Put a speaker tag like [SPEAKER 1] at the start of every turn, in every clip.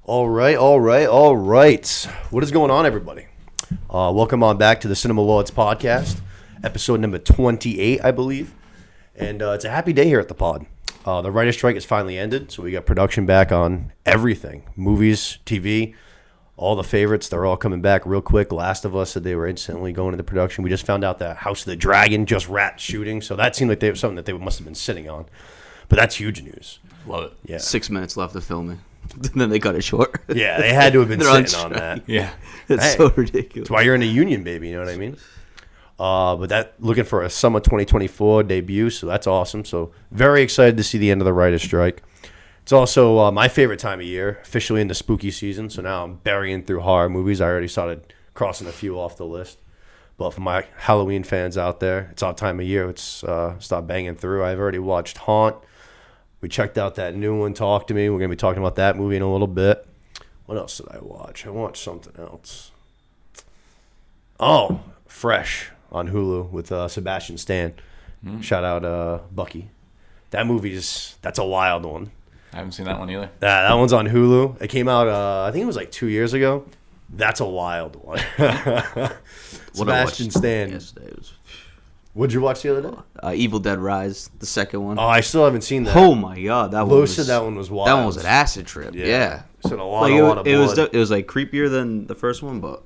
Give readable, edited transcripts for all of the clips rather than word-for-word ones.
[SPEAKER 1] All right. What is going on, everybody? Welcome on back to the Cinema Lords podcast, episode number 28, I believe. And it's a happy day here at the pod. The writer's strike has finally ended, so we got production back on everything. Movies, TV, all the favorites, they're all coming back real quick. Last of Us said they were instantly going into production. We just found out that House of the Dragon just wrapped shooting, so that seemed like they were something that they must have been sitting on. But that's huge news.
[SPEAKER 2] Love it.
[SPEAKER 1] Yeah.
[SPEAKER 3] 6 minutes left of filming. Then they cut it short.
[SPEAKER 1] Yeah, they had to have been sitting on that.
[SPEAKER 2] Yeah.
[SPEAKER 3] It's so ridiculous.
[SPEAKER 1] That's why you're in a union, baby. You know what I mean? But that looking for a summer 2024 debut, so that's awesome. So very excited to see the end of the writer's strike. It's also my favorite time of year, officially in the spooky season. So now I'm burying through horror movies. I already started crossing a few off the list. But for my Halloween fans out there, it's our time of year. Let's start banging through. I've already watched Haunt. We checked out that new one, Talk to Me. We're going to be talking about that movie in a little bit. What else did I watch? I watched something else. Oh, Fresh on Hulu with Sebastian Stan. Shout out Bucky. That that's a wild one.
[SPEAKER 2] I haven't seen that one either.
[SPEAKER 1] That one's on Hulu. It came out, I think it was like 2 years ago. That's a wild one. Sebastian Stan.
[SPEAKER 3] Yesterday was
[SPEAKER 1] What'd you watch the other day?
[SPEAKER 3] Evil Dead Rise, the second one.
[SPEAKER 1] Oh, I still haven't seen that.
[SPEAKER 3] Oh my god, that one was.
[SPEAKER 1] Said that one was wild.
[SPEAKER 3] That one was an acid trip. Yeah.
[SPEAKER 1] Said a lot of blood.
[SPEAKER 3] It was like creepier than the first one, but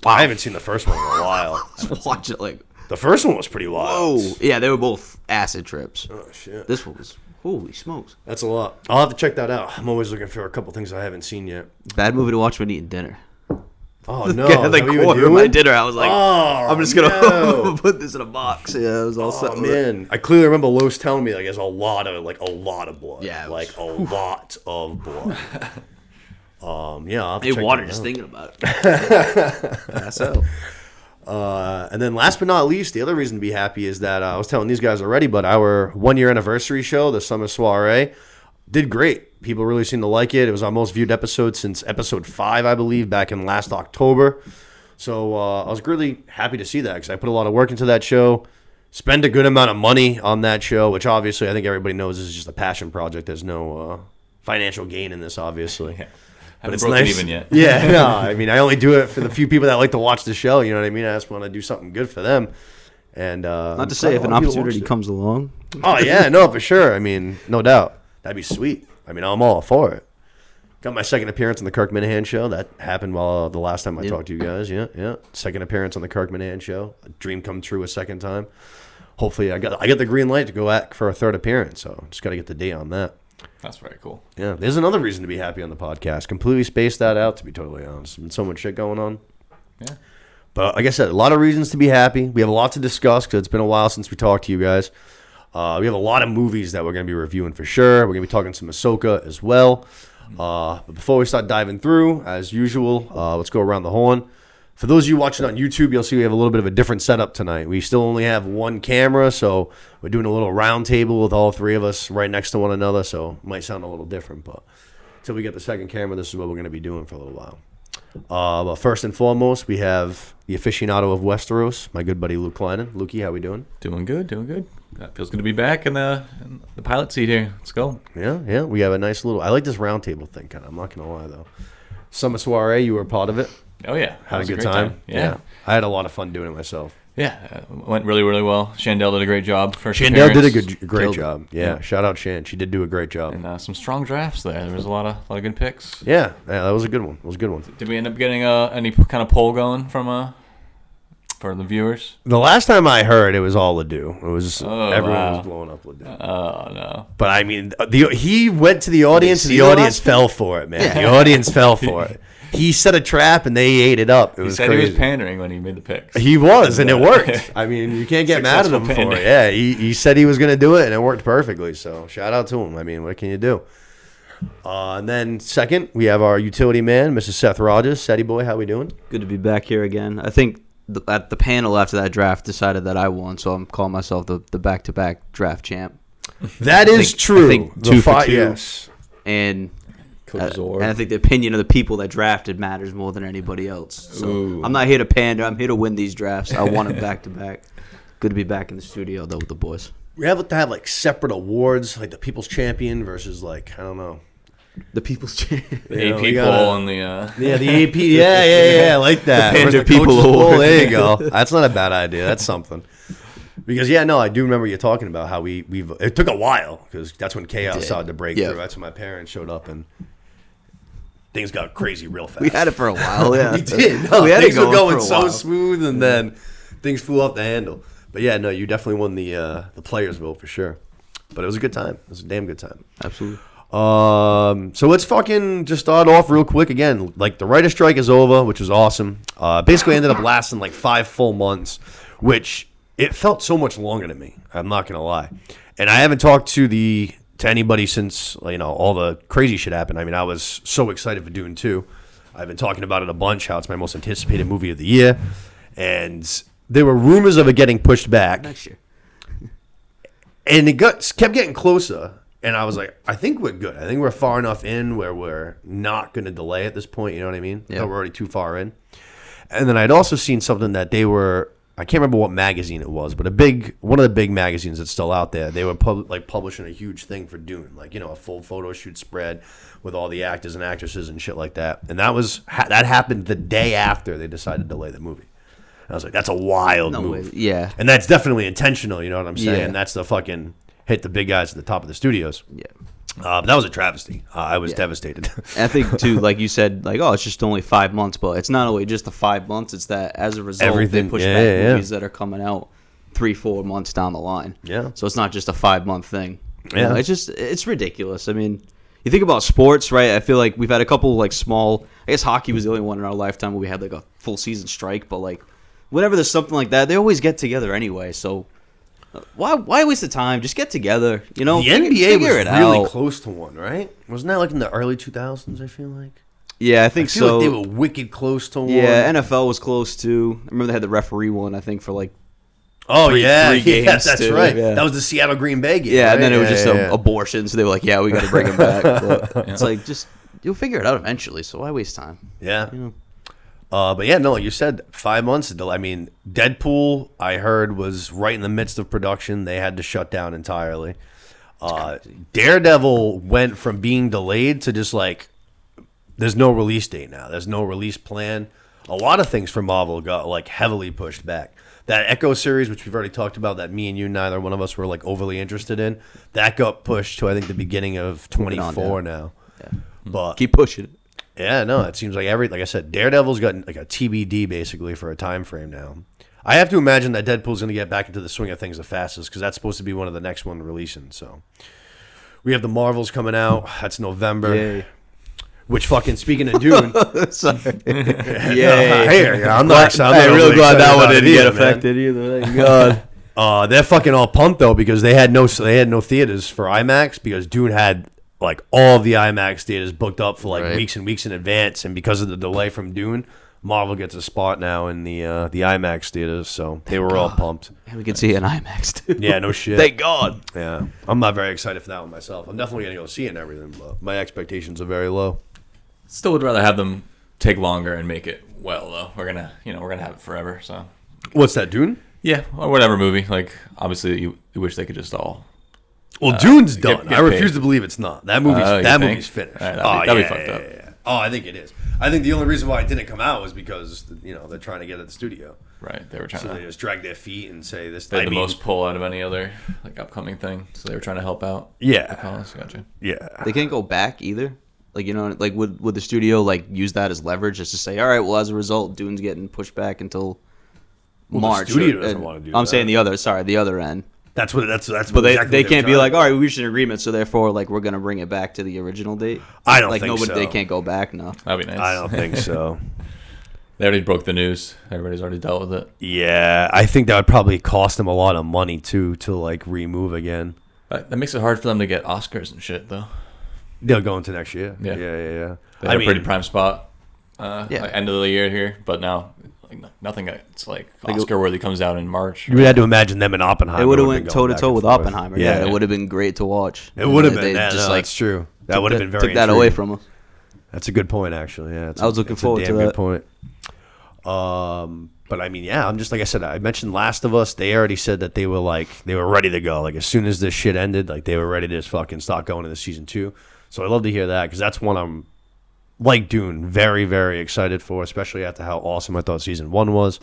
[SPEAKER 1] I haven't seen the first one in a while.
[SPEAKER 3] just watch it like.
[SPEAKER 1] The first one was pretty wild.
[SPEAKER 3] Whoa. Yeah, they were both acid trips.
[SPEAKER 1] Oh shit.
[SPEAKER 3] This one was holy smokes.
[SPEAKER 1] That's a lot. I'll have to check that out. I'm always looking for a couple things I haven't seen yet.
[SPEAKER 3] Bad movie to watch when eating dinner.
[SPEAKER 1] Oh no!
[SPEAKER 3] Yeah, like quarter of my dinner, I was like, I'm just gonna
[SPEAKER 1] no.
[SPEAKER 3] put this in a box. Yeah, it was all set.
[SPEAKER 1] Man, I clearly remember Los telling me there's a lot of blood.
[SPEAKER 3] Yeah,
[SPEAKER 1] like a lot of blood. I'll have to
[SPEAKER 3] It
[SPEAKER 1] check
[SPEAKER 3] water
[SPEAKER 1] that
[SPEAKER 3] just
[SPEAKER 1] out.
[SPEAKER 3] thinking about it. Pass out.
[SPEAKER 1] And then last but not least, the other reason to be happy is that I was telling these guys already, but our 1 year anniversary show, the Summer Soiree, did great. People really seemed to like it. It was our most viewed episode since episode 5, I believe, back in last October. So I was really happy to see that because I put a lot of work into that show, spend a good amount of money on that show, which obviously I think everybody knows this is just a passion project. There's no financial gain in this, obviously.
[SPEAKER 2] Yeah.
[SPEAKER 1] But
[SPEAKER 2] Haven't
[SPEAKER 1] it's
[SPEAKER 2] broken
[SPEAKER 1] nice.
[SPEAKER 2] even yet.
[SPEAKER 1] Yeah, no, I mean, I only do it for the few people that like to watch the show. You know what I mean? I just want to do something good for them. And
[SPEAKER 3] Not to say if an opportunity comes along.
[SPEAKER 1] Oh yeah, no, for sure. I mean, no doubt, that'd be sweet. I mean, I'm all for it. Got my second appearance on the Kirk Minahan show. That happened while the last time I talked to you guys. Yeah. Second appearance on the Kirk Minahan show. A dream come true a second time. Hopefully, I got the green light to go back for a third appearance. So just got to get the date on that.
[SPEAKER 2] That's very cool.
[SPEAKER 1] Yeah, there's another reason to be happy on the podcast. Completely spaced that out, to be totally honest. There's been so much shit going on.
[SPEAKER 2] Yeah.
[SPEAKER 1] But like I said, a lot of reasons to be happy. We have a lot to discuss because it's been a while since we talked to you guys. We have a lot of movies that we're going to be reviewing for sure. We're going to be talking some Ahsoka as well. But before we start diving through, as usual, let's go around the horn. For those of you watching on YouTube, you'll see we have a little bit of a different setup tonight. We still only have one camera, so we're doing a little round table with all three of us right next to one another, so it might sound a little different. But until we get the second camera, this is what we're going to be doing for a little while. But first and foremost, we have the aficionado of Westeros, my good buddy Luke Kleinen. Lukey, how we doing?
[SPEAKER 2] Doing good. That feels good to be back in the pilot seat here. Let's go.
[SPEAKER 1] Yeah. We have a nice little... I like this round table thing, kind of. I'm not going to lie, though. Summer Soiree, you were a part of it.
[SPEAKER 2] Oh, yeah.
[SPEAKER 1] Had a good
[SPEAKER 2] great
[SPEAKER 1] time.
[SPEAKER 2] Yeah.
[SPEAKER 1] I had a lot of fun doing it myself.
[SPEAKER 2] Yeah. Went really, really well. Chandel did a great job.
[SPEAKER 1] Chandel did a great job. Yeah. Shout out Shan. She did do a great job.
[SPEAKER 2] And some strong drafts there. There was a lot of good picks.
[SPEAKER 1] Yeah, that was a good one.
[SPEAKER 2] Did we end up getting any kind of poll going from for the viewers?
[SPEAKER 1] The last time I heard, it was all Ledoux. It was everyone was blowing up Ledoux.
[SPEAKER 2] Oh no!
[SPEAKER 1] But I mean, he went to the audience, and the audience fell for it, man. Yeah. The audience fell for it. He set a trap, and they ate it up. It was crazy.
[SPEAKER 2] He was pandering when he made the picks.
[SPEAKER 1] He was, and it worked. I mean, you can't get mad at him for it. Yeah, he said he was going to do it, and it worked perfectly. So shout out to him. I mean, what can you do? And then second, we have our utility man, Mr. Seth Rogers. Seti boy, how we doing?
[SPEAKER 3] Good to be back here again. I think at the panel after that draft decided that I won, so I'm calling myself the back-to-back draft champ.
[SPEAKER 1] That is true.
[SPEAKER 3] I think 2 for 2.
[SPEAKER 1] Yes.
[SPEAKER 3] And I think the opinion of the people that drafted matters more than anybody else. So I'm not here to pander. I'm here to win these drafts. I want them back-to-back. Good to be back in the studio, though, with the boys.
[SPEAKER 1] We have to have, like, separate awards, like the People's Champion versus, like, I don't know.
[SPEAKER 3] The people's chair.
[SPEAKER 2] AP poll and the
[SPEAKER 1] the AP. Yeah, I like that.
[SPEAKER 3] The Panda
[SPEAKER 1] Where's
[SPEAKER 3] People
[SPEAKER 1] coach's
[SPEAKER 3] Award.
[SPEAKER 1] poll? There you go. That's not a bad idea. That's something. Because I do remember you talking about how we've. It took a while because that's when chaos started to break through. That's when my parents showed up and things got crazy real fast.
[SPEAKER 3] We had it for a while. Yeah,
[SPEAKER 1] we did. No, things were going so smooth, and then things flew off the handle. But you definitely won the players' vote for sure. But it was a good time. It was a damn good time.
[SPEAKER 3] Absolutely.
[SPEAKER 1] So let's fucking just start off real quick again. Like the writer's strike is over, which was awesome. Basically ended up lasting like 5 full months, which it felt so much longer to me. I'm not gonna lie. And I haven't talked to anybody since all the crazy shit happened. I mean, I was so excited for Dune 2. I've been talking about it a bunch. How it's my most anticipated movie of the year, and there were rumors of it getting pushed back.
[SPEAKER 3] Next year.
[SPEAKER 1] And it kept getting closer. And I was like, I think we're good. I think we're far enough in where we're not going to delay at this point. You know what I mean?
[SPEAKER 3] Yeah.
[SPEAKER 1] We're already too far in. And then I'd also seen something that they were, I can't remember what magazine it was, but one of the big magazines that's still out there, they were publishing a huge thing for Dune. Like, a full photo shoot spread with all the actors and actresses and shit like that. And that happened the day after they decided to delay the movie. And I was like, that's a wild move.
[SPEAKER 3] Way. Yeah.
[SPEAKER 1] And that's definitely intentional, you know what I'm saying?
[SPEAKER 3] Yeah.
[SPEAKER 1] That's the fucking hit the big guys at the top of the studios.
[SPEAKER 3] Yeah.
[SPEAKER 1] But that was a travesty. I was devastated.
[SPEAKER 3] And I think, too, like you said, it's just only 5 months, but it's not only just the 5 months. It's that as a result, they push back movies that are coming out 3-4 months down the line.
[SPEAKER 1] Yeah.
[SPEAKER 3] So it's not just a 5-month thing.
[SPEAKER 1] Yeah.
[SPEAKER 3] It's ridiculous. I mean, you think about sports, right? I feel like we've had a couple small. I guess hockey was the only one in our lifetime where we had a full season strike, but whenever there's something like that, they always get together anyway. So why waste the time? Just get together. The
[SPEAKER 1] NBA was really
[SPEAKER 3] out.
[SPEAKER 1] close to one, right? Wasn't that in the early 2000s? I feel like.
[SPEAKER 3] Yeah, I think
[SPEAKER 1] I feel
[SPEAKER 3] so.
[SPEAKER 1] like they were wicked close to one.
[SPEAKER 3] Yeah, NFL was close too. I remember they had the referee one. I think for
[SPEAKER 1] three
[SPEAKER 3] games
[SPEAKER 1] that's
[SPEAKER 3] too.
[SPEAKER 1] right.
[SPEAKER 3] Yeah.
[SPEAKER 1] That was the Seattle Green Bay game.
[SPEAKER 3] Yeah,
[SPEAKER 1] right?
[SPEAKER 3] and then it was just abortion. So they were like, "Yeah, we got to bring him back." But it's just you'll figure it out eventually. So why waste time?
[SPEAKER 1] Yeah. But like you said, 5 months. I mean, Deadpool, I heard, was right in the midst of production. They had to shut down entirely. Daredevil went from being delayed to just there's no release date now. There's no release plan. A lot of things for Marvel got heavily pushed back. That Echo series, which we've already talked about, that me and you, neither one of us were overly interested in, that got pushed to I think the beginning of 24 now.
[SPEAKER 3] Yeah.
[SPEAKER 1] But
[SPEAKER 3] keep pushing it.
[SPEAKER 1] Yeah, no, it seems like like I said, Daredevil's got a TBD basically for a time frame now. I have to imagine that Deadpool's going to get back into the swing of things the fastest because that's supposed to be one of the next one releasing. So we have the Marvels coming out. That's November.
[SPEAKER 3] Yay.
[SPEAKER 1] Which fucking speaking of Dune,
[SPEAKER 3] Sorry.
[SPEAKER 1] I'm not.
[SPEAKER 3] I'm real glad that one didn't get
[SPEAKER 1] man.
[SPEAKER 3] affected either. Thank God.
[SPEAKER 1] They're fucking all pumped though because they had no theaters for IMAX because Dune had all of the IMAX theaters booked up for weeks and weeks in advance, and because of the delay from Dune, Marvel gets a spot now in the IMAX theaters, so they were all pumped.
[SPEAKER 3] Yeah, we can see it in IMAX too.
[SPEAKER 1] Yeah, no shit.
[SPEAKER 3] Thank God.
[SPEAKER 1] Yeah, I'm not very excited for that one myself. I'm definitely gonna go see it and everything, but my expectations are very low.
[SPEAKER 2] Still would rather have them take longer and make it well though. We're gonna have it forever. So
[SPEAKER 1] what's that, Dune?
[SPEAKER 2] Yeah, or whatever movie. Obviously, you wish they could just all.
[SPEAKER 1] Well, Dune's done.
[SPEAKER 2] Get
[SPEAKER 1] I refuse
[SPEAKER 2] paid.
[SPEAKER 1] to believe it's not. That movie's finished.
[SPEAKER 2] Right, that'd be fucked up.
[SPEAKER 1] Yeah. Oh, I think it is. I think the only reason why it didn't come out was because they're trying to get at the studio.
[SPEAKER 2] Right, they were trying
[SPEAKER 1] So
[SPEAKER 2] to.
[SPEAKER 1] they just drag their feet and say this.
[SPEAKER 2] They had the most pull out of any other upcoming thing, so they were trying to help out.
[SPEAKER 1] Yeah.
[SPEAKER 2] The cause. Gotcha.
[SPEAKER 1] Yeah.
[SPEAKER 3] They can't go back either. Would the studio use that as leverage just to say, all right, well, as a result, Dune's getting pushed back until March.
[SPEAKER 1] The studio doesn't want to do that.
[SPEAKER 3] I'm saying the other end.
[SPEAKER 1] That's what. That's.
[SPEAKER 3] But they can't be like, all right, we reached an agreement, so therefore, we're gonna bring it back to the original date.
[SPEAKER 1] I don't think so.
[SPEAKER 3] They can't go back. No,
[SPEAKER 2] that'd be nice.
[SPEAKER 1] I don't think so.
[SPEAKER 2] They already broke the news. Everybody's already dealt with it.
[SPEAKER 1] Yeah, I think that would probably cost them a lot of money too to remove again.
[SPEAKER 2] That makes it hard for them to get Oscars and shit, though.
[SPEAKER 1] They'll go into next year.
[SPEAKER 2] Yeah. They
[SPEAKER 1] a
[SPEAKER 2] had a pretty prime spot. End of the year here, but now nothing. It's Oscar worthy comes out in March.
[SPEAKER 1] You had to imagine them in Oppenheimer.
[SPEAKER 3] It would have went toe to toe with Oppenheimer. Yeah, it would have been great to watch.
[SPEAKER 1] It would have been. That's true. That would have been very.
[SPEAKER 3] Took that away from us.
[SPEAKER 1] That's a good point, actually. Yeah,
[SPEAKER 3] I was looking forward to that.
[SPEAKER 1] Good point. But I mean, I'm just like I said. I mentioned Last of Us. They already said that they were ready to go. As soon as this shit ended, they were ready to just fucking start going into season 2. So I love to hear that because that's one I'm, like Dune, very, very excited for, especially after how awesome I thought season 1 was.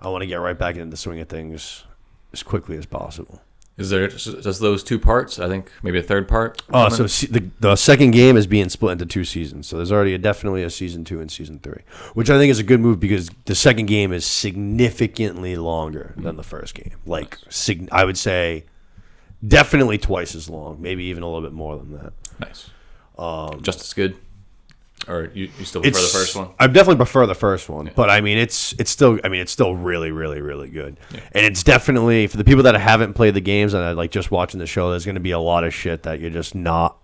[SPEAKER 1] I want to get right back into the swing of things as quickly as possible.
[SPEAKER 2] Is there just those 2 parts? I think maybe a third part.
[SPEAKER 1] So the second game is being split into 2 seasons. So there's already definitely a season 2 and season 3, which I think is a good move because the second game is significantly longer than the first game. Like I would say, definitely twice as long, maybe even a little bit more than that.
[SPEAKER 2] Nice. Just as good. Or you still prefer the first one?
[SPEAKER 1] I definitely prefer the first one, but I mean it's still really, really, really good. Yeah. And it's definitely for the people that haven't played the games and are like just watching the show, there's going to be a lot of shit that you're not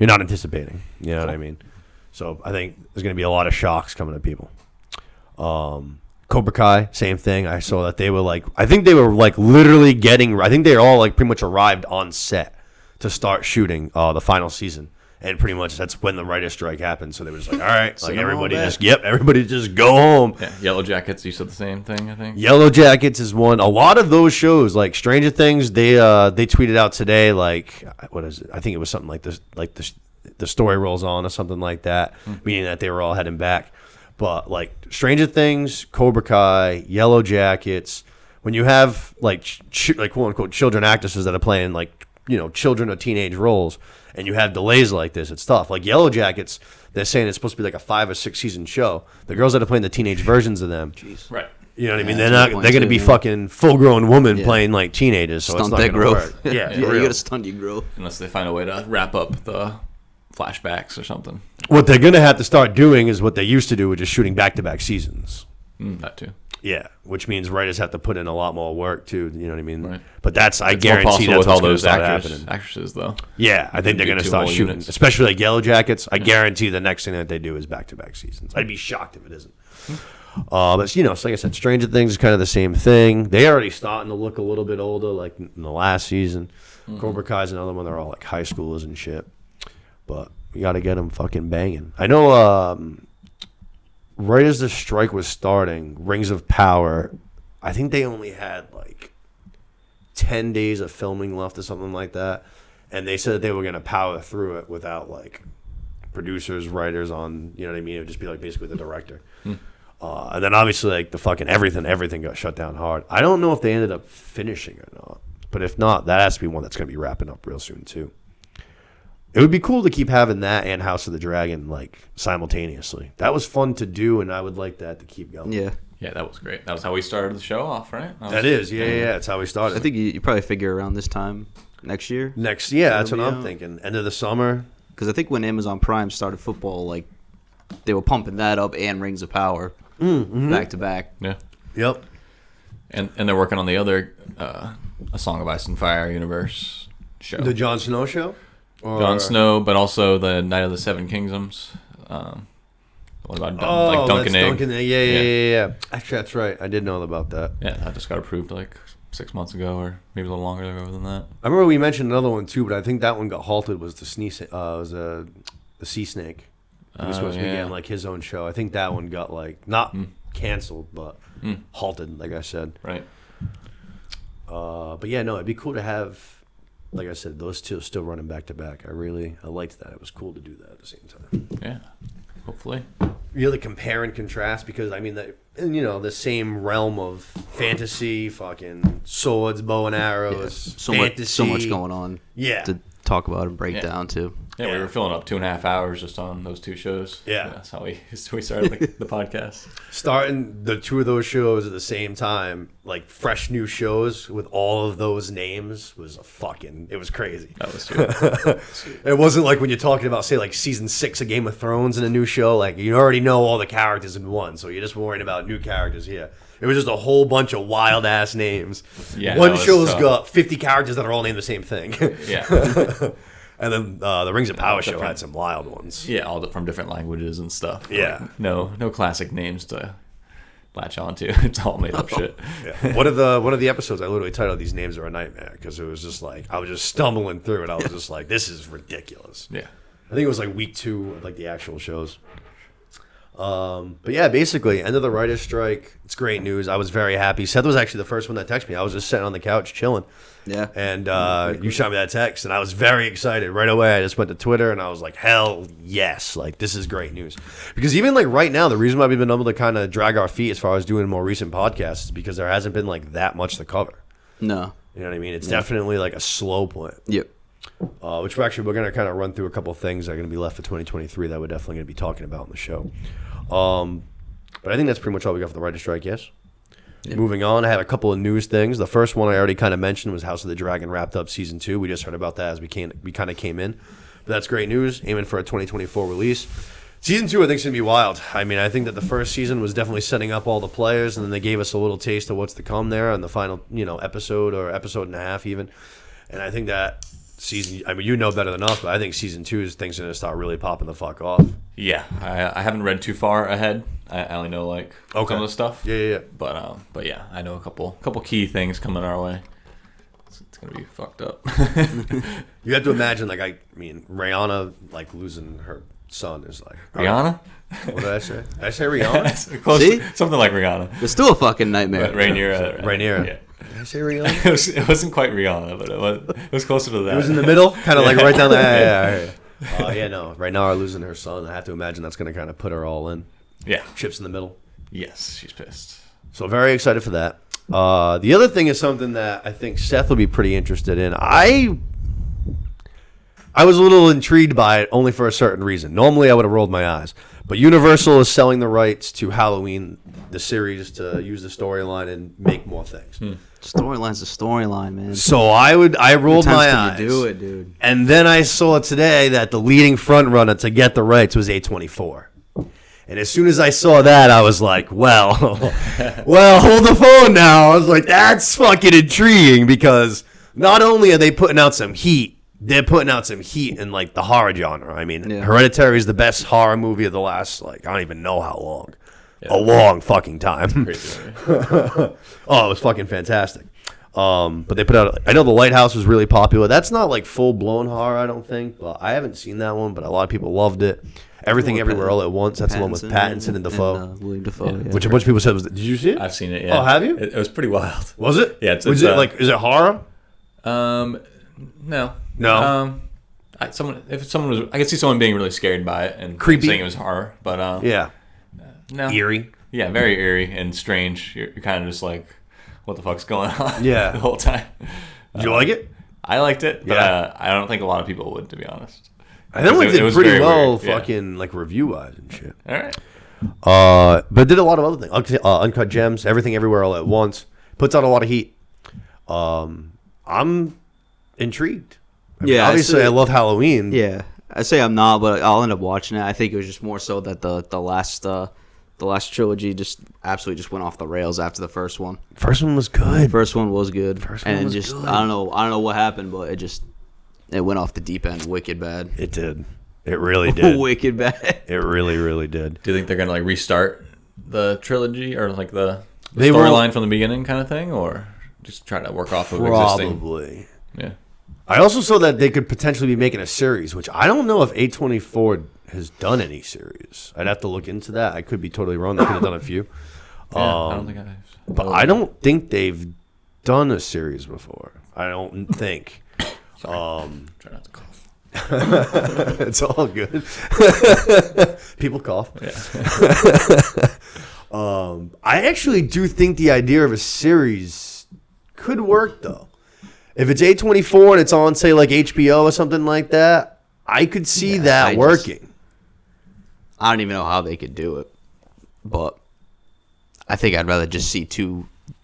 [SPEAKER 1] anticipating. You know what I mean? So I think there's going to be a lot of shocks coming to people. Cobra Kai, same thing. I saw that they were literally I think they all like pretty much arrived on set to start shooting the final season. And pretty much that's when the writer's strike happened. So they were just like, all right, like everybody just go home.
[SPEAKER 2] Yeah, Yellow Jackets, you said the same thing, I think.
[SPEAKER 1] Yellow Jackets is one. A lot of those shows, like Stranger Things, they tweeted out today, like, what is it? I think it was something like this, like the story rolls on or something like that, meaning that they were all heading back. But like Stranger Things, Cobra Kai, Yellow Jackets, when you have like quote unquote children actresses that are playing like, children or teenage roles, and you have delays like this, it's tough. Like Yellow Jackets, they're saying it's supposed to be like a 5 or 6 season show. The girls that are playing the teenage versions of them,
[SPEAKER 2] right?
[SPEAKER 1] You know what I mean? They're going to be fucking full grown women playing like teenagers. So
[SPEAKER 3] stunt
[SPEAKER 1] it's not going to work.
[SPEAKER 3] Yeah, you got to stunt your growth
[SPEAKER 2] unless they find a way to wrap up the flashbacks or something.
[SPEAKER 1] What they're going to have to start doing is what they used to do, which is shooting back-to-back seasons.
[SPEAKER 2] That too.
[SPEAKER 1] Yeah, which means writers have to put in a lot more work too. You know what I mean?
[SPEAKER 2] Right.
[SPEAKER 1] But I guarantee that's
[SPEAKER 2] with all those
[SPEAKER 1] happening.
[SPEAKER 2] actresses, though.
[SPEAKER 1] Yeah, I think they're going to start shooting, units. Especially like Yellow Jackets. I guarantee the next thing that they do is back-to-back seasons. I'd be shocked if it isn't. But so like I said, Stranger Things is kind of the same thing. They already starting to look a little bit older, like in the last season. Cobra Kai's another one. They're all like high schoolers and shit. But we got to get them fucking banging. I know. Right as the strike was starting, Rings of Power, I think they only had like 10 days of filming left or something like that. And they said that they were going to power through it without like producers, writers on, you know what I mean? It would just be like basically the director. And then obviously like the fucking everything got shut down hard. I don't know if they ended up finishing or not. But if not, that has to be one that's going to be wrapping up real soon too. It would be cool to keep having that and House of the Dragon like simultaneously. That was fun to do, and I would like that to keep going.
[SPEAKER 2] Yeah, that was great. That was how we started the show off, right?
[SPEAKER 1] That is, yeah. That's how we started.
[SPEAKER 3] I think you probably figure around this time next year.
[SPEAKER 1] That's what I'm thinking. End of the summer.
[SPEAKER 3] Because I think when Amazon Prime started football, like they were pumping that up and Rings of Power back to back.
[SPEAKER 2] Yeah.
[SPEAKER 1] Yep.
[SPEAKER 2] And they're working on the other A Song of Ice and Fire universe show.
[SPEAKER 1] The Jon Snow show.
[SPEAKER 2] Jon Snow, but also the Night of the Seven Kingdoms. What about Duncan Egg?
[SPEAKER 1] Duncan Egg. Yeah. Actually, that's right. I did know about that.
[SPEAKER 2] Yeah, that just got approved like 6 months ago, or maybe a little longer ago than that.
[SPEAKER 1] I remember we mentioned another one too, but I think that one got halted. Was the Sea Snake? He was supposed to be getting like his own show. I think that one got like not canceled, but halted. Like I said.
[SPEAKER 2] Right.
[SPEAKER 1] But yeah, no, it'd be cool to have. Like I said, those two still running back to back. I liked that. It was cool to do that at the same time.
[SPEAKER 2] Yeah, hopefully.
[SPEAKER 1] Really compare and contrast because I mean, the same realm of fantasy, fucking swords, bow and arrows, fantasy.
[SPEAKER 3] So much going on.
[SPEAKER 1] Yeah.
[SPEAKER 3] To talk about and break down too.
[SPEAKER 2] Yeah, we were filling up 2.5 hours just on those 2 shows.
[SPEAKER 1] Yeah.
[SPEAKER 2] That's how we started the podcast.
[SPEAKER 1] Starting the 2 of those shows at the same time, like fresh new shows with all of those names was it was crazy.
[SPEAKER 2] That was true.
[SPEAKER 1] It wasn't like when you're talking about, say, like season 6 of Game of Thrones in a new show, like you already know all the characters in one, so you're just worrying about new characters here. It was just a whole bunch of wild ass names.
[SPEAKER 2] Yeah,
[SPEAKER 1] one show's got 50 characters that are all named the same thing.
[SPEAKER 2] Yeah.
[SPEAKER 1] And then the Rings of Power show had some wild ones.
[SPEAKER 2] Yeah, all from different languages and stuff.
[SPEAKER 1] Yeah.
[SPEAKER 2] Like, no classic names to latch onto. It's all made up shit.
[SPEAKER 1] Yeah. One of the episodes I literally titled "These Names Are a Nightmare" because it was just like I was just stumbling through it. I was just like, this is ridiculous.
[SPEAKER 2] Yeah.
[SPEAKER 1] I think it was like week 2 of like the actual shows. But yeah, basically, end of the writer's strike. It's great news. I was very happy. Seth was actually the first one that texted me. I was just sitting on the couch chilling.
[SPEAKER 3] Yeah.
[SPEAKER 1] And you shot me that text, and I was very excited. Right away, I just went to Twitter, and I was like, hell yes. Like, this is great news. Because even, like, right now, the reason why we've been able to kind of drag our feet as far as doing more recent podcasts is because there hasn't been, like, that much to cover.
[SPEAKER 3] No.
[SPEAKER 1] You know what I mean? It's definitely, like, a slow point.
[SPEAKER 3] Yep.
[SPEAKER 1] Which we're going to kind of run through a couple things that are going to be left for 2023 that we're definitely going to be talking about in the show. But I think that's pretty much all we got for the writer's strike, yes? Yep. Moving on, I had a couple of news things. The first one I already kind of mentioned was House of the Dragon wrapped up Season 2. We just heard about that as we kind of came in. But that's great news, aiming for a 2024 release. Season 2, I think, is going to be wild. I mean, I think that the first season was definitely setting up all the players, and then they gave us a little taste of what's to come there on the final, episode or episode and a half even. And I think that season, I mean, you know better than us, but I think Season 2 is things are going to start really popping the fuck off.
[SPEAKER 2] Yeah, I haven't read too far ahead. I only know like some of the stuff.
[SPEAKER 1] Yeah.
[SPEAKER 2] But yeah, I know a couple key things coming our way. It's gonna be fucked up.
[SPEAKER 1] You have to imagine, like, I mean, Rihanna, like, losing her son is like
[SPEAKER 2] Rihanna.
[SPEAKER 1] What did I say? Did I say Rihanna?
[SPEAKER 2] Close
[SPEAKER 3] See?
[SPEAKER 2] Something like Rihanna.
[SPEAKER 3] It's still a fucking nightmare.
[SPEAKER 2] Rainier.
[SPEAKER 1] Rainier.
[SPEAKER 2] Yeah.
[SPEAKER 1] Did I say Rihanna?
[SPEAKER 2] It wasn't quite Rihanna, but it was closer to that.
[SPEAKER 1] It was in the middle, kind of like right down there. Yeah. No. Right now, we're losing her son. I have to imagine that's going to kind of put her all in.
[SPEAKER 2] Yeah.
[SPEAKER 1] Chips in the middle.
[SPEAKER 2] Yes, she's pissed.
[SPEAKER 1] So very excited for that. The other thing is something that I think Seth will be pretty interested in. I was a little intrigued by it only for a certain reason. Normally, I would have rolled my eyes. But Universal is selling the rights to Halloween, the series, to use the storyline and make more things.
[SPEAKER 3] Storyline's a storyline, man.
[SPEAKER 1] So I rolled my eyes.
[SPEAKER 3] You do it, dude.
[SPEAKER 1] And then I saw today that the leading front runner to get the rights was A24. And as soon as I saw that, I was like, well, hold the phone now. I was like, that's fucking intriguing because not only are they putting out some heat, they're putting out some heat in, like, the horror genre. I mean, Hereditary is the best horror movie of the last, like, I don't even know how long. Yeah. A long fucking time. Crazy. It was fucking fantastic. But they put out, I know The Lighthouse was really popular. That's not, like, full-blown horror, I don't think. But I haven't seen that one, but a lot of people loved it. Everything Everywhere All at Once. That's the one with Pattinson and Defoe.
[SPEAKER 3] And, William Defoe, yeah.
[SPEAKER 1] Which a bunch of people said was. Did you see it?
[SPEAKER 2] I've seen it. Yeah.
[SPEAKER 1] Oh, have you?
[SPEAKER 2] It was pretty wild.
[SPEAKER 1] Was it?
[SPEAKER 2] Yeah.
[SPEAKER 1] Is it horror?
[SPEAKER 2] No. I could see someone being really scared by it and
[SPEAKER 1] creepy,
[SPEAKER 2] saying it was horror, but no.
[SPEAKER 1] Eerie.
[SPEAKER 2] Yeah, very eerie and strange. You're kind of just like, what the fuck's going on?
[SPEAKER 1] Yeah.
[SPEAKER 2] The whole time.
[SPEAKER 1] Did you like it?
[SPEAKER 2] I liked it, but I don't think a lot of people would, to be honest.
[SPEAKER 1] I think it did pretty well,
[SPEAKER 2] weird.
[SPEAKER 1] fucking like review-wise and shit.
[SPEAKER 2] All right.
[SPEAKER 1] But it did a lot of other things. Uncut Gems, Everything Everywhere All at Once. Puts out a lot of heat. I'm intrigued. I mean, obviously, I love Halloween.
[SPEAKER 3] Yeah, I say I'm not, but I'll end up watching it. I think it was just more so that the last trilogy just absolutely just went off the rails after the first one.
[SPEAKER 1] First one was good.
[SPEAKER 3] First one was good.
[SPEAKER 1] Good.
[SPEAKER 3] I don't know what happened, but it went off the deep end wicked bad.
[SPEAKER 1] It did. It really did.
[SPEAKER 3] Wicked bad.
[SPEAKER 1] It really, really did.
[SPEAKER 2] Do you think they're gonna like restart the trilogy or like the storyline from the beginning kind of thing, or just try to work off of existing?
[SPEAKER 1] Probably.
[SPEAKER 2] Yeah.
[SPEAKER 1] I also saw that they could potentially be making a series, which I don't know if A24 has done any series. I'd have to look into that. I could be totally wrong. They could have done a few.
[SPEAKER 2] I don't think I have.
[SPEAKER 1] But I don't think they've done a series before. I don't think.
[SPEAKER 2] Try not to cough.
[SPEAKER 1] It's all good. People cough.
[SPEAKER 2] Yeah.
[SPEAKER 1] I actually do think the idea of a series could work, though. If it's A24 and it's on, say, like HBO or something like that, I could see that working.
[SPEAKER 3] I don't even know how they could do it, but I think I'd rather just see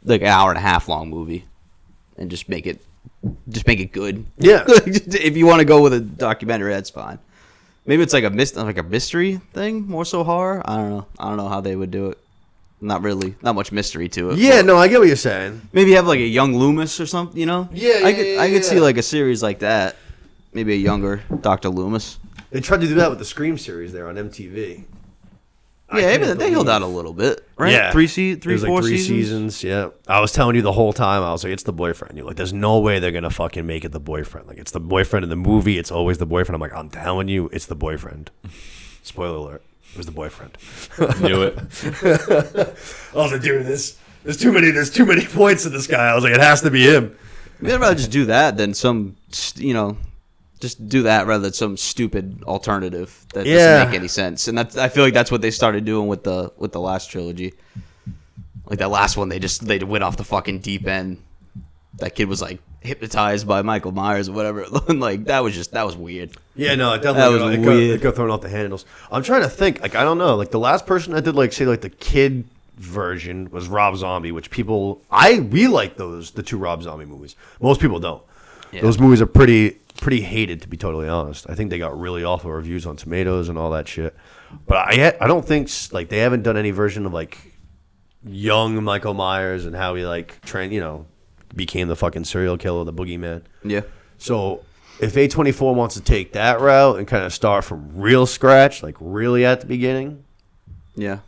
[SPEAKER 3] like an hour and a half long movie and just make it good.
[SPEAKER 1] Yeah.
[SPEAKER 3] If you want to go with a documentary, that's fine. Maybe it's like a mystery thing, more so horror. I don't know. I don't know how they would do it. Not much mystery to it.
[SPEAKER 1] Yeah, no, I get what you're saying.
[SPEAKER 3] Maybe have like a young Loomis or something, you know?
[SPEAKER 1] Yeah,
[SPEAKER 3] I could see like a series like that. Maybe a younger Dr. Loomis.
[SPEAKER 1] They tried to do that with the Scream series there on MTV.
[SPEAKER 3] Yeah, they held out a little bit, right?
[SPEAKER 1] Yeah.
[SPEAKER 3] 4
[SPEAKER 1] three seasons, yeah. I was telling you the whole time, I was like, it's the boyfriend. You're like, there's no way they're going to fucking make it the boyfriend. Like, it's the boyfriend in the movie. It's always the boyfriend. I'm like, I'm telling you, it's the boyfriend. Spoiler alert. It was the boyfriend.
[SPEAKER 2] Knew it.
[SPEAKER 1] I was like, dude, there's too many points to this guy. I was like, it has to be him.
[SPEAKER 3] I'd rather just do that than just do that rather than some stupid alternative that doesn't make any sense. And I feel like that's what they started doing with the last trilogy. Like that last one, they went off the fucking deep end. That kid was like hypnotized by Michael Myers or whatever. Like that was weird.
[SPEAKER 1] Yeah, no, it definitely it got thrown off the handles. I'm trying to think. Like I don't know. Like the last person that did like say like the kid version was Rob Zombie, which we like the two Rob Zombie movies. Most people don't. Yeah. Those movies are pretty hated, to be totally honest. I think they got really awful reviews on Tomatoes and all that shit. But I don't think like they haven't done any version of like young Michael Myers and how he like became the fucking serial killer, the boogeyman.
[SPEAKER 3] Yeah.
[SPEAKER 1] So if A24 wants to take that route and kind of start from real scratch, like really at the beginning.
[SPEAKER 3] Yeah.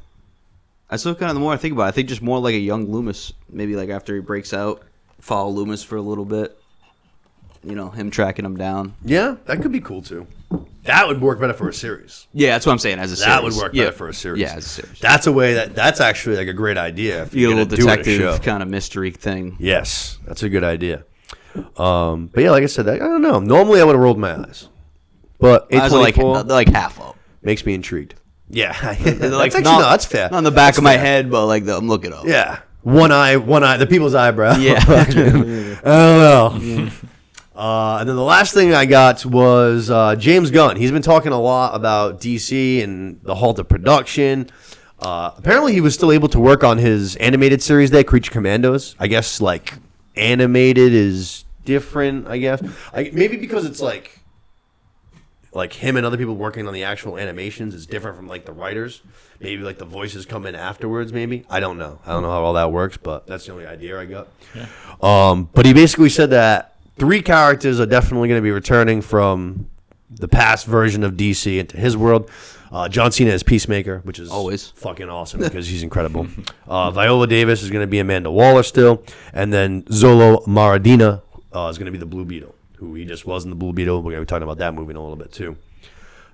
[SPEAKER 3] That's still kind of the more I think about it. I think just more like a young Loomis, maybe like after he breaks out, follow Loomis for a little bit. Him tracking him down.
[SPEAKER 1] Yeah, that could be cool too. That would work better for a series.
[SPEAKER 3] Yeah, that's what I'm saying. As a series,
[SPEAKER 1] that would work better for a series.
[SPEAKER 3] Yeah, as a series.
[SPEAKER 1] That's a way that's actually like a great idea. If
[SPEAKER 3] you get a little detective kind of mystery thing.
[SPEAKER 1] Yes, that's a good idea. But yeah, like I said, I don't know. Normally, I would have rolled my eyes, but A24
[SPEAKER 3] like half up
[SPEAKER 1] makes me intrigued. Yeah,
[SPEAKER 3] that's fair. Not on the back of my head, but like I'm looking up.
[SPEAKER 1] Yeah, one eye, the people's eyebrow.
[SPEAKER 3] Yeah,
[SPEAKER 1] I don't know. Yeah. And then the last thing I got was James Gunn. He's been talking a lot about DC and the halt of production. Apparently, he was still able to work on his animated series there, Creature Commandos. I guess, like, animated is different, I guess. Maybe because it's, like him and other people working on the actual animations is different from, like, the writers. Maybe, like, the voices come in afterwards, maybe. I don't know. I don't know how all that works, but that's the only idea I got. Yeah. But he basically said that 3 characters are definitely going to be returning from the past version of DC into his world. John Cena is Peacemaker, which is
[SPEAKER 3] always
[SPEAKER 1] fucking awesome because he's incredible. Viola Davis is going to be Amanda Waller still. And then Zolo Maradina is going to be the Blue Beetle, who he just was in the Blue Beetle. We're going to be talking about that movie in a little bit too.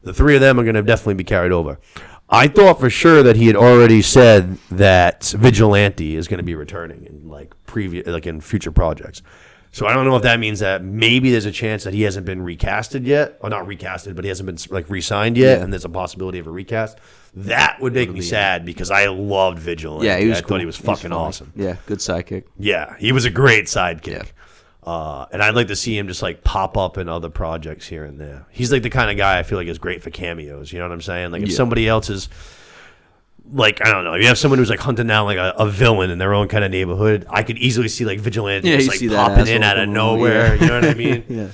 [SPEAKER 1] The 3 of them are going to definitely be carried over. I thought for sure that he had already said that Vigilante is going to be returning in future projects. So I don't know if that means that maybe there's a chance that he hasn't been recasted yet, or not recasted, but he hasn't been like re-signed yet, and there's a possibility of a recast. That would make me sad because I loved Vigilante.
[SPEAKER 3] Yeah,
[SPEAKER 1] I thought he was fucking awesome.
[SPEAKER 3] Yeah, good sidekick.
[SPEAKER 1] Yeah, he was a great sidekick. Yeah. And I'd like to see him just like pop up in other projects here and there. He's like the kind of guy I feel like is great for cameos. You know what I'm saying? Like if somebody else is. Like, I don't know, if you have someone who's like hunting down like a villain in their own kind of neighborhood, I could easily see like Vigilante just like popping in out of nowhere. You know what I mean?
[SPEAKER 3] Yeah.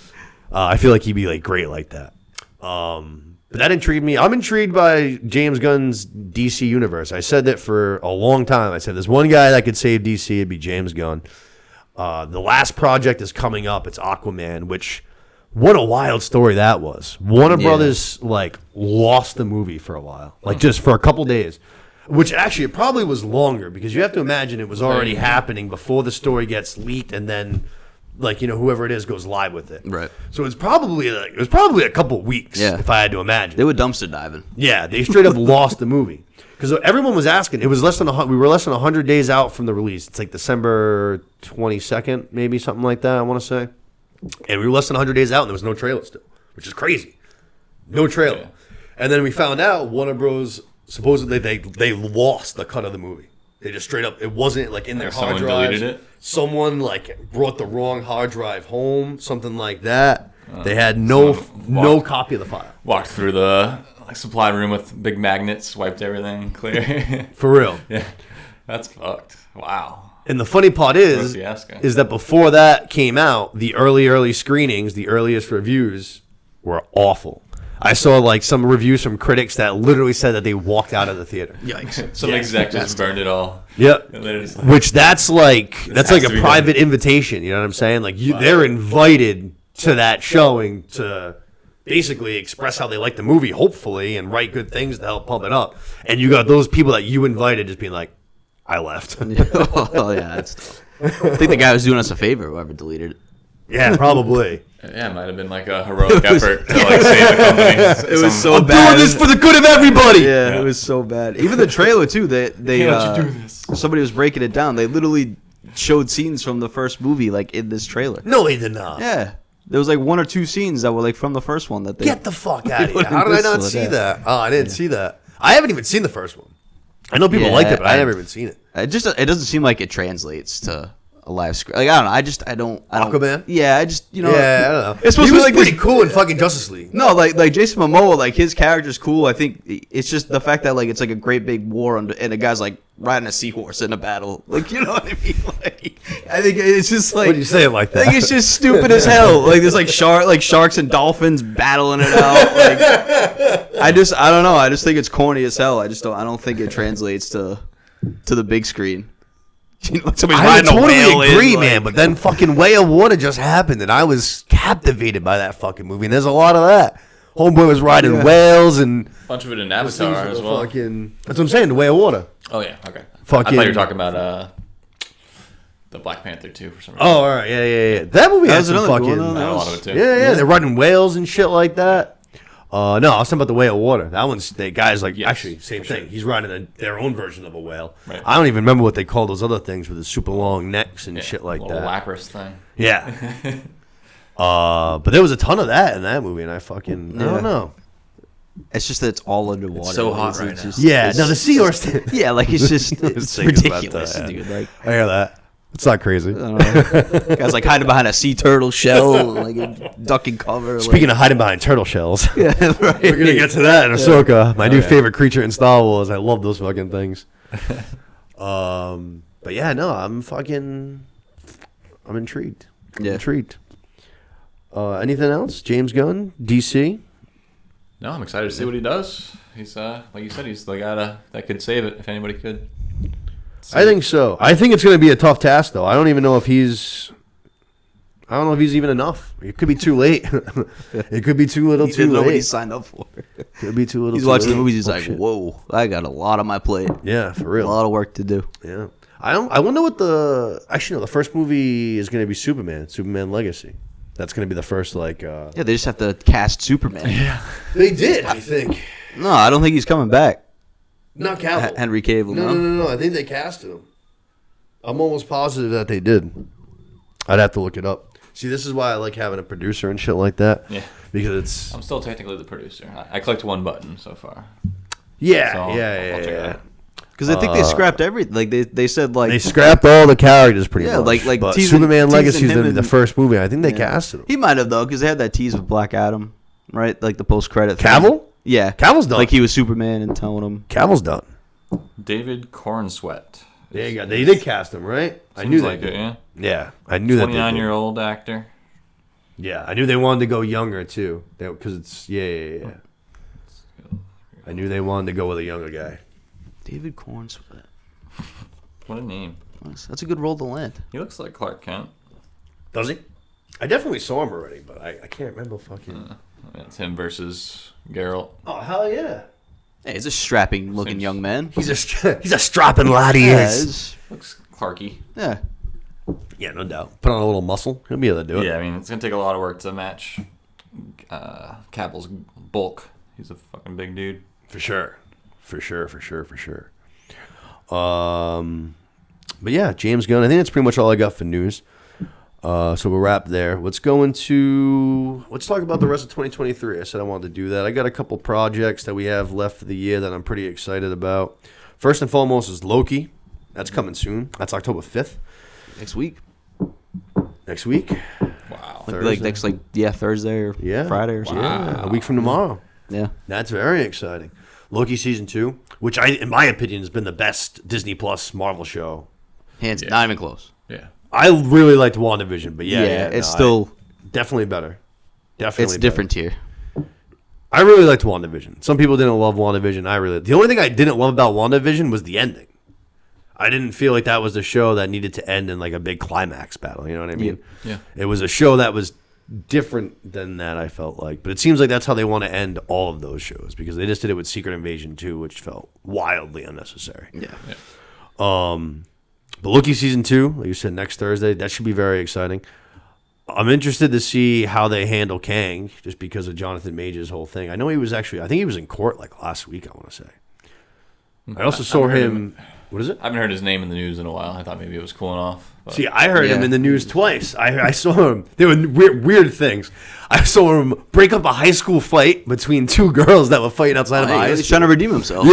[SPEAKER 1] I feel like he'd be like great like that. But that intrigued me. I'm intrigued by James Gunn's DC universe. I said that for a long time. I said there's one guy that could save DC, it'd be James Gunn. The last project is coming up. It's Aquaman, which what a wild story that was. Warner Brothers like lost the movie for a while, like just for a couple days. Which actually it probably was longer because you have to imagine it was already happening before the story gets leaked and then whoever it is goes live with it.
[SPEAKER 3] Right.
[SPEAKER 1] So it's probably a couple weeks if I had to imagine.
[SPEAKER 3] They were dumpster diving.
[SPEAKER 1] Yeah, they straight up lost the movie because everyone was asking. It was we were less than 100 days out from the release. It's like December 22nd, maybe something like that. I want to say, and we were less than 100 days out and there was no trailer still, which is crazy. No trailer, and then we found out Warner Bros. Supposedly they lost the cut of the movie. They just straight up, it wasn't like in their hard drive.
[SPEAKER 2] Deleted it?
[SPEAKER 1] Someone like brought the wrong hard drive home, something like that. They had no copy of the file.
[SPEAKER 2] Walked through the supply room with big magnets, wiped everything clear.
[SPEAKER 1] For real.
[SPEAKER 2] Yeah, that's fucked. Wow.
[SPEAKER 1] And the funny part is that before that came out, the early screenings, the earliest reviews were awful. I saw like some reviews from critics that literally said that they walked out of the theater.
[SPEAKER 3] Yikes!
[SPEAKER 2] Some exec just burned it all.
[SPEAKER 1] Yep. Which that's like a private invitation. You know what I'm saying? Like they're invited to that showing to basically express how they like the movie, hopefully, and write good things to help pump it up. And you got those people that you invited just being like, "I left."
[SPEAKER 3] Oh yeah, that's tough. I think the guy was doing us a favor. Whoever deleted it.
[SPEAKER 1] Yeah, probably.
[SPEAKER 2] Yeah, it might have been like a heroic effort to like save the company.
[SPEAKER 3] It was so
[SPEAKER 1] I'm
[SPEAKER 3] bad.
[SPEAKER 1] doing this for the good of everybody.
[SPEAKER 3] Yeah, it was so bad. Even the trailer too. They
[SPEAKER 2] Can't let you do this.
[SPEAKER 3] somebody was breaking it down. They literally showed scenes from the first movie like in this trailer.
[SPEAKER 1] No, he did not.
[SPEAKER 3] Yeah, there was like 1 or 2 scenes that were like from the first one that they
[SPEAKER 1] Get the fuck out of here.
[SPEAKER 3] put in
[SPEAKER 1] How did I
[SPEAKER 3] this
[SPEAKER 1] not
[SPEAKER 3] one,
[SPEAKER 1] see
[SPEAKER 3] yeah.
[SPEAKER 1] that? Oh, I didn't see that. I haven't even seen the first one. I know people
[SPEAKER 3] Yeah,
[SPEAKER 1] liked it, but I
[SPEAKER 3] I-
[SPEAKER 1] never even seen it.
[SPEAKER 3] It doesn't seem like it translates to a live screen. Like I don't.
[SPEAKER 1] Aquaman?
[SPEAKER 3] Yeah, I just
[SPEAKER 1] Yeah, I don't know.
[SPEAKER 3] It's supposed
[SPEAKER 1] he
[SPEAKER 3] to be
[SPEAKER 1] was
[SPEAKER 3] like
[SPEAKER 1] pretty
[SPEAKER 3] this-
[SPEAKER 1] cool in fucking Justice League.
[SPEAKER 3] No, like Jason Momoa, like his character's cool. I think it's just the fact that like it's like a great big war and a guy's like riding a seahorse in a battle. Like you know what I mean? Like I think it's just like
[SPEAKER 1] What do you say it like
[SPEAKER 3] I
[SPEAKER 1] that?
[SPEAKER 3] think it's just stupid as hell. Like there's like sharks and dolphins battling it out. Like I don't know. I just think it's corny as hell. I don't think it translates to the big screen. You know, somebody's
[SPEAKER 1] I
[SPEAKER 3] riding a
[SPEAKER 1] totally
[SPEAKER 3] whale in,
[SPEAKER 1] agree,
[SPEAKER 3] like-
[SPEAKER 1] man. But then fucking Way of Water just happened, and I was captivated by that fucking movie. And there's a lot of that. Homeboy was riding whales and
[SPEAKER 2] Bunch of it in Avatar as well.
[SPEAKER 1] fucking. That's what I'm saying. The Way of Water.
[SPEAKER 2] Oh yeah, okay.
[SPEAKER 1] Fucking-
[SPEAKER 2] I thought you were talking about the Black Panther 2 for some reason.
[SPEAKER 1] Oh, all right, yeah. That movie
[SPEAKER 3] That
[SPEAKER 1] has
[SPEAKER 3] was
[SPEAKER 1] some
[SPEAKER 3] another
[SPEAKER 1] fucking.
[SPEAKER 3] good one,
[SPEAKER 2] I know a lot of it too.
[SPEAKER 1] Yeah, they're riding whales and shit like that. No, I was talking about the Way of Water. That one's the guy's like actually same thing. He's riding their own version of a whale.
[SPEAKER 2] Right.
[SPEAKER 1] I don't even remember what they call those other things with the super long necks and shit like
[SPEAKER 2] little
[SPEAKER 1] that.
[SPEAKER 2] Lapras thing.
[SPEAKER 1] Yeah. But there was a ton of that in that movie, and I don't know.
[SPEAKER 3] It's just that it's all underwater.
[SPEAKER 2] so hot
[SPEAKER 3] It's
[SPEAKER 2] right now.
[SPEAKER 3] just-
[SPEAKER 1] Yeah,
[SPEAKER 3] it's-
[SPEAKER 1] no, the seahorse.
[SPEAKER 3] Yeah, like it's just it's
[SPEAKER 1] thinking about
[SPEAKER 3] ridiculous,
[SPEAKER 1] that.
[SPEAKER 3] dude. Like
[SPEAKER 1] I hear that. It's not crazy.
[SPEAKER 3] I don't know. Guys like hiding behind a sea turtle shell, like ducking cover.
[SPEAKER 1] Speaking of hiding behind turtle shells,
[SPEAKER 3] of, yeah, right.
[SPEAKER 1] we're gonna get to that in Ahsoka. My new favorite creature in Star Wars. I love those fucking things. But yeah, no, I'm intrigued.
[SPEAKER 3] Yeah.
[SPEAKER 1] Intrigued. Anything else? James Gunn, DC.
[SPEAKER 2] No, I'm excited to see what he does. He's like you said, he's the guy that could save it if anybody could.
[SPEAKER 1] I think so. I think it's going to be a tough task, though. I don't even know if he's even enough. It could be too late. It could be too little,
[SPEAKER 3] He
[SPEAKER 1] too
[SPEAKER 3] didn't know what he
[SPEAKER 1] late.
[SPEAKER 3] signed up for.
[SPEAKER 1] Could be too little.
[SPEAKER 3] He's
[SPEAKER 1] too
[SPEAKER 3] watching
[SPEAKER 1] late.
[SPEAKER 3] the movies. He's
[SPEAKER 1] Oh,
[SPEAKER 3] like,
[SPEAKER 1] shit.
[SPEAKER 3] "Whoa, I got a lot on my plate.
[SPEAKER 1] Yeah, for
[SPEAKER 3] A
[SPEAKER 1] real.
[SPEAKER 3] lot of work to do."
[SPEAKER 1] Yeah. I wonder what the first movie is going to be Superman Legacy. That's going to be the first
[SPEAKER 3] Yeah, they just have to cast Superman. Yeah.
[SPEAKER 1] They did, I think.
[SPEAKER 3] No, I don't think he's coming back.
[SPEAKER 1] Not Cavill.
[SPEAKER 3] Henry Cavill.
[SPEAKER 1] No. I think they casted him. I'm almost positive that they did. I'd have to look it up. See, this is why I like having a producer and shit like that.
[SPEAKER 2] Yeah.
[SPEAKER 1] Because it's
[SPEAKER 2] I'm still technically the producer. I clicked one button so far.
[SPEAKER 1] yeah,
[SPEAKER 2] So I'll check it
[SPEAKER 1] yeah.
[SPEAKER 2] out.
[SPEAKER 3] Because I think they scrapped everything. Like they said like
[SPEAKER 1] They scrapped all the characters pretty
[SPEAKER 3] Yeah,
[SPEAKER 1] much.
[SPEAKER 3] like
[SPEAKER 1] but
[SPEAKER 3] teasing-
[SPEAKER 1] Superman
[SPEAKER 3] teasing
[SPEAKER 1] Legacy is
[SPEAKER 3] him
[SPEAKER 1] going to be the
[SPEAKER 3] and-
[SPEAKER 1] first movie. I think they
[SPEAKER 3] Yeah.
[SPEAKER 1] casted him.
[SPEAKER 3] He might have though, because they had that tease with Black Adam, right? Like the post credit.
[SPEAKER 1] Cavill?
[SPEAKER 3] Yeah,
[SPEAKER 1] Cavill's done.
[SPEAKER 3] Like he was Superman and telling him.
[SPEAKER 1] Cavill's done.
[SPEAKER 2] David Cornsweet.
[SPEAKER 1] There you go. They did cast him, right? I knew
[SPEAKER 2] Seems
[SPEAKER 1] they
[SPEAKER 2] like
[SPEAKER 1] did.
[SPEAKER 2] it, yeah.
[SPEAKER 1] Yeah, I knew that.
[SPEAKER 2] 29-year-old actor.
[SPEAKER 1] Yeah, I knew they wanted to go younger too, because it's yeah. I knew they wanted to go with a younger guy.
[SPEAKER 3] David Cornsweet.
[SPEAKER 2] What a name.
[SPEAKER 3] That's a good role to land.
[SPEAKER 2] He looks like Clark Kent.
[SPEAKER 1] Does he? I definitely saw him already, but I can't remember fucking.
[SPEAKER 2] I mean, it's him versus Geralt.
[SPEAKER 1] Oh hell yeah!
[SPEAKER 3] Hey, he's a strapping looking
[SPEAKER 2] Seems-
[SPEAKER 3] young man.
[SPEAKER 1] He's a strapping lad. He
[SPEAKER 3] Yeah,
[SPEAKER 1] is.
[SPEAKER 3] he's-
[SPEAKER 2] Looks Clarky.
[SPEAKER 3] yeah.
[SPEAKER 1] Yeah, no doubt. Put on a little muscle. He'll be able to do it.
[SPEAKER 2] Yeah, I mean, it's going to take a lot of work to match Cavill's bulk. He's a fucking big dude.
[SPEAKER 1] For sure. But yeah, James Gunn. I think that's pretty much all I got for news. So we'll wrap there. Let's talk about the rest of 2023. I said I wanted to do that. I got a couple projects that we have left for the year that I'm pretty excited about. First and foremost is Loki. That's coming soon. That's October 5th.
[SPEAKER 3] Next week.
[SPEAKER 1] Next week.
[SPEAKER 2] Wow.
[SPEAKER 3] Like next Thursday or Friday or something.
[SPEAKER 1] Yeah, a week from tomorrow.
[SPEAKER 3] Yeah.
[SPEAKER 1] That's very exciting. Loki season 2, which in my opinion has been the best Disney Plus Marvel show.
[SPEAKER 3] Hands not even close.
[SPEAKER 2] Yeah.
[SPEAKER 1] I really liked WandaVision, but
[SPEAKER 3] It's still
[SPEAKER 1] definitely better. Definitely,
[SPEAKER 3] it's different here.
[SPEAKER 1] I really liked WandaVision. Some people didn't love WandaVision. The only thing I didn't love about WandaVision was the ending. I didn't feel like that was the show that needed to end in like a big climax battle. You know what I mean?
[SPEAKER 2] Yeah.
[SPEAKER 1] It was a show that was different than that, I felt like. But it seems like that's how they want to end all of those shows, because they just did it with Secret Invasion 2, which felt wildly unnecessary.
[SPEAKER 3] Yeah.
[SPEAKER 1] But Loki season 2, like you said, next Thursday, that should be very exciting. I'm interested to see how they handle Kang, just because of Jonathan Majors' whole thing. I know he was actually, I think he was in court like last week, I want to say. I also saw him. What is it?
[SPEAKER 2] I haven't heard his name in the news in a while. I thought maybe it was cooling off. But.
[SPEAKER 1] See, I heard him in the news twice. I saw him. They were weird things. I saw him break up a high school fight between two girls that were fighting outside of a high school.
[SPEAKER 3] He's trying to redeem himself.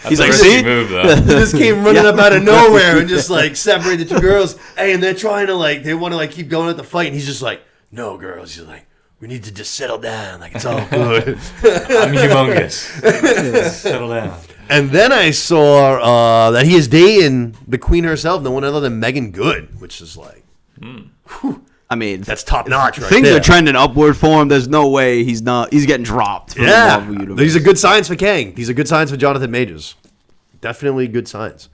[SPEAKER 1] He's like, see?
[SPEAKER 2] Move, though.
[SPEAKER 1] He just came running up out of nowhere and just like separated the two girls. Hey, and they're trying to like, they want to like keep going at the fight. And he's just like, no, girls. He's like, we need to just settle down. Like, it's all good.
[SPEAKER 2] I'm humongous. Settle down.
[SPEAKER 1] And then I saw that he is dating the queen herself, no one other than Megan Good, which is like, whew,
[SPEAKER 3] I mean,
[SPEAKER 1] that's top notch right
[SPEAKER 3] things
[SPEAKER 1] there.
[SPEAKER 3] are trending upward for him. There's no way he's getting dropped from the Marvel universe.
[SPEAKER 1] These are good signs for Kang. These are good signs for Jonathan Majors. Definitely good signs.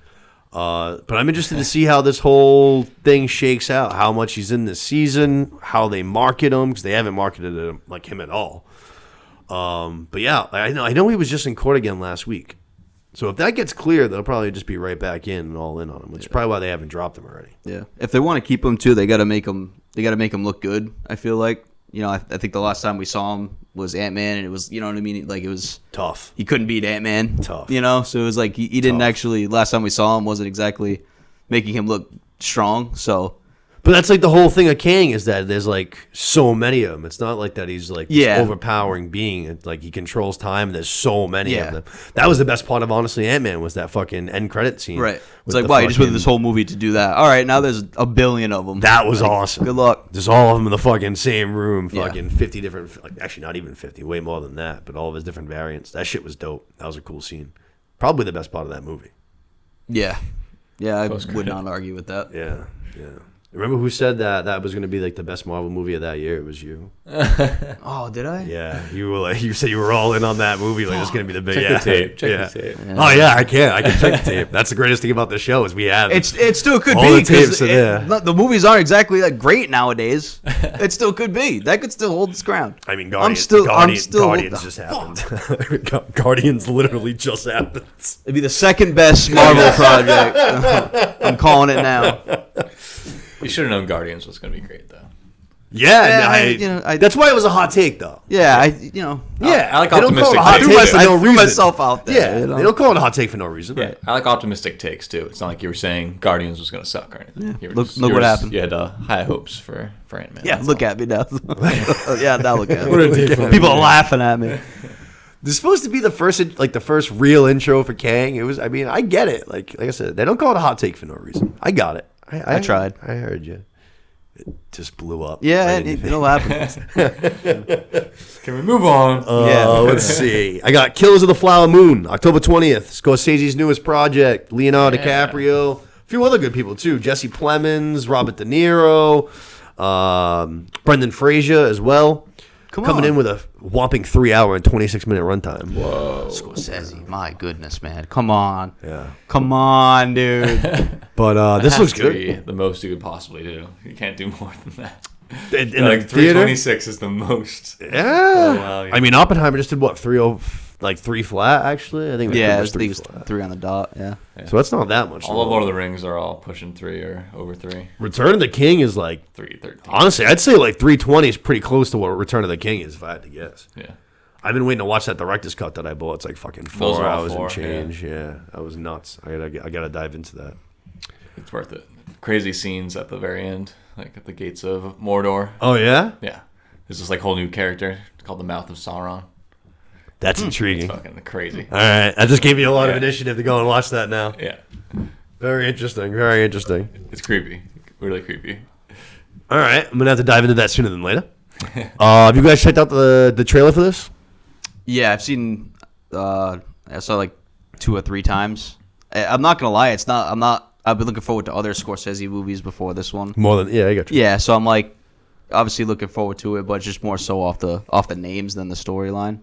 [SPEAKER 1] But I'm interested to see how this whole thing shakes out, how much he's in this season, how they market him, because they haven't marketed him like him at all. But yeah, I know he was just in court again last week. So if that gets clear, they'll probably just be right back in and all in on him, which is probably why they haven't dropped him already.
[SPEAKER 3] Yeah, if they want to keep him too, they got to make him. They got to make him look good. I feel like I think the last time we saw him was Ant-Man, and it was, you know what I mean, like it was
[SPEAKER 1] tough.
[SPEAKER 3] He couldn't beat Ant-Man.
[SPEAKER 1] Tough.
[SPEAKER 3] So it was like he didn't actually. Last time we saw him wasn't exactly making him look strong. So.
[SPEAKER 1] But that's like the whole thing of Kang is that there's like so many of them. It's not like that he's like this overpowering being. It's like he controls time. There's so many of them. That was the best part of honestly Ant-Man was that fucking end credit scene.
[SPEAKER 3] Right. It's like, wow, you just went this whole movie to do that. All right, now there's a billion of them.
[SPEAKER 1] That was awesome.
[SPEAKER 3] Good luck.
[SPEAKER 1] There's all of them in the fucking same room. Fucking 50 different, like actually not even 50, way more than that. But all of his different variants. That shit was dope. That was a cool scene. Probably the best part of that movie.
[SPEAKER 3] Yeah. Yeah, I would not argue with that.
[SPEAKER 1] Yeah. Remember who said that was going to be like the best Marvel movie of that year? It was you.
[SPEAKER 3] Oh, did I?
[SPEAKER 1] Yeah, you were like, you said you were all in on that movie. Like it's going to be the big.
[SPEAKER 2] Check the tape. Check the tape.
[SPEAKER 1] Yeah. Oh yeah, I can check the tape. That's the greatest thing about the show is we have
[SPEAKER 3] it still could
[SPEAKER 1] all
[SPEAKER 3] be
[SPEAKER 1] the tapes are there.
[SPEAKER 3] The movies aren't exactly that great nowadays. It still could be. That could still hold its ground.
[SPEAKER 1] I mean, Guardians just happened. Guardians literally just happened.
[SPEAKER 3] It'd be the second best Marvel project. I'm calling it now.
[SPEAKER 2] You should have known Guardians was going to be great, though.
[SPEAKER 1] Yeah, that's why it was a hot take, though.
[SPEAKER 3] Yeah,
[SPEAKER 2] I like optimistic takes.
[SPEAKER 3] I threw myself out there.
[SPEAKER 1] Yeah, they don't call it a hot take for no reason.
[SPEAKER 2] Yeah, I like optimistic takes too. It's not like you were saying Guardians was going to suck or anything.
[SPEAKER 3] Yeah. Look what happened.
[SPEAKER 2] You had high hopes for Ant-Man.
[SPEAKER 3] Yeah, look at me now. Now look at me. People are laughing at me.
[SPEAKER 1] This is supposed to be the first real intro for Kang. It was. I mean, I get it. Like I said, they don't call it a hot take for no reason. I got it.
[SPEAKER 3] I tried.
[SPEAKER 1] I heard you. It just blew up.
[SPEAKER 3] Yeah, it'll happen.
[SPEAKER 2] Can we move on?
[SPEAKER 1] Let's see. I got Killers of the Flower Moon, October 20th. Scorsese's newest project. Leonardo DiCaprio. A few other good people, too. Jesse Plemons, Robert De Niro, Brendan Fraser as well. Coming in with a whopping 3-hour and 26-minute runtime.
[SPEAKER 2] Whoa.
[SPEAKER 3] Scorsese, my goodness, man. Come on.
[SPEAKER 1] Yeah.
[SPEAKER 3] Come on, dude.
[SPEAKER 1] But this looks good.
[SPEAKER 2] The most you could possibly do. You can't do more than that.
[SPEAKER 1] In
[SPEAKER 2] 326 is the most.
[SPEAKER 1] Yeah. I mean, Oppenheimer just did what, 3 flat, actually? I think
[SPEAKER 3] it was 3 on the dot, yeah.
[SPEAKER 1] So that's not that much.
[SPEAKER 2] All of Lord of the Rings are all pushing 3 or over 3.
[SPEAKER 1] Return of the King is like
[SPEAKER 2] 313.
[SPEAKER 1] Honestly, I'd say like 320 is pretty close to what Return of the King is, if I had to guess.
[SPEAKER 2] Yeah.
[SPEAKER 1] I've been waiting to watch that director's cut that I bought. It's like fucking 4 hours and change. Yeah, that was nuts. I gotta dive into that.
[SPEAKER 2] It's worth it. Crazy scenes at the very end, like at the gates of Mordor.
[SPEAKER 1] Oh yeah.
[SPEAKER 2] Yeah. There's this like whole new character called the Mouth of Sauron.
[SPEAKER 1] That's intriguing.
[SPEAKER 2] It's fucking crazy.
[SPEAKER 1] All right, that just gave me a lot of initiative to go and watch that now.
[SPEAKER 2] Yeah.
[SPEAKER 1] Very interesting. Very interesting.
[SPEAKER 2] It's creepy. Really creepy.
[SPEAKER 1] All right, I'm gonna have to dive into that sooner than later. Have you guys checked out the trailer for this?
[SPEAKER 3] Yeah, I've seen. I saw like 2 or 3 times. I'm not gonna lie. I've been looking forward to other Scorsese movies before this one.
[SPEAKER 1] More than I got you.
[SPEAKER 3] Yeah, so I'm like, obviously looking forward to it, but just more so off the names than the storyline.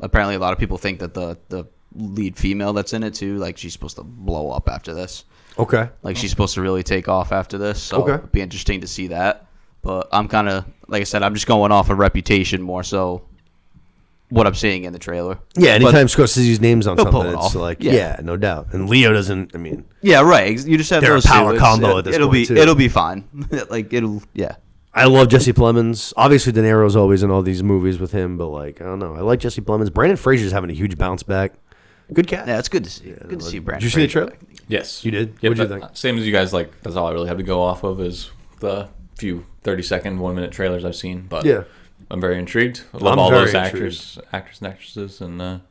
[SPEAKER 3] Apparently, a lot of people think that the lead female that's in it too, like she's supposed to blow up after this.
[SPEAKER 1] Okay.
[SPEAKER 3] Like she's supposed to really take off after this. So it'd be interesting to see that. But I'm kind of, like I said, I'm just going off of reputation more so what I'm seeing in the trailer.
[SPEAKER 1] Yeah, anytime Scorsese's name's on
[SPEAKER 3] He'll pull
[SPEAKER 1] something,
[SPEAKER 3] it
[SPEAKER 1] it's
[SPEAKER 3] off.
[SPEAKER 1] like,
[SPEAKER 3] Yeah.
[SPEAKER 1] yeah, no doubt. And Leo doesn't, I mean,
[SPEAKER 3] Yeah, right. You just have
[SPEAKER 1] They're
[SPEAKER 3] those
[SPEAKER 1] a power
[SPEAKER 3] two.
[SPEAKER 1] combo at this
[SPEAKER 3] it'll
[SPEAKER 1] point,
[SPEAKER 3] be
[SPEAKER 1] too.
[SPEAKER 3] it'll be fine. Like yeah.
[SPEAKER 1] I love Jesse Plemons. Obviously, De Niro's always in all these movies with him, but like, I don't know. I like Jesse Plemons. Brandon Fraser's having a huge bounce back. Good cat.
[SPEAKER 3] Yeah, it's good to see. Good to see Brandon.
[SPEAKER 1] Did you see the trailer?
[SPEAKER 2] Yes.
[SPEAKER 1] You did?
[SPEAKER 2] Yep,
[SPEAKER 1] What'd you think?
[SPEAKER 2] Same as you guys. Like, that's all I really have to go off of is the few 30-second, 1-minute trailers I've seen. But
[SPEAKER 1] Yeah.
[SPEAKER 2] I'm very intrigued. I love
[SPEAKER 1] I'm
[SPEAKER 2] all
[SPEAKER 1] very
[SPEAKER 2] those actors and actresses, and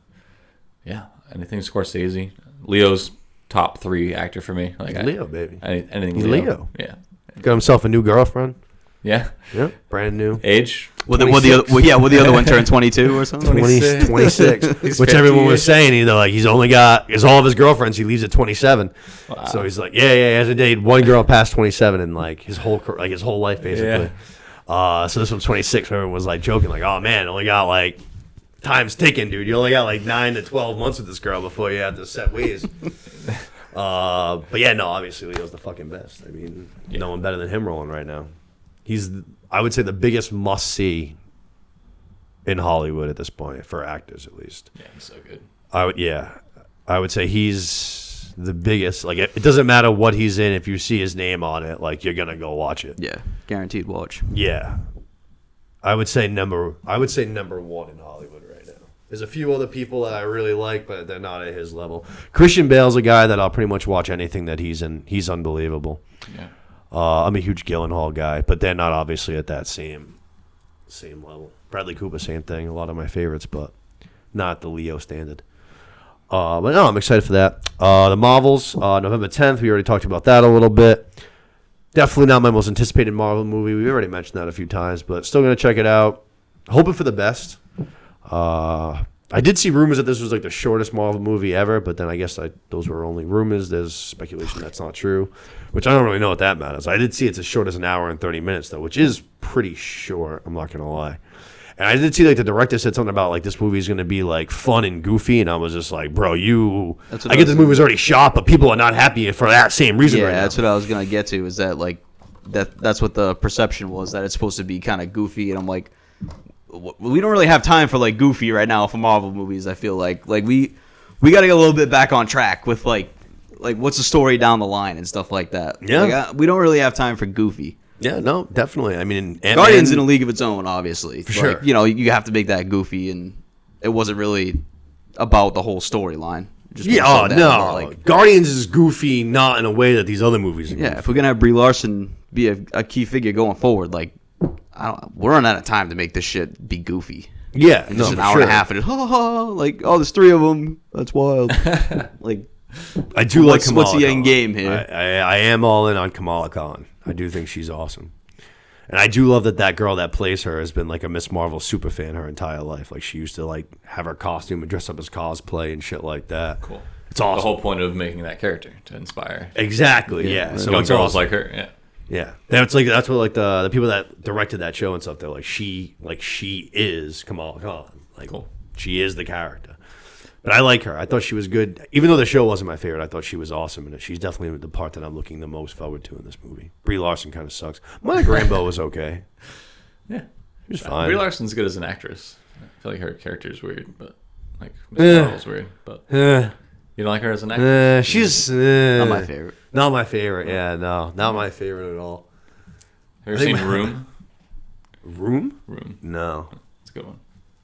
[SPEAKER 2] yeah, anything Scorsese. Leo's top 3 actor for me. Like
[SPEAKER 1] Leo, baby.
[SPEAKER 2] Anything
[SPEAKER 1] He's
[SPEAKER 2] Leo.
[SPEAKER 1] Leo.
[SPEAKER 2] Yeah.
[SPEAKER 1] Got himself a new girlfriend.
[SPEAKER 2] Yeah.
[SPEAKER 1] Yep. Brand new.
[SPEAKER 2] Age.
[SPEAKER 3] Will the other one turn 22 or something?
[SPEAKER 1] 26.
[SPEAKER 2] He's
[SPEAKER 1] Which everyone
[SPEAKER 2] 50
[SPEAKER 1] was saying, he's only got, because all of his girlfriends, he leaves at 27.
[SPEAKER 2] Wow.
[SPEAKER 1] So he's like, yeah, he hasn't dated one girl past 27 in like his whole life, basically. So this one's 26. Everyone was like joking, like, oh man, only got like, time's ticking, dude. You only got like 9 to 12 months with this girl before you have to set ways. But yeah, no, obviously Leo's the fucking best. I mean, no one better than him rolling right now. He's, I would say, the biggest must-see in Hollywood at this point, for actors at least.
[SPEAKER 2] Yeah, he's so good.
[SPEAKER 1] I would say he's the biggest. Like, it doesn't matter what he's in. If you see his name on it, like, you're gonna go watch it.
[SPEAKER 3] Yeah, guaranteed watch.
[SPEAKER 1] Yeah, I would say number one in Hollywood right now. There's a few other people that I really like, but they're not at his level. Christian Bale's a guy that I'll pretty much watch anything that he's in. He's unbelievable.
[SPEAKER 2] Yeah.
[SPEAKER 1] I'm a huge Gyllenhaal guy, but they're not obviously at that same level. Bradley Cooper, same thing. A lot of my favorites, but not the Leo standard. But no, I'm excited for that. The Marvels, November 10th. We already talked about that a little bit. Definitely not my most anticipated Marvel movie. We already mentioned that a few times, but still going to check it out. Hoping for the best. I did see rumors that this was like the shortest Marvel movie ever, but then I guess those were only rumors. There's speculation that's not true, which I don't really know what that matters. I did see it's as short as an hour and 30 minutes, though, which is pretty short. I'm not going to lie. And I did see like the director said something about like this movie is going to be like fun and goofy, and I was just like, bro, I get this movie was already shot, but people are not happy for that same reason right now.
[SPEAKER 3] That's what I was going to get to, is that like that's what the perception was, that it's supposed to be kind of goofy, and I'm like, we don't really have time for like goofy right now for Marvel movies. I feel like we got to get a little bit back on track with like what's the story down the line and stuff like that.
[SPEAKER 1] Yeah,
[SPEAKER 3] like, we don't really have time for goofy.
[SPEAKER 1] Yeah, no, definitely. I mean,
[SPEAKER 3] Guardians in a league of its own, obviously.
[SPEAKER 1] For sure.
[SPEAKER 3] You know, you have to make that goofy, and it wasn't really about the whole storyline.
[SPEAKER 1] Guardians is goofy, not in a way that these other movies are goofy.
[SPEAKER 3] Yeah, if we're gonna have Brie Larson be a key figure going forward, like, we're running out of time to make this shit be goofy.
[SPEAKER 1] Yeah,
[SPEAKER 3] And just an hour and a half, and like, oh, there's 3 of them. That's wild. Like,
[SPEAKER 1] I do like Kamala
[SPEAKER 3] what's the end
[SPEAKER 1] Khan.
[SPEAKER 3] game here?
[SPEAKER 1] I am all in on Kamala Khan. I do think she's awesome. And I do love that girl that plays her has been like a Miss Marvel super fan her entire life. Like, she used to like have her costume and dress up as cosplay and shit like that.
[SPEAKER 2] Cool.
[SPEAKER 1] It's awesome.
[SPEAKER 2] The whole point of making that character, to inspire.
[SPEAKER 1] Exactly, yeah. So
[SPEAKER 2] young
[SPEAKER 1] it's
[SPEAKER 2] girls
[SPEAKER 1] awesome.
[SPEAKER 2] like her, yeah.
[SPEAKER 1] Yeah. That's what like the people that directed that show and stuff, they're like, she is Kamala Khan. Like,
[SPEAKER 2] cool.
[SPEAKER 1] She is the character. But I like her. I thought she was good. Even though the show wasn't my favorite, I thought she was awesome in it. She's definitely the part that I'm looking the most forward to in this movie. Brie Larson kind of sucks. Monica Rambeau was okay.
[SPEAKER 2] Yeah.
[SPEAKER 1] She was fine.
[SPEAKER 2] Brie Larson's good as an actress. I feel like her character is weird, but like Miss Marvel's weird. But you don't like her as an actress?
[SPEAKER 1] She's
[SPEAKER 3] not my favorite.
[SPEAKER 1] Not my favorite. Yeah, no, not my favorite at all.
[SPEAKER 2] Have you ever seen Room?
[SPEAKER 1] Room?
[SPEAKER 2] Room.
[SPEAKER 1] No.
[SPEAKER 2] It's a good one.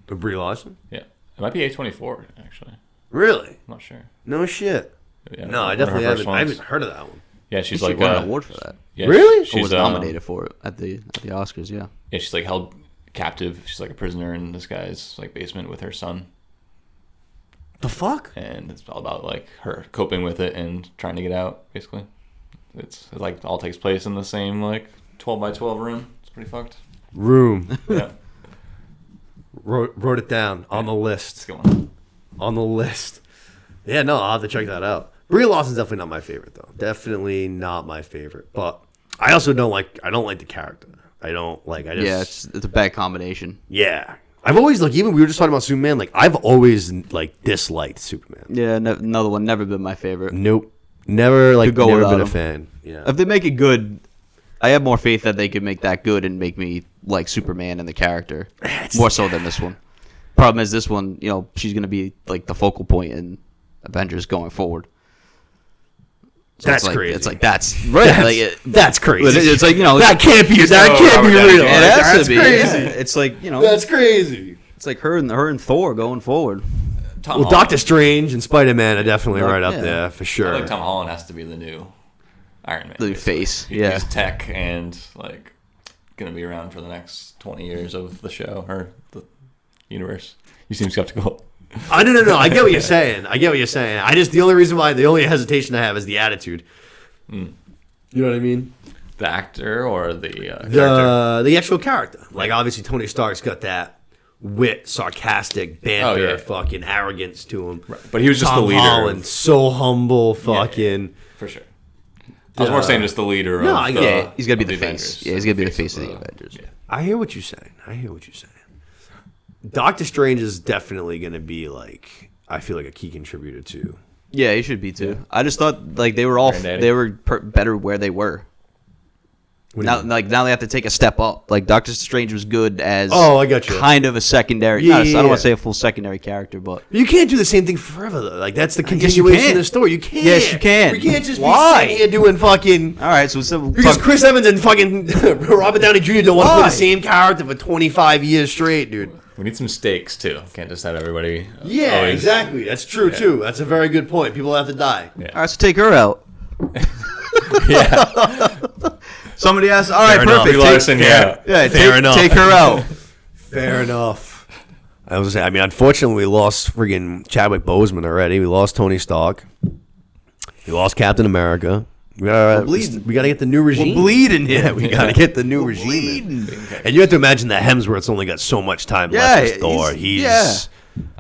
[SPEAKER 1] The Brie Larson?
[SPEAKER 2] Yeah. It might be A24, actually.
[SPEAKER 1] Really?
[SPEAKER 2] I'm not sure.
[SPEAKER 1] No shit.
[SPEAKER 2] Yeah,
[SPEAKER 1] no, I definitely haven't. I haven't heard of that one.
[SPEAKER 2] Yeah, she's
[SPEAKER 3] She
[SPEAKER 2] like
[SPEAKER 3] won an award for that.
[SPEAKER 2] Yeah,
[SPEAKER 1] really?
[SPEAKER 3] She was nominated for it at the Oscars. Yeah.
[SPEAKER 2] Yeah, she's like held captive. She's like a prisoner in this guy's like basement with her son.
[SPEAKER 1] The fuck?
[SPEAKER 2] And it's all about like her coping with it and trying to get out. Basically, it's like all takes place in the same like 12 by 12 room. It's pretty fucked.
[SPEAKER 1] Room.
[SPEAKER 2] Yeah.
[SPEAKER 1] Wrote it down on the list.
[SPEAKER 2] It's going
[SPEAKER 1] on the list. Yeah, no, I'll have to check that out. Brie Larson's definitely not my favorite though. Definitely not my favorite. But I also don't like the character.
[SPEAKER 3] Yeah, it's a bad combination.
[SPEAKER 1] Yeah. I've always even we were just talking about Superman, like I've always disliked Superman.
[SPEAKER 3] Yeah, another one, never been my favorite.
[SPEAKER 1] Nope. Never never been a
[SPEAKER 3] him.
[SPEAKER 1] fan. Yeah.
[SPEAKER 3] If they make it good, I have more faith that they could make that good and make me like Superman and the character more so than this one. Problem is, this one, she's going to be like the focal point in Avengers going forward. So
[SPEAKER 1] That's
[SPEAKER 3] it's like,
[SPEAKER 1] crazy.
[SPEAKER 3] It's like that's right.
[SPEAKER 1] That's crazy.
[SPEAKER 3] It's like
[SPEAKER 1] that can't be real.
[SPEAKER 3] It has
[SPEAKER 1] That's
[SPEAKER 3] to be.
[SPEAKER 1] crazy.
[SPEAKER 3] Yeah. It's like
[SPEAKER 1] That's crazy.
[SPEAKER 3] It's like her and Thor going forward.
[SPEAKER 2] Tom
[SPEAKER 1] Well,
[SPEAKER 2] Holland.
[SPEAKER 1] Doctor Strange and Spider-Man are definitely right up
[SPEAKER 3] Yeah.
[SPEAKER 1] there for
[SPEAKER 2] I
[SPEAKER 1] sure.
[SPEAKER 2] think Tom Holland has to be the new Iron Man.
[SPEAKER 3] The
[SPEAKER 2] basically.
[SPEAKER 3] face,
[SPEAKER 2] He's
[SPEAKER 3] yeah.
[SPEAKER 2] tech and like gonna be around for the next 20 years of the show or the universe. You seem skeptical.
[SPEAKER 1] No. I get what you're saying. The only hesitation I have is the attitude. You know what I mean?
[SPEAKER 2] The actor or the character?
[SPEAKER 1] The actual character. Like, obviously, Tony Stark's got that wit, sarcastic, banter,
[SPEAKER 2] Oh, yeah.
[SPEAKER 1] fucking arrogance to him.
[SPEAKER 2] Right. But he was just
[SPEAKER 1] Tom
[SPEAKER 2] the leader.
[SPEAKER 1] Holland, so humble, fucking.
[SPEAKER 2] For sure. I was more saying just the leader
[SPEAKER 1] No,
[SPEAKER 2] of
[SPEAKER 3] Yeah, he's gonna be
[SPEAKER 2] of
[SPEAKER 3] the
[SPEAKER 2] Avengers.
[SPEAKER 3] face. Yeah, he's gonna be the face of the Avengers.
[SPEAKER 2] Yeah.
[SPEAKER 1] I hear what you're saying. Doctor Strange is definitely going to be, like, I feel like a key contributor, too.
[SPEAKER 3] Yeah, he should be too. I just thought like they were all
[SPEAKER 2] Granddaddy.
[SPEAKER 3] they were better where they were. Now they have to take a step up. Like Doctor Strange was good as
[SPEAKER 1] I got you.
[SPEAKER 3] kind of a secondary.
[SPEAKER 1] Yeah,
[SPEAKER 3] I don't want
[SPEAKER 1] yeah.
[SPEAKER 3] to say a full secondary character, but
[SPEAKER 1] You can't do the same thing forever, though. Like, that's the
[SPEAKER 3] Yes, you
[SPEAKER 1] continuation
[SPEAKER 3] can.
[SPEAKER 1] of the story. You can't.
[SPEAKER 3] Yes, you can.
[SPEAKER 1] We can't just
[SPEAKER 3] Why?
[SPEAKER 1] be sitting here doing fucking...
[SPEAKER 3] all right. So we'll
[SPEAKER 1] Because
[SPEAKER 3] talk,
[SPEAKER 1] Chris Evans and fucking Robert Downey Jr. don't want to play
[SPEAKER 3] Why?
[SPEAKER 1] the same character for 25 years straight, dude.
[SPEAKER 2] We need some stakes too. Can't just have everybody.
[SPEAKER 1] Yeah,
[SPEAKER 2] always-
[SPEAKER 1] exactly. That's true, too. That's a very good point. People have to die.
[SPEAKER 3] all right, so take her out.
[SPEAKER 2] Yeah.
[SPEAKER 3] Somebody asked. All right,
[SPEAKER 1] Fair enough.
[SPEAKER 3] perfect.
[SPEAKER 2] Brie Larson, yeah.
[SPEAKER 3] Yeah,
[SPEAKER 1] Fair enough.
[SPEAKER 3] Take her out.
[SPEAKER 1] Fair enough. I was saying, unfortunately, we lost friggin' Chadwick Boseman already. We lost Tony Stark. We lost Captain America. We gotta get the new regime.
[SPEAKER 3] We're bleeding here.
[SPEAKER 1] Yeah, we gotta get the new regime. in. And you have to imagine that Hemsworth's only got so much time left as Thor. That's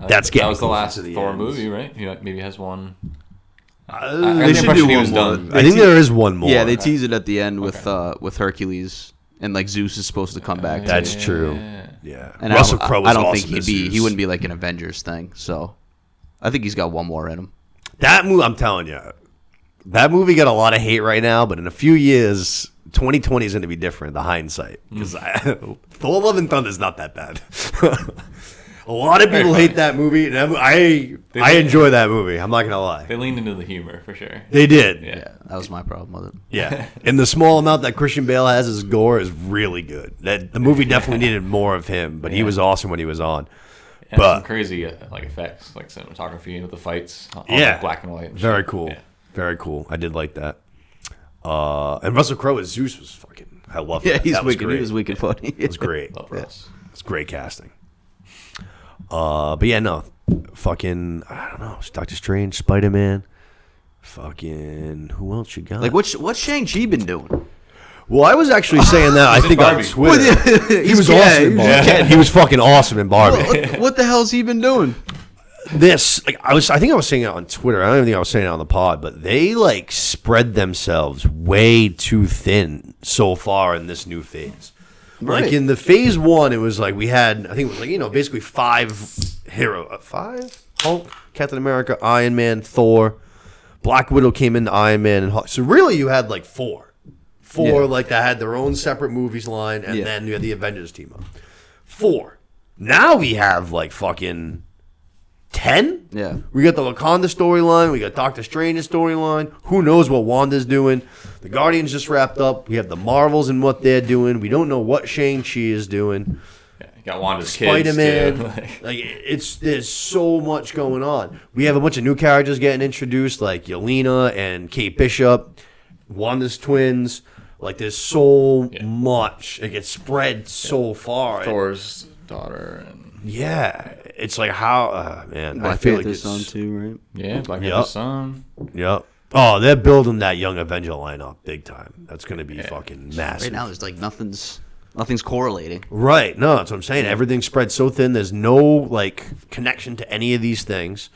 [SPEAKER 2] That
[SPEAKER 1] getting
[SPEAKER 2] was the last
[SPEAKER 1] close to the
[SPEAKER 2] Thor
[SPEAKER 1] end.
[SPEAKER 2] movie, right? He maybe has one. I
[SPEAKER 3] They
[SPEAKER 2] got the
[SPEAKER 3] should
[SPEAKER 2] impression
[SPEAKER 3] do
[SPEAKER 2] he
[SPEAKER 3] one
[SPEAKER 2] was
[SPEAKER 3] more.
[SPEAKER 2] done.
[SPEAKER 1] I think there is one more.
[SPEAKER 3] Yeah, they tease it at the end with Hercules, and like Zeus is supposed to come back.
[SPEAKER 1] That's
[SPEAKER 3] too.
[SPEAKER 1] true. Yeah.
[SPEAKER 3] And
[SPEAKER 1] Russell Crowe was
[SPEAKER 3] I don't
[SPEAKER 1] awesome
[SPEAKER 3] think
[SPEAKER 1] as
[SPEAKER 3] he
[SPEAKER 1] Zeus.
[SPEAKER 3] wouldn't be like an Avengers thing. So I think he's got one more in him.
[SPEAKER 1] That movie, I'm telling you, that movie got a lot of hate right now, but in a few years, 2020 is going to be different, the hindsight. Because Thor Love and Thunder is not that bad. A lot of people hate that movie, and I enjoy that movie. I'm not going to lie.
[SPEAKER 2] They leaned into the humor for sure.
[SPEAKER 1] They did.
[SPEAKER 2] Yeah.
[SPEAKER 3] That was my problem with it.
[SPEAKER 1] Yeah. And the small amount that Christian Bale has as gore is really good. The movie definitely needed more of him, but he was awesome when he was on.
[SPEAKER 2] And
[SPEAKER 1] But-
[SPEAKER 2] some crazy like effects, like cinematography with the fights. All
[SPEAKER 1] Yeah.
[SPEAKER 2] like black and white. And
[SPEAKER 1] Very
[SPEAKER 2] shit.
[SPEAKER 1] cool.
[SPEAKER 2] Yeah.
[SPEAKER 1] Very cool. I did like that. And Russell Crowe as Zeus was fucking. I love
[SPEAKER 3] Yeah,
[SPEAKER 1] that.
[SPEAKER 3] he's
[SPEAKER 1] That was
[SPEAKER 3] wicked.
[SPEAKER 1] great.
[SPEAKER 3] He was wicked funny.
[SPEAKER 1] It was great.
[SPEAKER 2] Love Russ.
[SPEAKER 1] It's great casting. But yeah, no, fucking, I don't know. It's Doctor Strange, Spider-Man, fucking, who else you got?
[SPEAKER 3] Like what's Shang-Chi been doing?
[SPEAKER 1] Well, I was actually saying that. I
[SPEAKER 2] in
[SPEAKER 1] think on
[SPEAKER 2] Barbie.
[SPEAKER 1] Twitter. He was
[SPEAKER 3] Yeah,
[SPEAKER 1] awesome. In
[SPEAKER 3] he was-
[SPEAKER 1] Barbie.
[SPEAKER 3] yeah.
[SPEAKER 1] He was fucking awesome in Barbie.
[SPEAKER 3] What the hell's he been doing?
[SPEAKER 1] I think I was saying it on Twitter. I don't even think I was saying it on the pod, but they like spread themselves way too thin so far in this new phase. Like
[SPEAKER 3] Right.
[SPEAKER 1] in the phase one, it was like we had, I think it was like, basically five Hulk, Captain America, Iron Man, Thor, Black Widow came into Iron Man, and Hulk. So really, you had like four
[SPEAKER 3] Yeah.
[SPEAKER 1] like that had their own separate movies line, and
[SPEAKER 3] Yeah.
[SPEAKER 1] then you had the Avengers team up. 4. Now we have like fucking 10.
[SPEAKER 3] Yeah.
[SPEAKER 1] We got the Wakanda storyline. We got Doctor Strange's storyline. Who knows what Wanda's doing? The Guardians just wrapped up. We have the Marvels and what they're doing. We don't know what Shang-Chi is doing.
[SPEAKER 2] Yeah, you got Wanda's kids.
[SPEAKER 1] Spider-Man.
[SPEAKER 2] Too.
[SPEAKER 1] There's so much going on. We have a bunch of new characters getting introduced, like Yelena and Kate Bishop, Wanda's twins. Like there's so much. It gets spread so far.
[SPEAKER 2] Thor's daughter and
[SPEAKER 1] Yeah, it's like how man. I
[SPEAKER 3] Black
[SPEAKER 1] feel like
[SPEAKER 3] Panther's
[SPEAKER 1] it's
[SPEAKER 3] son too, right?
[SPEAKER 2] yeah, Black
[SPEAKER 1] Yep.
[SPEAKER 2] Panther's son.
[SPEAKER 1] Yep. Oh, they're building that young Avenger lineup big time. That's going to be fucking massive.
[SPEAKER 3] Right now, there's like nothing's correlating.
[SPEAKER 1] Right. No, that's what I'm saying. Everything's spread so thin. There's no like connection to any of these things.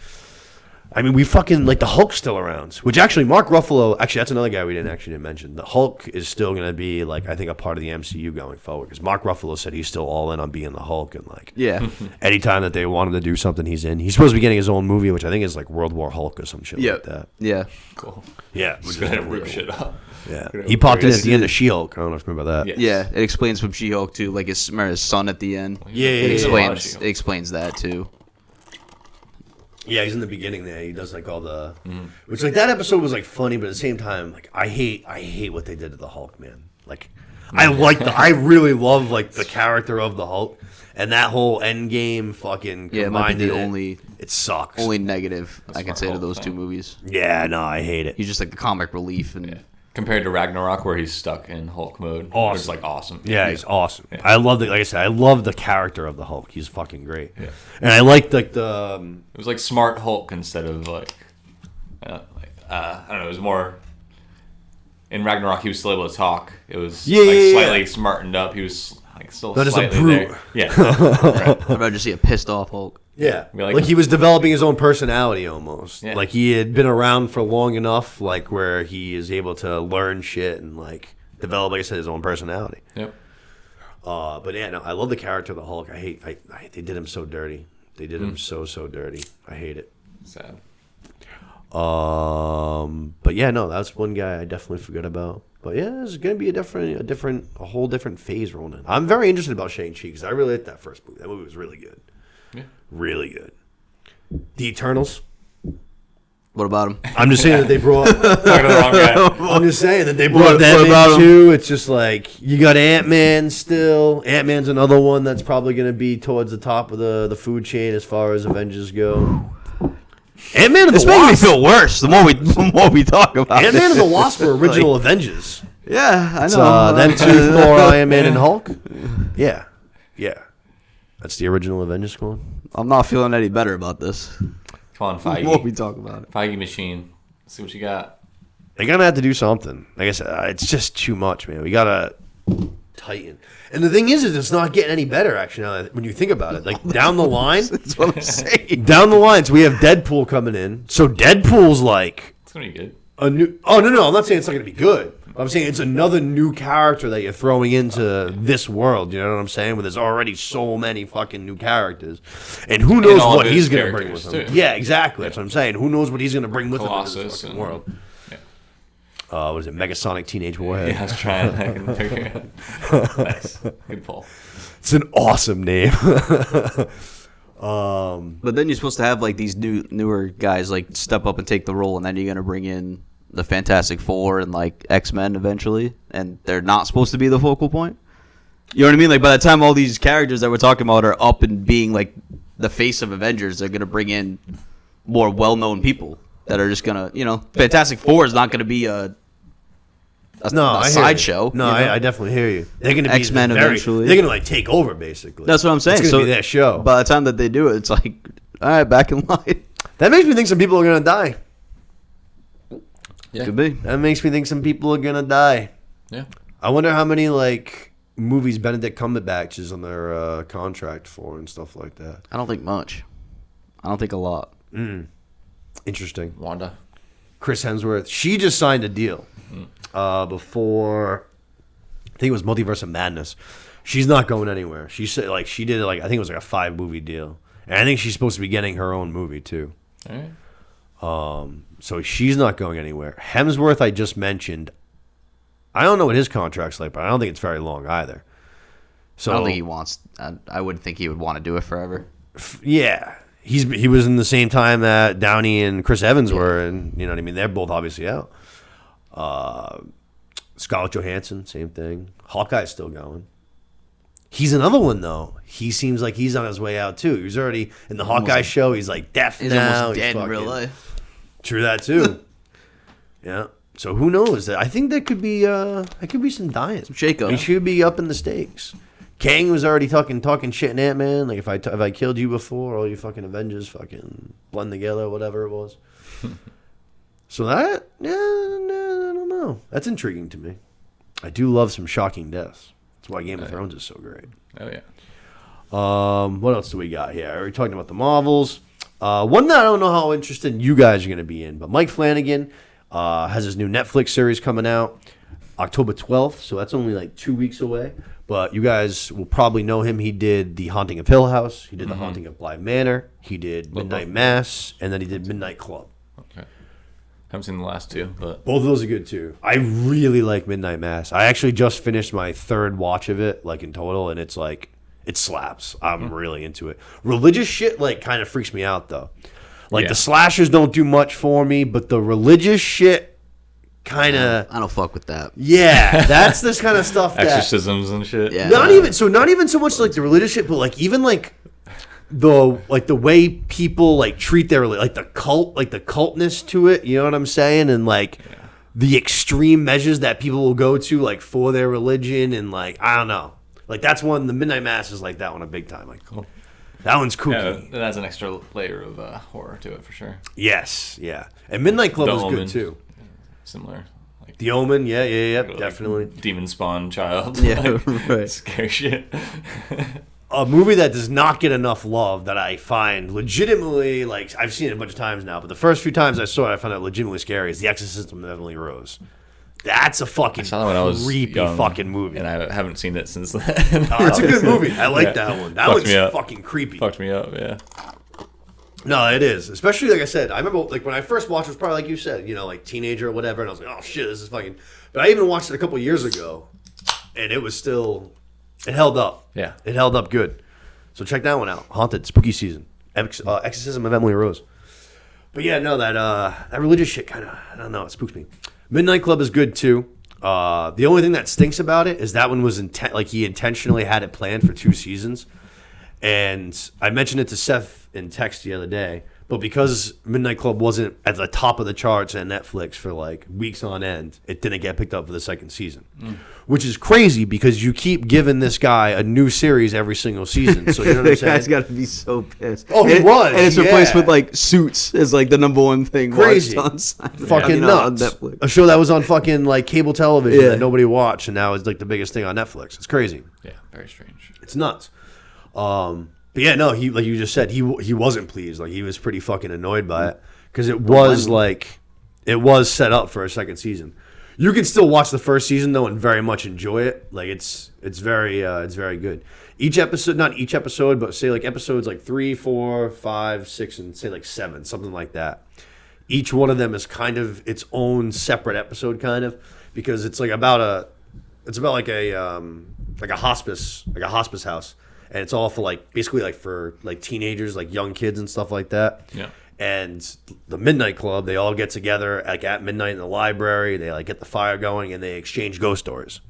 [SPEAKER 1] I mean, we fucking like the Hulk's still around, which actually Mark Ruffalo. Actually, that's another guy we didn't mention. The Hulk is still gonna be like I think a part of the MCU going forward because Mark Ruffalo said he's still all in on being the Hulk and like anytime that they want him to do something, he's in. He's supposed to be getting his own movie, which I think is like World War Hulk or some shit like that.
[SPEAKER 3] Yeah.
[SPEAKER 2] Cool.
[SPEAKER 1] Yeah,
[SPEAKER 2] Just gonna rip shit up.
[SPEAKER 1] Yeah, he popped in at the end of She-Hulk. I don't know if you remember that.
[SPEAKER 2] Yes.
[SPEAKER 3] Yeah, it explains from She-Hulk too, like his son at the end.
[SPEAKER 1] Yeah,
[SPEAKER 3] It explains that too.
[SPEAKER 1] Yeah, he's in the beginning there. He does like all the, which like that episode was like funny, but at the same time, like I hate what they did to the Hulk, man. Like I really love like the character of the Hulk, and that whole Endgame fucking
[SPEAKER 3] Yeah, it might be
[SPEAKER 1] combined it sucks.
[SPEAKER 3] Only negative I can say to
[SPEAKER 2] Hulk
[SPEAKER 3] those
[SPEAKER 2] thing.
[SPEAKER 3] two movies.
[SPEAKER 1] Yeah, no, I hate it.
[SPEAKER 3] He's just like the comic relief and
[SPEAKER 2] Compared to Ragnarok, where he's stuck in Hulk mode,
[SPEAKER 1] Awesome.
[SPEAKER 2] which is like awesome.
[SPEAKER 1] Yeah, he's awesome.
[SPEAKER 2] Yeah.
[SPEAKER 1] I love like I said, I love the character of the Hulk. He's fucking great.
[SPEAKER 2] Yeah.
[SPEAKER 1] And I like the
[SPEAKER 2] It was like smart Hulk instead of like I don't know. It was more in Ragnarok. He was still able to talk. It was slightly smartened up. He was like still
[SPEAKER 1] Not just a
[SPEAKER 2] slightly
[SPEAKER 1] brute.
[SPEAKER 2] there. Yeah, right.
[SPEAKER 3] I'd rather just see a pissed off Hulk.
[SPEAKER 1] Yeah,
[SPEAKER 2] We like
[SPEAKER 1] like
[SPEAKER 2] him.
[SPEAKER 1] he was developing his own personality almost.
[SPEAKER 2] Yeah.
[SPEAKER 1] Like he had been around for long enough, like where he is able to learn shit and like develop, like I said, his own personality.
[SPEAKER 2] Yep.
[SPEAKER 1] But yeah, no, I love the character of the Hulk. I they did him so dirty. They did him so dirty. I hate it.
[SPEAKER 2] Sad.
[SPEAKER 1] But yeah, no, that's one guy I definitely forgot about. But yeah, there's gonna be a whole different phase rolling in. I'm very interested about Shang-Chi because I really liked that first movie. That movie was really good.
[SPEAKER 2] Yeah.
[SPEAKER 1] Really good. The Eternals.
[SPEAKER 3] What about him?
[SPEAKER 1] I'm just saying that they brought.
[SPEAKER 2] Talking to the wrong guy.
[SPEAKER 1] I'm just saying that they brought that in too. It's just like you got Ant-Man still. Ant-Man's another one that's probably going to be towards the top of the food chain as far as Avengers go. Ant-Man and
[SPEAKER 3] It's
[SPEAKER 1] the
[SPEAKER 3] making me
[SPEAKER 1] Wasp.
[SPEAKER 3] feel worse the more we talk about
[SPEAKER 1] Ant-Man
[SPEAKER 3] it.
[SPEAKER 1] and the Wasp were original Avengers.
[SPEAKER 3] Yeah, I know.
[SPEAKER 1] So them two, Thor, Iron Man, and Hulk. Yeah, that's the original Avengers squad.
[SPEAKER 3] I'm not feeling any better about this.
[SPEAKER 2] Come on,
[SPEAKER 3] The more we
[SPEAKER 2] Feige.
[SPEAKER 3] talk about it.
[SPEAKER 2] Feige machine. See what you got.
[SPEAKER 1] They're gonna have to do something. Like I said, it's just too much, man. We gotta tighten. And the thing is it's not getting any better. Actually, now when you think about it, like down the line,
[SPEAKER 3] That's what I'm saying.
[SPEAKER 1] down the line, so we have Deadpool coming in. So Deadpool's like
[SPEAKER 2] It's gonna be good.
[SPEAKER 1] a new. Oh no, I'm not saying it's not gonna be good. I'm saying it's another new character that you're throwing into this world. You know what I'm saying? Where there's already so many fucking new characters, and who knows
[SPEAKER 2] all
[SPEAKER 1] what
[SPEAKER 2] good
[SPEAKER 1] he's gonna bring with him?
[SPEAKER 2] characters, too.
[SPEAKER 1] Yeah, exactly. That's what I'm saying. Who knows what he's gonna bring with him into this
[SPEAKER 2] Colossus
[SPEAKER 1] fucking
[SPEAKER 2] and-
[SPEAKER 1] world?
[SPEAKER 2] Yeah.
[SPEAKER 1] What is it? Megasonic Teenage Warhead.
[SPEAKER 2] Yeah, I was trying. I can figure it out. Nice. Good pull.
[SPEAKER 1] It's an awesome name.
[SPEAKER 3] But then you're supposed to have like these newer guys like step up and take the role, and then you're gonna bring in the Fantastic Four and like X-Men eventually, and they're not supposed to be the focal point. You know what I mean? Like by the time all these characters that we're talking about are up and being like the face of Avengers, they're gonna bring in more well-known people that are just gonna, Fantastic Four is not gonna be a
[SPEAKER 1] I hear
[SPEAKER 3] sideshow.
[SPEAKER 1] you. No,
[SPEAKER 3] you know?
[SPEAKER 1] I definitely hear you. They're gonna be
[SPEAKER 3] X-Men eventually.
[SPEAKER 1] They're gonna like take over basically.
[SPEAKER 3] That's what I'm saying.
[SPEAKER 1] It's gonna be their show.
[SPEAKER 3] By the time that they do it, it's like, all right, back in line.
[SPEAKER 1] That makes me think some people are gonna die.
[SPEAKER 2] Yeah.
[SPEAKER 3] Could be.
[SPEAKER 1] That makes me think some people are gonna die.
[SPEAKER 2] Yeah.
[SPEAKER 1] I wonder how many like movies Benedict Cumberbatch is on their contract for and stuff like that.
[SPEAKER 3] I don't think much. I don't think a lot.
[SPEAKER 1] Interesting.
[SPEAKER 2] Wanda.
[SPEAKER 1] Chris Hemsworth. She just signed a deal before. I think it was Multiverse of Madness. She's not going anywhere. She said like she did like I think it was like a 5-movie deal, and I think she's supposed to be getting her own movie too.
[SPEAKER 2] All right.
[SPEAKER 1] So she's not going anywhere. Hemsworth, I just mentioned. I don't know what his contract's like, but I don't think it's very long either. So
[SPEAKER 3] I don't think he wants. I wouldn't think he would want to do it forever.
[SPEAKER 1] yeah, he was in the same time that Downey and Chris Evans were, and you know what I mean. They're both obviously out. Scarlett Johansson, same thing. Hawkeye's still going. He's another one though. He seems like he's on his way out too. He was already in the Hawkeye show. He's like deaf
[SPEAKER 3] He's
[SPEAKER 1] now.
[SPEAKER 3] almost dead in
[SPEAKER 1] fucking-
[SPEAKER 3] real life.
[SPEAKER 1] True that too. Yeah. So who knows? I think there could be some dying.
[SPEAKER 3] Some shake-up.
[SPEAKER 1] He should be up in the stakes. Kang was already talking shit in Ant-Man. Like if I killed you before, all you fucking Avengers fucking blend together, whatever it was. So that I don't know. That's intriguing to me. I do love some shocking deaths. That's why Game of Thrones is so great.
[SPEAKER 2] Oh yeah.
[SPEAKER 1] What else do we got here? Are we talking about the Marvels? One that I don't know how interested you guys are going to be in, but Mike Flanagan has his new Netflix series coming out October 12th, so that's only like 2 weeks away. But you guys will probably know him. He did The Haunting of Hill House. He did The Haunting of Bly Manor. He did Midnight Mass, and then he did Midnight Club.
[SPEAKER 2] Okay. Haven't seen the last two, but
[SPEAKER 1] Both of those are good too. I really like Midnight Mass. I actually just finished my third watch of it, like in total, and it's like it slaps. I'm really into it. Religious shit like kind of freaks me out though. Like the slashers don't do much for me, but the religious shit kind of
[SPEAKER 3] I don't fuck with that.
[SPEAKER 1] Yeah, that's this kind of stuff.
[SPEAKER 2] exorcisms and shit.
[SPEAKER 3] Yeah.
[SPEAKER 1] Not even so much like the religious shit, but like even like the way people like treat their like the cultness to it, you know what I'm saying, and like the extreme measures that people will go to like for their religion, and like I don't know, like that's one. The Midnight Mass is like that one a big time. Like cool. That one's kooky.
[SPEAKER 2] Yeah, that adds an extra layer of horror to it for sure.
[SPEAKER 1] Yes, yeah, and Midnight Club is good too.
[SPEAKER 2] Similar. Like
[SPEAKER 1] The Omen, yeah,
[SPEAKER 2] like
[SPEAKER 1] definitely.
[SPEAKER 2] Demon spawn child.
[SPEAKER 3] Yeah,
[SPEAKER 2] like,
[SPEAKER 3] right.
[SPEAKER 2] Scary shit.
[SPEAKER 1] A movie that does not get enough love that I find legitimately, like, I've seen it a bunch of times now, but the first few times I saw it, I found it legitimately scary, is The Exorcism of Emily Rose. That's a fucking creepy
[SPEAKER 2] young,
[SPEAKER 1] fucking movie.
[SPEAKER 2] And I haven't seen it since then.
[SPEAKER 1] Oh, it's a good movie. I like that one. That one's fucking creepy.
[SPEAKER 2] Fucked me up, yeah.
[SPEAKER 1] No, it is. Especially, like I said, I remember, like, when I first watched it, it was probably like you said, you know, like, teenager or whatever, and I was like, oh, shit, this is fucking... But I even watched it a couple years ago, and it was still... It held up.
[SPEAKER 2] Yeah.
[SPEAKER 1] It held up good. So check that one out. Haunted, spooky season. Exorcism of Emily Rose. But yeah, no, that religious shit kind of, I don't know, it spooks me. Midnight Club is good too. The only thing that stinks about it is that one was he intentionally had it planned for 2 seasons. And I mentioned it to Seth in text the other day, but because Midnight Club wasn't at the top of the charts on Netflix for like weeks on end, it didn't get picked up for the second season. Which is crazy because you keep giving this guy a new series every single season. So you know what I'm saying?
[SPEAKER 3] That guy's got to be so pissed.
[SPEAKER 1] Oh, he was.
[SPEAKER 3] And it's replaced with like Suits as like the number one thing.
[SPEAKER 1] Crazy.
[SPEAKER 3] On
[SPEAKER 1] fucking nuts.
[SPEAKER 3] On Netflix.
[SPEAKER 1] A show that was on fucking like cable television that nobody watched, and now it's like the biggest thing on Netflix. It's crazy.
[SPEAKER 2] Yeah, very strange.
[SPEAKER 1] It's nuts. But yeah, no, he, like you just said, he wasn't pleased. Like he was pretty fucking annoyed by it because it was set up for a second season. You can still watch the first season though and very much enjoy it. Like it's very good. Not each episode, but say like episodes like 3, 4, 5, 6, and say like 7, something like that. Each one of them is kind of its own separate episode, kind of, because it's like a hospice house. And it's all for like basically like for like teenagers, like young kids and stuff like that.
[SPEAKER 2] Yeah.
[SPEAKER 1] And the Midnight Club, they all get together like at midnight in the library. They like get the fire going and they exchange ghost stories.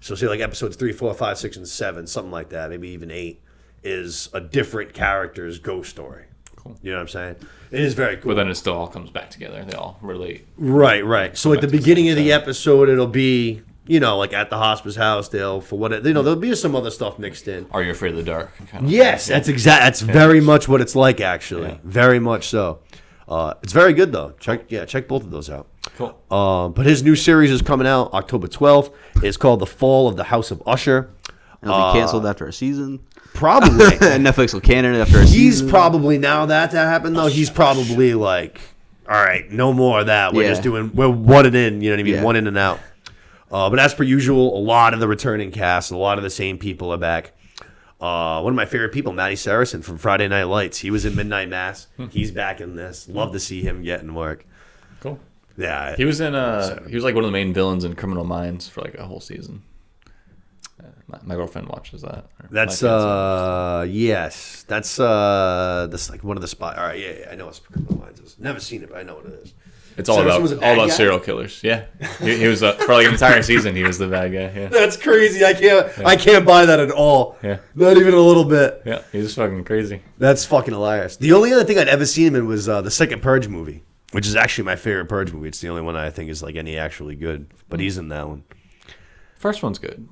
[SPEAKER 1] So say like episodes 3, 4, 5, 6, and 7, something like that, maybe even 8, is a different character's ghost story.
[SPEAKER 2] Cool.
[SPEAKER 1] You know what I'm saying? It is very cool.
[SPEAKER 2] But then it still all comes back together. They all relate.
[SPEAKER 1] Right. So at the beginning of the episode, it'll be, you know, like at the hospice house, there'll be some other stuff mixed in.
[SPEAKER 2] Are You Afraid of the Dark? Kind of
[SPEAKER 1] Yes, that's very much what it's like, actually. Yeah. Very much so. It's very good though. Check both of those out.
[SPEAKER 2] Cool.
[SPEAKER 1] But his new series is coming out October 12th. It's called The Fall of the House of Usher.
[SPEAKER 3] It'll be canceled after a season.
[SPEAKER 1] Probably.
[SPEAKER 3] And Netflix will cancel it after a season.
[SPEAKER 1] He's probably, now that happened though, he's probably like, all right, no more of that. We're one and in, you know what I mean? Yeah. One in and out. But as per usual, a lot of the returning cast, a lot of the same people are back. One of my favorite people, Matty Saracen from Friday Night Lights. He was in Midnight Mass. He's back in this. Love to see him getting work.
[SPEAKER 2] Cool.
[SPEAKER 1] Yeah.
[SPEAKER 2] He was in. He was like one of the main villains in Criminal Minds for like a whole season. My girlfriend watches that.
[SPEAKER 1] That's yes. That's like one of the spy. All right, yeah, I know what Criminal Minds is. Never seen it, but I know what it is.
[SPEAKER 2] It's all about serial killers. Yeah, he was for like an entire season. He was the bad guy. Yeah,
[SPEAKER 1] that's crazy. I can't buy that at all.
[SPEAKER 2] Yeah,
[SPEAKER 1] not even a little bit.
[SPEAKER 2] Yeah, he's fucking crazy.
[SPEAKER 1] That's fucking hilarious. The only other thing I'd ever seen him in was the second Purge movie, which is actually my favorite Purge movie. It's the only one I think is like any actually good. But he's in that one.
[SPEAKER 2] First one's good.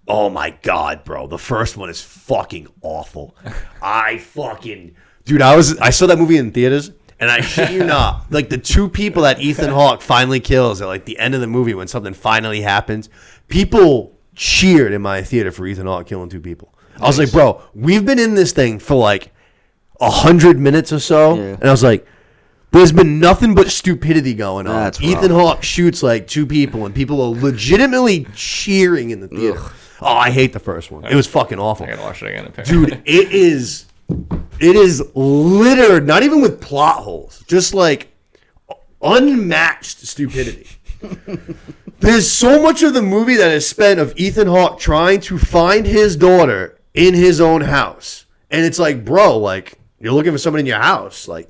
[SPEAKER 1] Oh my god, bro! The first one is fucking awful. I saw that movie in theaters. And I shit you not, like the 2 people that Ethan Hawke finally kills at like the end of the movie when something finally happens, people cheered in my theater for Ethan Hawke killing 2 people. I was like, bro, we've been in this thing for like 100 minutes or so,
[SPEAKER 3] Yeah.
[SPEAKER 1] and I was like, there's been nothing but stupidity going on.
[SPEAKER 3] That's
[SPEAKER 1] Ethan
[SPEAKER 3] rough.
[SPEAKER 1] Hawke shoots like 2 people, and people are legitimately cheering in the theater.
[SPEAKER 3] Ugh.
[SPEAKER 1] Oh, I hate the first one. It was fucking awful.
[SPEAKER 2] I gotta watch it again.
[SPEAKER 1] Dude, it is littered, not even with plot holes, just like unmatched stupidity. There's so much of the movie that is spent of Ethan Hawke trying to find his daughter in his own house. And it's like, bro, like, you're looking for someone in your house. Like,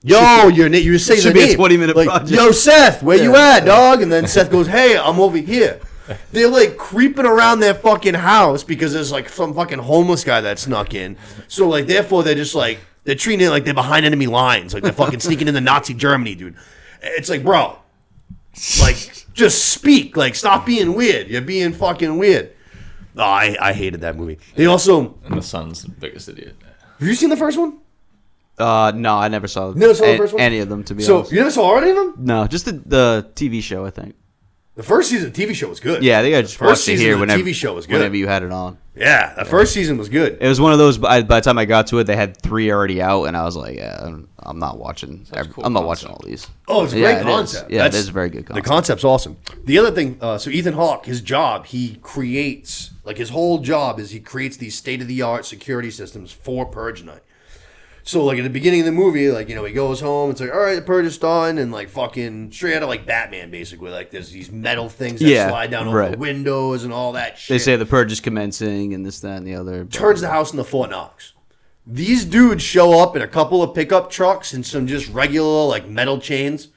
[SPEAKER 1] yo, you say the
[SPEAKER 3] should be a
[SPEAKER 1] name.
[SPEAKER 3] 20-minute
[SPEAKER 1] like,
[SPEAKER 3] project.
[SPEAKER 1] Yo, Seth, where you at, dog? And then Seth goes, hey, I'm over here. They're like creeping around their fucking house because there's like some fucking homeless guy that snuck in. So like, therefore, they're just like, they're treating it like they're behind enemy lines. Like they're fucking sneaking into Nazi Germany, dude. It's like, bro, like, just speak. Like, stop being weird. You're being fucking weird. Oh, I hated that movie. They also...
[SPEAKER 2] And the son's the biggest idiot.
[SPEAKER 1] Have you seen the first one?
[SPEAKER 3] No, I never saw,
[SPEAKER 1] Never saw the first one?
[SPEAKER 3] any of them, to be
[SPEAKER 1] So,
[SPEAKER 3] honest.
[SPEAKER 1] you never saw any of them?
[SPEAKER 3] No, just the TV show, I think.
[SPEAKER 1] The first season of the TV show was good.
[SPEAKER 3] Yeah, I think I just
[SPEAKER 1] First
[SPEAKER 3] watched it
[SPEAKER 1] season
[SPEAKER 3] here
[SPEAKER 1] of the
[SPEAKER 3] whenever,
[SPEAKER 1] TV show was good.
[SPEAKER 3] whenever you had it on.
[SPEAKER 1] Yeah, the first season was good.
[SPEAKER 3] It was one of those, by the time I got to it, they had 3 already out, and I was like, yeah, I'm not watching.
[SPEAKER 2] Such a cool
[SPEAKER 3] I'm not
[SPEAKER 2] concept.
[SPEAKER 3] watching all these.
[SPEAKER 1] Oh, it's a
[SPEAKER 3] Yeah,
[SPEAKER 1] great
[SPEAKER 3] it
[SPEAKER 1] concept.
[SPEAKER 3] is. Yeah, it is a very good
[SPEAKER 1] The
[SPEAKER 3] concept.
[SPEAKER 1] concept's awesome. The other thing, so Ethan Hawke, his job, he creates, like his whole job is he creates these state-of-the-art security systems for Purge Night. So, like, at the beginning of the movie, like, you know, he goes home, it's like, all right, the purge is done, and, like, fucking straight out of, like, Batman, basically. Like, there's these metal things that slide down over the windows and all that shit.
[SPEAKER 3] They say the purge is commencing, and this, that, and the other.
[SPEAKER 1] Turns the house into Fort Knox. These dudes show up in a couple of pickup trucks and some just regular, like, metal chains.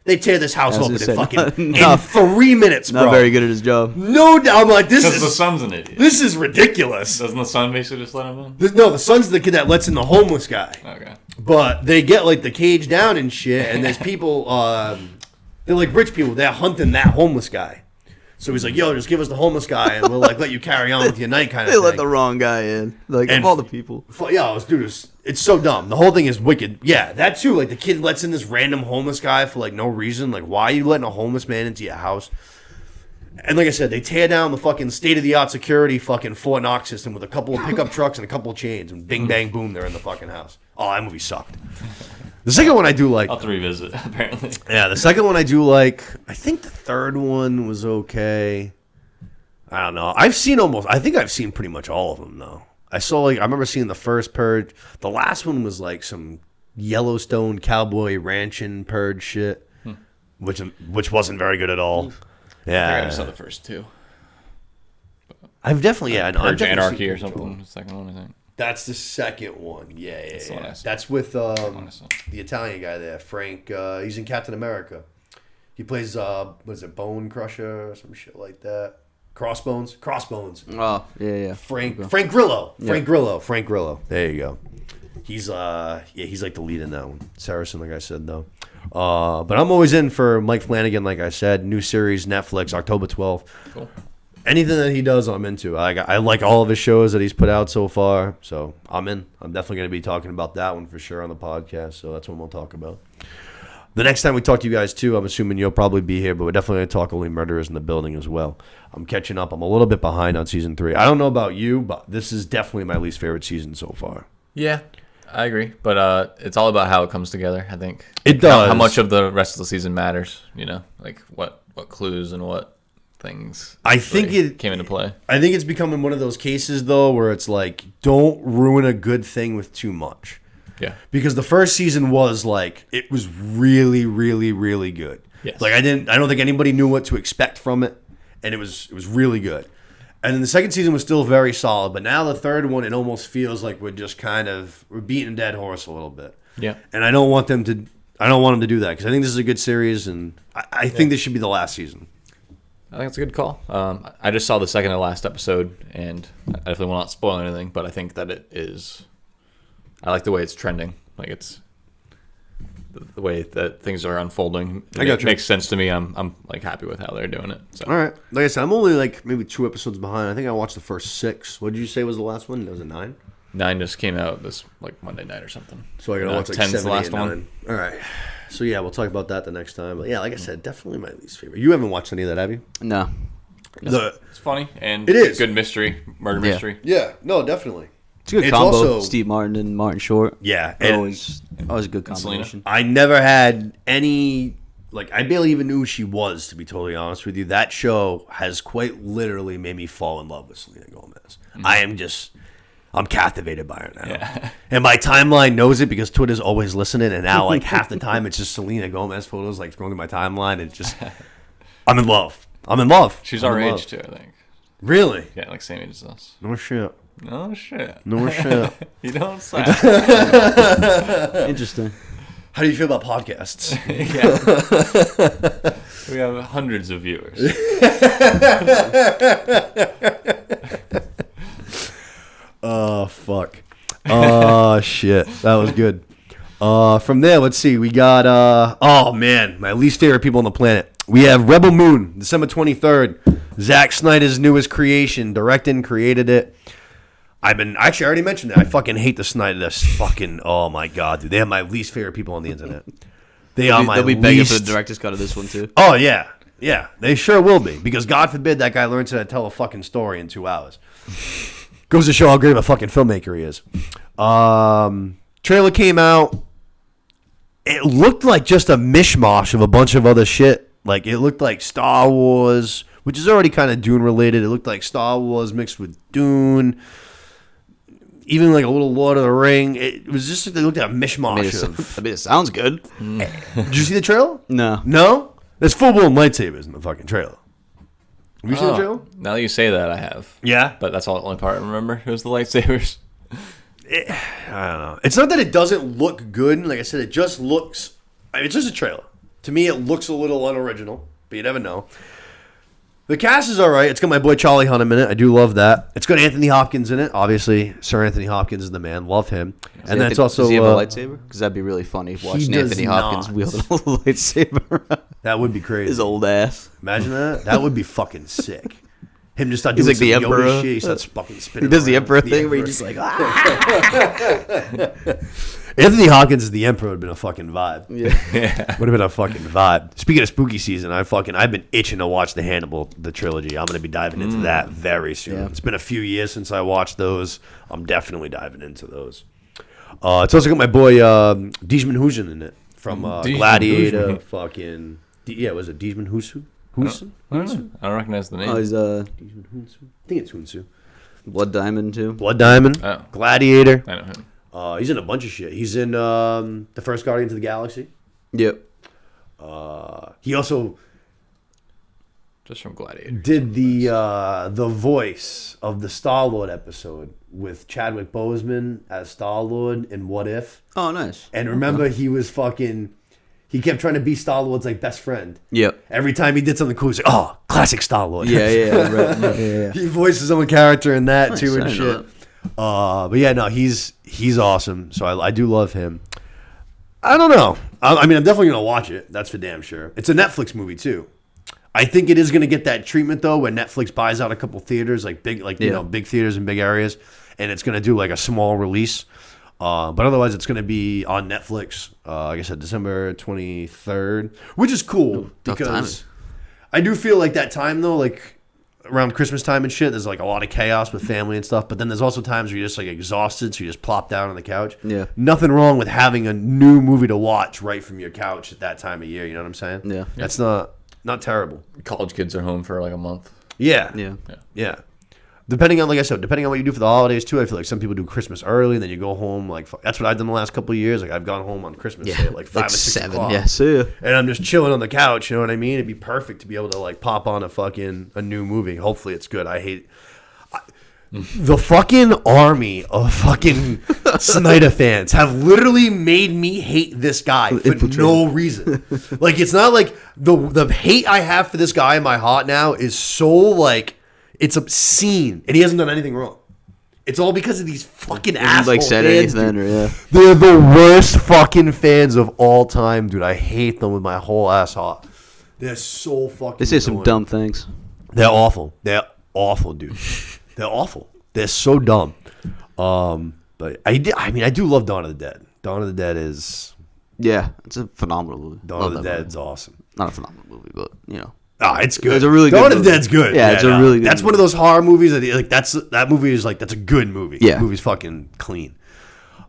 [SPEAKER 1] They tear this house
[SPEAKER 3] I was
[SPEAKER 1] open
[SPEAKER 3] gonna
[SPEAKER 1] in
[SPEAKER 3] say,
[SPEAKER 1] fucking
[SPEAKER 3] not-
[SPEAKER 1] in 3 minutes, bro.
[SPEAKER 3] Not very good at his job.
[SPEAKER 1] No doubt. I'm like, this
[SPEAKER 2] Because the
[SPEAKER 1] is
[SPEAKER 2] son's an idiot.
[SPEAKER 1] this is ridiculous.
[SPEAKER 2] Doesn't the son basically just let him in?
[SPEAKER 1] No, the son's the kid that lets in the homeless guy.
[SPEAKER 2] Okay.
[SPEAKER 1] But they get like the cage down and shit, and there's people, they're like rich people, they're hunting that homeless guy. So he's like, yo, just give us the homeless guy and we'll like let you carry on with your night kind of
[SPEAKER 3] They
[SPEAKER 1] thing.
[SPEAKER 3] let the wrong guy in. Like,
[SPEAKER 1] And-
[SPEAKER 3] of all the people.
[SPEAKER 1] Yeah, dude, it's so dumb. The whole thing is wicked. Yeah, that too. Like the kid lets in this random homeless guy for like no reason. Like, why are you letting a homeless man into your house? And like I said, they tear down the fucking state-of-the-art security fucking Fort Knox system with a couple of pickup trucks and a couple of chains, and bing, bang, boom, they're in the fucking house. Oh, that movie sucked. The second one I do like.
[SPEAKER 2] I'll have to revisit, apparently.
[SPEAKER 1] Yeah, the second one I do like. I think the third one was okay. I don't know. I think I've seen pretty much all of them, though. I remember seeing the first Purge. The last one was like some Yellowstone cowboy ranching Purge shit, which wasn't very good at all.
[SPEAKER 2] I
[SPEAKER 1] Yeah,
[SPEAKER 2] just saw the first 2.
[SPEAKER 1] I've definitely, I've
[SPEAKER 2] Purge
[SPEAKER 1] definitely
[SPEAKER 2] Anarchy
[SPEAKER 1] seen
[SPEAKER 2] or
[SPEAKER 1] Purge
[SPEAKER 2] something.
[SPEAKER 1] one.
[SPEAKER 2] The second one, I think.
[SPEAKER 1] That's the second one. Yeah.
[SPEAKER 2] the one I saw.
[SPEAKER 1] That's with
[SPEAKER 2] one I saw.
[SPEAKER 1] the Italian guy there, Frank. He's in Captain America. He plays what is it, Bone Crusher or some shit like that. Crossbones.
[SPEAKER 3] Oh, yeah.
[SPEAKER 1] Frank
[SPEAKER 3] Okay.
[SPEAKER 1] Frank Grillo.
[SPEAKER 3] Yeah.
[SPEAKER 1] Frank Grillo. There you go. He's he's like the lead in that one. Saracen, like I said though. But I'm always in for Mike Flanagan, like I said. New series, Netflix, October 12th.
[SPEAKER 2] Cool.
[SPEAKER 1] Anything that he does, I'm into. I like all of his shows that he's put out so far, so I'm in. I'm definitely going to be talking about that one for sure on the podcast, so that's what we'll talk about. The next time we talk to you guys, too, I'm assuming you'll probably be here, but we're definitely going to talk Only Murderers in the Building as well. I'm catching up. I'm a little bit behind on Season 3. I don't know about you, but this is definitely my least favorite season so far.
[SPEAKER 2] Yeah, I agree. But it's all about how it comes together, I think.
[SPEAKER 1] It does.
[SPEAKER 2] How much of the rest of the season matters, you know? Like what clues and what things
[SPEAKER 1] I think
[SPEAKER 2] really
[SPEAKER 1] it
[SPEAKER 2] came into play.
[SPEAKER 1] I think it's becoming one of those cases, though, where it's like, don't ruin a good thing with too much.
[SPEAKER 2] Yeah.
[SPEAKER 1] Because the first season was like, it was really, really, really good.
[SPEAKER 2] Yes.
[SPEAKER 1] Like I don't think anybody knew what to expect from it, and it was really good. And then the second season was still very solid, but now the third one, it almost feels like we're beating a dead horse a little bit.
[SPEAKER 2] Yeah.
[SPEAKER 1] And I don't want them to do that because I think this is a good series, and I think this should be the last season.
[SPEAKER 2] I think it's a good call. I just saw the second to last episode, and I definitely will not spoil anything, but I think that it is. I like the way it's trending. Like it's the way that things are unfolding. It makes sense to me. I'm like happy with how they're doing it. So.
[SPEAKER 1] All right. Like I said, I'm only like maybe 2 episodes behind. I think I watched the first 6. What did you say was the last one? Was it 9?
[SPEAKER 2] 9 just came out this like Monday night or something.
[SPEAKER 1] So I gotta watch like
[SPEAKER 2] 10's
[SPEAKER 1] 7,
[SPEAKER 2] the last
[SPEAKER 1] 8, 9.
[SPEAKER 2] one.
[SPEAKER 1] All right. So yeah, we'll talk about that the next time. But yeah, like I said, definitely my least favorite. You haven't watched any of that, have you?
[SPEAKER 3] No.
[SPEAKER 2] It's funny and
[SPEAKER 1] It is.
[SPEAKER 2] good mystery, murder mystery.
[SPEAKER 1] Yeah. No, definitely.
[SPEAKER 3] It's a good
[SPEAKER 1] It's
[SPEAKER 3] combo.
[SPEAKER 1] also-
[SPEAKER 3] Steve Martin and Martin Short.
[SPEAKER 1] Yeah,
[SPEAKER 3] They're
[SPEAKER 1] and
[SPEAKER 3] always a good combination.
[SPEAKER 1] I never had any, like, I barely even knew who she was, to be totally honest with you. That show has quite literally made me fall in love with Selena Gomez. I'm captivated by her now.
[SPEAKER 2] Yeah.
[SPEAKER 1] And my timeline knows it because Twitter's always listening, and now, like, half the time it's just Selena Gomez photos, like, scrolling through my timeline. It's just, I'm in love.
[SPEAKER 2] She's
[SPEAKER 1] I'm
[SPEAKER 2] our
[SPEAKER 1] in
[SPEAKER 2] age
[SPEAKER 1] love.
[SPEAKER 2] too, I think.
[SPEAKER 1] Really?
[SPEAKER 2] Yeah, like same age as us.
[SPEAKER 1] No shit.
[SPEAKER 2] No shit.
[SPEAKER 1] No shit.
[SPEAKER 2] You don't say.
[SPEAKER 3] Interesting.
[SPEAKER 1] How do you feel about podcasts?
[SPEAKER 2] Yeah. We have hundreds of viewers.
[SPEAKER 1] Oh, fuck. Oh, shit. That was good. From there, let's see. We got, oh, man, my least favorite people on the planet. We have Rebel Moon, December 23rd. Zack Snyder's newest creation. Directed and created it. I already mentioned that. I fucking hate the Snyder. That's fucking, oh, my God, dude. They have my least favorite people on the internet.
[SPEAKER 3] They'll be begging for the director's cut of this one, too.
[SPEAKER 1] Oh, yeah. Yeah, they sure will be. Because God forbid that guy learns how to tell a fucking story in 2 hours. Goes to show how great of a fucking filmmaker he is. Trailer came out. It looked like just a mishmash of a bunch of other shit. Like, it looked like Star Wars, which is already kind of Dune related. It looked like Star Wars mixed with Dune. Even like a little Lord of the Ring. It was just, they looked at a mishmash of...
[SPEAKER 3] It sounds good.
[SPEAKER 1] Did you see the trailer?
[SPEAKER 3] No.
[SPEAKER 1] No? There's full-blown lightsabers in the fucking trailer. Have you seen the trailer?
[SPEAKER 2] Now that you say that, I have.
[SPEAKER 1] Yeah?
[SPEAKER 2] But that's all the only part I remember. It was the lightsabers.
[SPEAKER 1] I don't know. It's not that it doesn't look good. Like I said, it just looks... I mean, it's just a trailer. To me, it looks a little unoriginal, but you never know. The cast is all right. It's got my boy Charlie Hunnam in it. I do love that. It's got Anthony Hopkins in it. Obviously, Sir Anthony Hopkins is the man. Love him. And then it's also...
[SPEAKER 3] Does he have a lightsaber? Because that'd be really funny watching
[SPEAKER 1] does
[SPEAKER 3] Anthony Hopkins
[SPEAKER 1] not.
[SPEAKER 3] wielding a lightsaber.
[SPEAKER 1] That would be crazy.
[SPEAKER 3] His old ass.
[SPEAKER 1] Imagine that. That would be fucking sick. Him just start
[SPEAKER 3] He's
[SPEAKER 1] doing
[SPEAKER 3] like the
[SPEAKER 1] some Yoda
[SPEAKER 3] Emperor.
[SPEAKER 1] shit. He starts fucking spinning
[SPEAKER 3] He does the
[SPEAKER 1] around.
[SPEAKER 3] Emperor thing where he just like...
[SPEAKER 1] Anthony Hopkins is the Emperor would have been a fucking vibe.
[SPEAKER 3] Yeah.
[SPEAKER 1] Would have been a fucking vibe. Speaking of spooky season, I've been itching to watch the Hannibal, the trilogy. I'm going to be diving into that very soon.
[SPEAKER 3] Yeah.
[SPEAKER 1] It's been a few years since I watched those. I'm definitely diving into those. It's also got my boy Dijman Husen in it from
[SPEAKER 2] Dijman
[SPEAKER 1] Gladiator.
[SPEAKER 2] Husen.
[SPEAKER 1] Fucking was it Dijman Husu?
[SPEAKER 2] I don't recognize the name.
[SPEAKER 3] Oh, he's
[SPEAKER 1] Dijman Hunsu. I think it's Hunsu.
[SPEAKER 3] Blood Diamond, too.
[SPEAKER 1] Blood Diamond.
[SPEAKER 2] Oh.
[SPEAKER 1] Gladiator.
[SPEAKER 2] I know him.
[SPEAKER 1] He's in a bunch of shit. He's in the first Guardians of the Galaxy.
[SPEAKER 3] Yep.
[SPEAKER 1] He also
[SPEAKER 2] Just from Gladiator.
[SPEAKER 1] did the voice of the Star-Lord episode with Chadwick Boseman as Star-Lord in What If.
[SPEAKER 3] Oh, nice.
[SPEAKER 1] And remember, he kept trying to be Star-Lord's like best friend.
[SPEAKER 3] Yep.
[SPEAKER 1] Every time he did something cool, he's like, "Oh, classic Star-Lord."
[SPEAKER 3] Yeah, right. Yeah.
[SPEAKER 1] He voices his own character in that
[SPEAKER 3] Nice,
[SPEAKER 1] too
[SPEAKER 3] I
[SPEAKER 1] and
[SPEAKER 3] didn't know
[SPEAKER 1] shit. But yeah, no, he's awesome. So I do love him. I don't know. I mean, I'm definitely gonna watch it. That's for damn sure. It's a Netflix movie too. I think it is gonna get that treatment though, when Netflix buys out a couple theaters, like big, big theaters in big areas, and it's gonna do like a small release. But otherwise, it's gonna be on Netflix. Like I said, December 23rd, which is cool
[SPEAKER 3] tough
[SPEAKER 1] because I do feel like that time though, like around Christmas time and shit, there's like a lot of chaos with family and stuff. But then there's also times where you're just like exhausted, so you just plop down on the couch.
[SPEAKER 3] Yeah.
[SPEAKER 1] Nothing wrong with having a new movie to watch right from your couch at that time of year. You know what I'm saying?
[SPEAKER 3] Yeah.
[SPEAKER 1] That's not terrible.
[SPEAKER 2] College kids are home for like a month.
[SPEAKER 1] Yeah.
[SPEAKER 3] Yeah.
[SPEAKER 1] Depending on, like I said, depending on what you do for the holidays too. I feel like some people do Christmas early, and then you go home like that's what I've done the last couple of years. Like I've gone home on Christmas Day at like 5 or 6
[SPEAKER 3] 7.
[SPEAKER 1] o'clock.
[SPEAKER 3] Yeah, see ya.
[SPEAKER 1] And I'm just chilling on the couch. You know what I mean? It'd be perfect to be able to like pop on a new movie. Hopefully it's good. The fucking army of fucking Snyder fans have literally made me hate this guy for no reason. Like, it's not like the hate I have for this guy in my heart now is so like, it's obscene, and he hasn't done anything wrong. It's all because of these fucking assholes.
[SPEAKER 3] Like said
[SPEAKER 1] fans,
[SPEAKER 3] anything,
[SPEAKER 1] dude.
[SPEAKER 3] or yeah.
[SPEAKER 1] They're the worst fucking fans of all time, dude. I hate them with my whole ass heart. They're so fucking.
[SPEAKER 3] They say some
[SPEAKER 1] annoying.
[SPEAKER 3] dumb things.
[SPEAKER 1] They're awful. They're awful, dude. They're awful. They're so dumb. But I do love Dawn of the Dead. Dawn of the Dead is
[SPEAKER 3] Yeah, it's a phenomenal movie.
[SPEAKER 1] Dawn
[SPEAKER 3] Love
[SPEAKER 1] of the
[SPEAKER 3] that movie.
[SPEAKER 1] Dead's awesome.
[SPEAKER 3] Not a phenomenal movie, but you know,
[SPEAKER 1] Ah, it's good.
[SPEAKER 3] It's a really good
[SPEAKER 1] Dawn of the
[SPEAKER 3] movie.
[SPEAKER 1] Dead's good.
[SPEAKER 3] Yeah, it's a really good
[SPEAKER 1] That's one of those horror movies that like that movie is like that's a good movie.
[SPEAKER 3] Yeah.
[SPEAKER 1] The movie's fucking clean.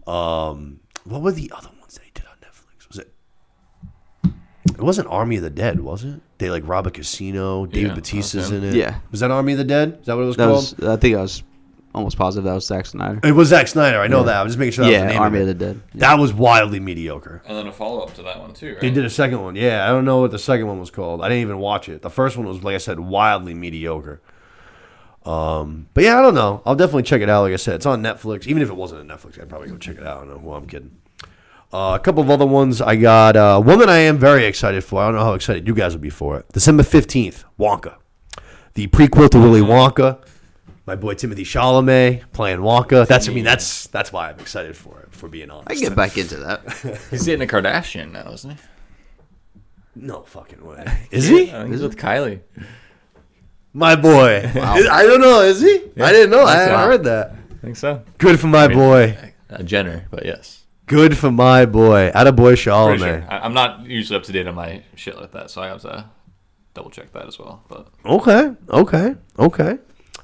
[SPEAKER 1] What were the other ones that he did on Netflix? Was it? It wasn't Army of the Dead, was it? They like rob a casino. David Bautista's in it.
[SPEAKER 3] Yeah.
[SPEAKER 1] Was that Army of the Dead? Is that what it was
[SPEAKER 3] That
[SPEAKER 1] called?
[SPEAKER 3] was, I think I was almost positive that was Zack Snyder.
[SPEAKER 1] It was Zack Snyder. I know that. I'm just making sure that was the
[SPEAKER 3] Yeah,
[SPEAKER 1] name
[SPEAKER 3] Army
[SPEAKER 1] of
[SPEAKER 3] of
[SPEAKER 1] it.
[SPEAKER 3] the Dead. Yeah.
[SPEAKER 1] That was wildly mediocre.
[SPEAKER 2] And then a follow up to that one too, right?
[SPEAKER 1] He did a second one. Yeah, I don't know what the second one was called. I didn't even watch it. The first one was, like I said, wildly mediocre. But yeah, I don't know. I'll definitely check it out. Like I said, it's on Netflix. Even if it wasn't on Netflix, I'd probably go check it out. I don't know. Well, I'm kidding. A couple of other ones. I got one that I am very excited for. I don't know how excited you guys will be for it. December 15th, Wonka. The prequel to Willy Wonka. My boy Timothy Chalamet playing Wonka. That's why I'm excited for it, for being honest.
[SPEAKER 3] I can get back into that.
[SPEAKER 2] He's dating a Kardashian now, isn't he?
[SPEAKER 1] No fucking way. Is he?
[SPEAKER 2] I think he's with Kylie.
[SPEAKER 1] My boy.
[SPEAKER 3] Wow.
[SPEAKER 1] I don't know. Is he?
[SPEAKER 2] Yeah.
[SPEAKER 1] I didn't know. I
[SPEAKER 2] That's
[SPEAKER 1] hadn't
[SPEAKER 2] wow.
[SPEAKER 1] heard that.
[SPEAKER 2] I think so.
[SPEAKER 1] Good for my boy.
[SPEAKER 2] Jenner, but yes.
[SPEAKER 1] Good for my boy. Attaboy
[SPEAKER 2] Pretty
[SPEAKER 1] Chalamet.
[SPEAKER 2] sure. I'm not usually up to date on my shit like that, so I have to double check that as well. But
[SPEAKER 1] Okay.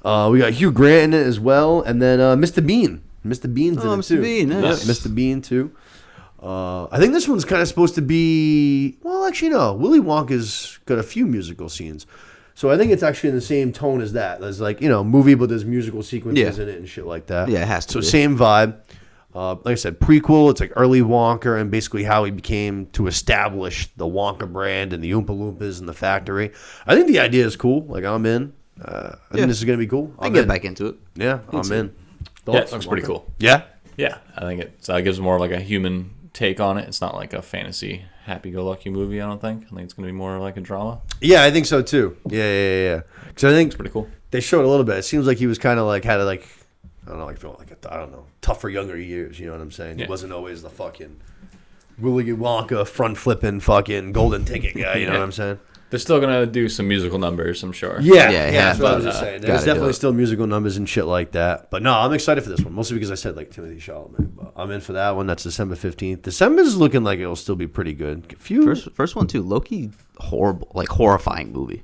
[SPEAKER 1] We got Hugh Grant in it as well, and then Mr. Bean. Mr. Bean's in it
[SPEAKER 3] Mr.
[SPEAKER 1] too.
[SPEAKER 3] Bean, nice.
[SPEAKER 1] Yeah, Mr. Bean too. I think this one's kind of supposed to be. Well, actually, no. Willy Wonka's got a few musical scenes, so I think it's actually in the same tone as that. There's like movie, but there's musical sequences in it and shit like that.
[SPEAKER 3] Yeah, it has to
[SPEAKER 1] So
[SPEAKER 3] be.
[SPEAKER 1] same vibe. Like I said, prequel. It's like early Wonka and basically how he became to establish the Wonka brand and the Oompa Loompas and the factory. I think the idea is cool. Like I'm in. I think this is gonna be cool.
[SPEAKER 3] I can get back into it.
[SPEAKER 1] Yeah, I'm in.
[SPEAKER 2] yeah, it looks pretty cool.
[SPEAKER 1] Yeah.
[SPEAKER 2] Yeah, I think it gives more of like a human take on it. It's not like a fantasy happy-go-lucky movie. I don't think. I think it's gonna be more like a drama.
[SPEAKER 1] Yeah, I think so too. Yeah. Because I think
[SPEAKER 2] Pretty cool.
[SPEAKER 1] they showed a little bit. It seems like he was kind of like had a like I don't know, like feel like I don't know, tougher younger years. You know what I'm saying?
[SPEAKER 2] Yeah.
[SPEAKER 1] He wasn't always the fucking Willy Wonka front flipping fucking golden ticket guy. You know what I'm saying?
[SPEAKER 2] They're still gonna do some musical numbers, I'm sure.
[SPEAKER 1] Yeah,
[SPEAKER 3] Yeah,
[SPEAKER 1] that's what I was
[SPEAKER 3] but,
[SPEAKER 1] just saying.
[SPEAKER 3] gotta
[SPEAKER 1] There's
[SPEAKER 3] do
[SPEAKER 1] definitely
[SPEAKER 3] it.
[SPEAKER 1] still musical numbers and shit like that. But no, I'm excited for this one, mostly because I said like Timothy Chalamet. But I'm in for that one. That's December 15th. December's looking like it'll still be pretty good. A few.
[SPEAKER 3] First one too. Low-key horrible, like horrifying movie.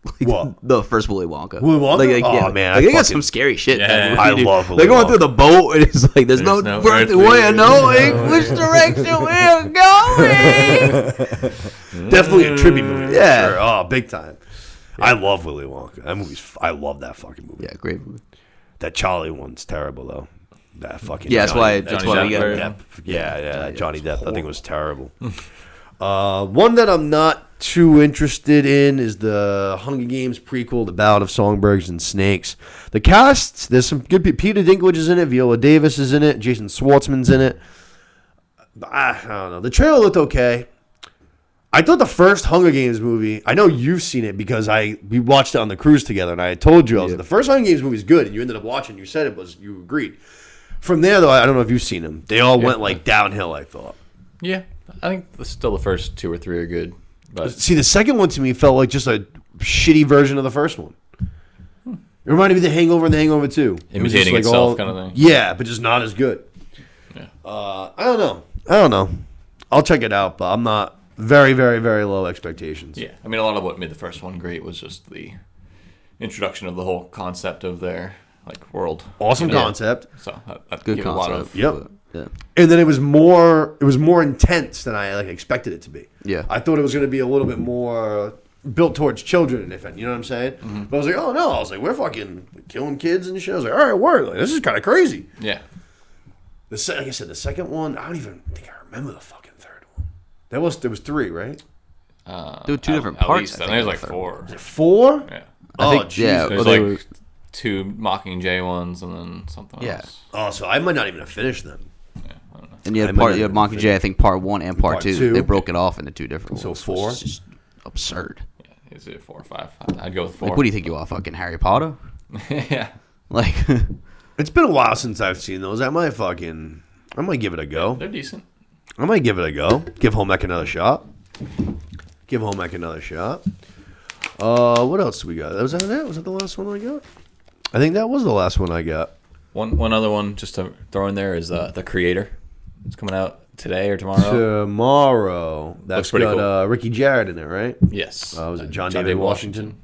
[SPEAKER 3] Like,
[SPEAKER 1] What?
[SPEAKER 3] The first Willy Wonka.
[SPEAKER 1] Willy Wonka? Oh, man,
[SPEAKER 3] Like,
[SPEAKER 1] I
[SPEAKER 3] they got
[SPEAKER 1] fucking-
[SPEAKER 3] some scary shit. in that
[SPEAKER 2] Yeah.
[SPEAKER 3] movie,
[SPEAKER 1] I
[SPEAKER 3] dude.
[SPEAKER 1] love Willy
[SPEAKER 3] They're going
[SPEAKER 1] Wonka.
[SPEAKER 3] through the boat, and it's like there's no
[SPEAKER 2] no
[SPEAKER 3] earthly
[SPEAKER 2] earthly
[SPEAKER 3] way of knowing which direction we're going.
[SPEAKER 1] Definitely a tribute movie.
[SPEAKER 3] Yeah.
[SPEAKER 1] Sure. Oh, big time. I love Willy Wonka. That movie's. I love that fucking movie.
[SPEAKER 3] Yeah, great movie.
[SPEAKER 1] That Charlie one's terrible though. That fucking.
[SPEAKER 3] Yeah, that's why.
[SPEAKER 2] Johnny
[SPEAKER 3] That's why we
[SPEAKER 2] Depp
[SPEAKER 3] got.
[SPEAKER 2] version.
[SPEAKER 1] Yeah. Johnny Depp. I think it was terrible. One that I'm not too interested in is the Hunger Games prequel, The Ballad of Songbirds and Snakes. The cast, there's some good people. Peter Dinklage is in it. Viola Davis is in it. Jason Schwartzman's in it. I don't know. The trailer looked okay. I thought the first Hunger Games movie, I know you've seen it because we watched it on the cruise together, and I had told you, I was like, the first Hunger Games movie is good, and you ended up watching, you said you agreed. From there, though, I don't know if you've seen them. They all went, like, downhill, I thought.
[SPEAKER 2] Yeah, I think still the first 2 or 3 are good. But
[SPEAKER 1] See, the second one to me felt like just a shitty version of the first one. It reminded me of The Hangover and The Hangover 2. It was just,
[SPEAKER 2] Imitating itself kind of thing.
[SPEAKER 1] Yeah, but just not as good.
[SPEAKER 2] Yeah.
[SPEAKER 1] I don't know. I'll check it out, but I'm not very, very, very low expectations.
[SPEAKER 2] Yeah, I mean, a lot of what made the first one great was just the introduction of the whole concept of their like world.
[SPEAKER 1] Awesome
[SPEAKER 2] You know?
[SPEAKER 1] concept.
[SPEAKER 2] So that
[SPEAKER 3] Good
[SPEAKER 2] gave
[SPEAKER 3] concept.
[SPEAKER 2] a lot of
[SPEAKER 1] Yep.
[SPEAKER 3] Yeah.
[SPEAKER 1] And then it was more intense than I expected it to be.
[SPEAKER 3] Yeah.
[SPEAKER 1] I thought it was going to be a little bit more built towards children, if you know what I'm saying. But I was like, oh no, I was like, we're fucking killing kids and shit. I was like, all right, word, like, this is kind of crazy.
[SPEAKER 2] yeah.
[SPEAKER 1] Like I said, the second one, I don't even think I remember the fucking third one. There was 3, right?
[SPEAKER 3] There were 2 different
[SPEAKER 2] At
[SPEAKER 3] parts.
[SPEAKER 2] least. I think it was like 4.
[SPEAKER 1] 4?
[SPEAKER 2] Yeah.
[SPEAKER 3] I think,
[SPEAKER 1] Jesus.
[SPEAKER 3] yeah.
[SPEAKER 2] There's
[SPEAKER 3] well, they
[SPEAKER 2] like
[SPEAKER 3] were-
[SPEAKER 2] 2 Mockingjay ones and then something
[SPEAKER 3] Yeah.
[SPEAKER 2] else.
[SPEAKER 1] Oh, so I might not even have finished them.
[SPEAKER 2] Yeah, I don't know.
[SPEAKER 3] And you
[SPEAKER 1] I
[SPEAKER 3] had
[SPEAKER 1] might
[SPEAKER 3] part.
[SPEAKER 1] not
[SPEAKER 3] You had
[SPEAKER 1] even
[SPEAKER 3] Monkey
[SPEAKER 1] finish.
[SPEAKER 3] J. I think part 1 and part
[SPEAKER 1] Part
[SPEAKER 3] 2.
[SPEAKER 1] two.
[SPEAKER 3] They broke it off into 2 different.
[SPEAKER 1] So
[SPEAKER 3] ones,
[SPEAKER 1] 4?
[SPEAKER 3] which is just absurd.
[SPEAKER 2] Yeah, is it 4 or 5? I'd go with 4.
[SPEAKER 3] Like, what do you think you are, fucking Harry Potter?
[SPEAKER 2] Yeah.
[SPEAKER 3] Like,
[SPEAKER 1] It's been a while since I've seen those. I might give it a go.
[SPEAKER 2] They're decent.
[SPEAKER 1] I might give it a go. Give Home Ec another shot. What else do we got? Was that it? Was that the last one I got? I think that was the last one I got.
[SPEAKER 2] One other one just to throw in there is The Creator. It's coming out today or tomorrow.
[SPEAKER 1] Tomorrow. That's
[SPEAKER 2] Looks pretty
[SPEAKER 1] got
[SPEAKER 2] cool.
[SPEAKER 1] Ricky Jarrett in it, right?
[SPEAKER 2] Yes.
[SPEAKER 1] Was it John David Washington?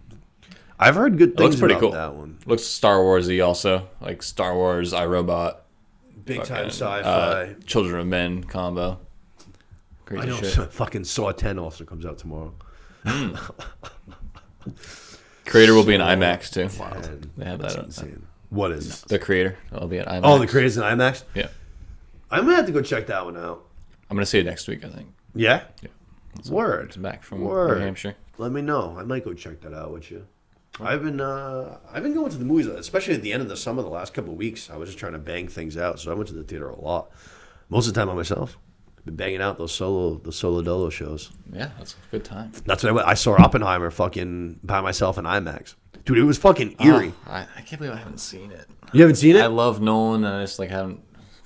[SPEAKER 1] I've heard good things
[SPEAKER 2] looks pretty
[SPEAKER 1] about
[SPEAKER 2] cool.
[SPEAKER 1] that one.
[SPEAKER 2] Looks Star Warsy also, like Star Wars, iRobot,
[SPEAKER 1] Big time
[SPEAKER 2] fucking,
[SPEAKER 1] sci-fi.
[SPEAKER 2] Children of Men combo.
[SPEAKER 1] I
[SPEAKER 2] Crazy
[SPEAKER 1] know.
[SPEAKER 2] shit.
[SPEAKER 1] Fucking Saw 10 also comes out tomorrow.
[SPEAKER 2] Creator will be in IMAX too.
[SPEAKER 1] And
[SPEAKER 2] They have
[SPEAKER 1] that's
[SPEAKER 2] that.
[SPEAKER 1] insane. What is?
[SPEAKER 2] The Creator will be at IMAX.
[SPEAKER 1] Oh, the Creator's in IMAX?
[SPEAKER 2] Yeah.
[SPEAKER 1] I'm going to have to go check that one out.
[SPEAKER 2] I'm gonna see it next week. I think.
[SPEAKER 1] Yeah?
[SPEAKER 2] Yeah.
[SPEAKER 1] Word.
[SPEAKER 2] It's back from
[SPEAKER 1] Word.
[SPEAKER 2] New Hampshire.
[SPEAKER 1] Let me know. I might go check that out with you. I've been going to the movies, especially at the end of the summer. The last couple of weeks, I was just trying to bang things out, so I went to the theater a lot. Most of the time by myself. Been banging out the solo dolo shows.
[SPEAKER 2] Yeah, that's a good time.
[SPEAKER 1] That's what I went. I saw Oppenheimer fucking by myself in IMAX. Dude, it was fucking eerie.
[SPEAKER 2] I can't believe I haven't seen it.
[SPEAKER 1] You haven't seen it?
[SPEAKER 2] I love Nolan, and I just like haven't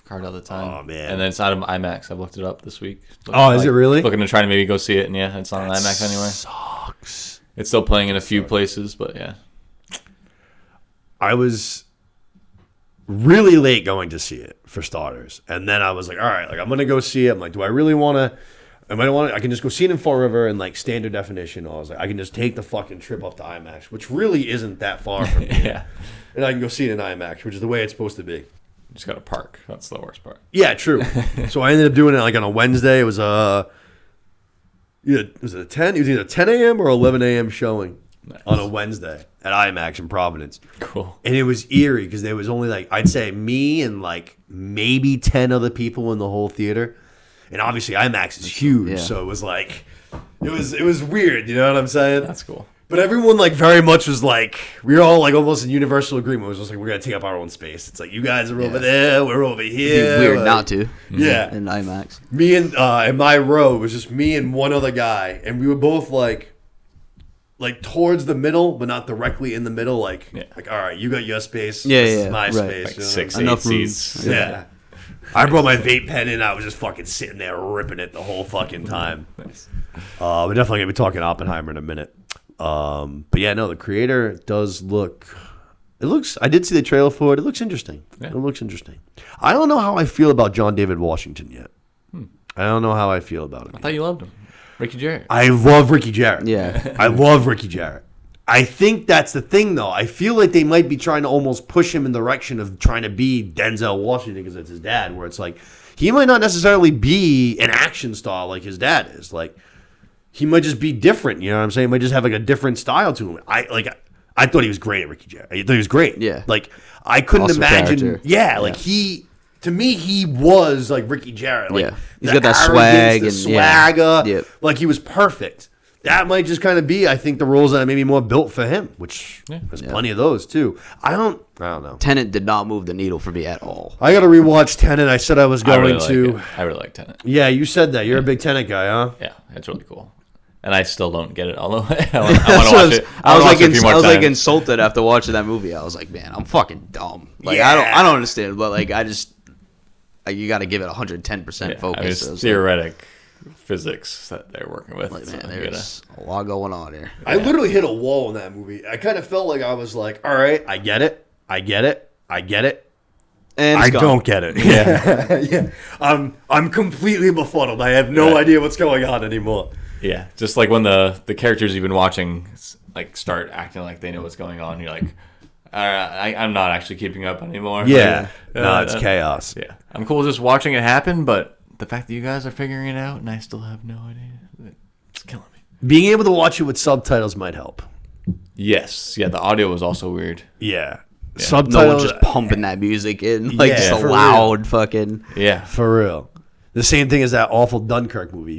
[SPEAKER 2] carved out the time.
[SPEAKER 1] Oh, man.
[SPEAKER 2] And then it's out of IMAX. I've looked it up this week.
[SPEAKER 1] Oh, is it really?
[SPEAKER 2] Looking to try to maybe go see it, and yeah, it's on IMAX anyway.
[SPEAKER 1] Sucks.
[SPEAKER 2] It's still playing in a few places, but yeah.
[SPEAKER 1] I was really late going to see it, for starters. And then I was like, all right, like I'm going to go see it. I'm like, do I really want to? I can just go see it in Fall River in like standard definition. Or I was like, I can just take the fucking trip up to IMAX, which really isn't that far from me.
[SPEAKER 2] Yeah.
[SPEAKER 1] And I can go see it in IMAX, which is the way it's supposed to be.
[SPEAKER 2] You just got to park. That's the worst part.
[SPEAKER 1] Yeah, true. So I ended up doing it like on a Wednesday. It was it was a 10? It was either 10 a.m. or 11 a.m. showing on a Wednesday at IMAX in Providence.
[SPEAKER 2] Cool.
[SPEAKER 1] And it was eerie because there was only like, I'd say me and like maybe 10 other people in the whole theater. And obviously IMAX is huge,
[SPEAKER 3] yeah.
[SPEAKER 1] so it was like, it was weird, you know what I'm saying?
[SPEAKER 2] That's cool.
[SPEAKER 1] But everyone like very much was like, we were all like almost in universal agreement. It was just like, we're going to take up our own space. It's like, you guys are over there, we're over here.
[SPEAKER 3] It'd be weird
[SPEAKER 1] like,
[SPEAKER 3] not to.
[SPEAKER 1] Yeah.
[SPEAKER 3] In IMAX.
[SPEAKER 1] Me and in my row, it was just me and one other guy. And we were both like towards the middle, but not directly in the middle. Like, all right, you got your space.
[SPEAKER 3] Yeah,
[SPEAKER 1] this
[SPEAKER 3] yeah,
[SPEAKER 1] is my
[SPEAKER 3] right.
[SPEAKER 1] space.
[SPEAKER 2] Like
[SPEAKER 1] you know?
[SPEAKER 2] 6,
[SPEAKER 3] Enough
[SPEAKER 2] 8
[SPEAKER 3] room.
[SPEAKER 2] seats.
[SPEAKER 1] Yeah. I brought my vape pen in. I was just fucking sitting there ripping it the whole fucking time.
[SPEAKER 2] Nice.
[SPEAKER 1] We're definitely going to be talking Oppenheimer in a minute. But yeah, no, the Creator does look... I did see the trailer for it. It looks interesting.
[SPEAKER 2] Yeah.
[SPEAKER 1] It looks interesting. I don't know how I feel about John David Washington yet. I don't know how I feel about him.
[SPEAKER 2] I thought you loved him. Ricky Jarrett.
[SPEAKER 1] I love Ricky Jarrett.
[SPEAKER 3] Yeah.
[SPEAKER 1] I love Ricky Jarrett. I think that's the thing, though. I feel like they might be trying to almost push him in the direction of trying to be Denzel Washington because it's his dad, where it's like he might not necessarily be an action star like his dad is. Like he might just be different. You know what I'm saying? He might just have like a different style to him. I thought he was great at Ricky Jarrett. I thought he was great.
[SPEAKER 3] Yeah.
[SPEAKER 1] Like I couldn't
[SPEAKER 3] Awesome
[SPEAKER 1] imagine.
[SPEAKER 3] character.
[SPEAKER 1] Yeah. Like to me, he was like Ricky Jarrett. Like,
[SPEAKER 3] Yeah. He's
[SPEAKER 1] the
[SPEAKER 3] got that
[SPEAKER 1] arrogance,
[SPEAKER 3] swag
[SPEAKER 1] the
[SPEAKER 3] and
[SPEAKER 1] swagger.
[SPEAKER 3] Yep.
[SPEAKER 1] Like he was perfect. That might just kind of be, I think, the roles that are maybe more built for him, which there's plenty of those too. I don't know.
[SPEAKER 3] Tenet did not move the needle for me at all.
[SPEAKER 1] I got to rewatch Tenet. I said I was going to.
[SPEAKER 2] I really like Tenet.
[SPEAKER 1] Yeah, you said that. You're a big Tenet guy, huh?
[SPEAKER 2] Yeah, it's really cool. And I still don't get it all the way. I want to watch it.
[SPEAKER 3] I was
[SPEAKER 2] I
[SPEAKER 3] like insulted after watching that movie. I was like, man, I'm fucking dumb. Like
[SPEAKER 1] Yeah.
[SPEAKER 3] I don't understand, but like you got to give it 110% focus.
[SPEAKER 2] I mean, it's
[SPEAKER 3] So it's
[SPEAKER 2] theoretic physics that they're working with.
[SPEAKER 3] like, man,
[SPEAKER 2] so
[SPEAKER 3] there's a lot going on here.
[SPEAKER 1] I literally hit a wall in that movie. I kind of felt like I was like, all right, I get it.
[SPEAKER 3] And
[SPEAKER 1] I
[SPEAKER 3] it's gone.
[SPEAKER 1] don't get it. Yeah. Yeah. I'm completely befuddled. I have no idea what's going on anymore.
[SPEAKER 2] Yeah, just like when the characters you've been watching like start acting like they know what's going on, you're like, I'm not actually keeping up anymore.
[SPEAKER 1] Yeah.
[SPEAKER 2] Like,
[SPEAKER 1] No, it's chaos.
[SPEAKER 2] Yeah, I'm cool just watching it happen, but the fact that you guys are figuring it out and I still have no idea, it's killing me.
[SPEAKER 1] Being able to watch it with subtitles might help.
[SPEAKER 2] Yes, yeah, the audio was also weird.
[SPEAKER 1] Yeah.
[SPEAKER 3] No
[SPEAKER 1] Subtitles
[SPEAKER 3] one just pumping that music in, like
[SPEAKER 1] Yeah,
[SPEAKER 3] just a
[SPEAKER 1] for
[SPEAKER 3] loud fucking.
[SPEAKER 2] Yeah,
[SPEAKER 1] For real. The same thing as that awful Dunkirk movie.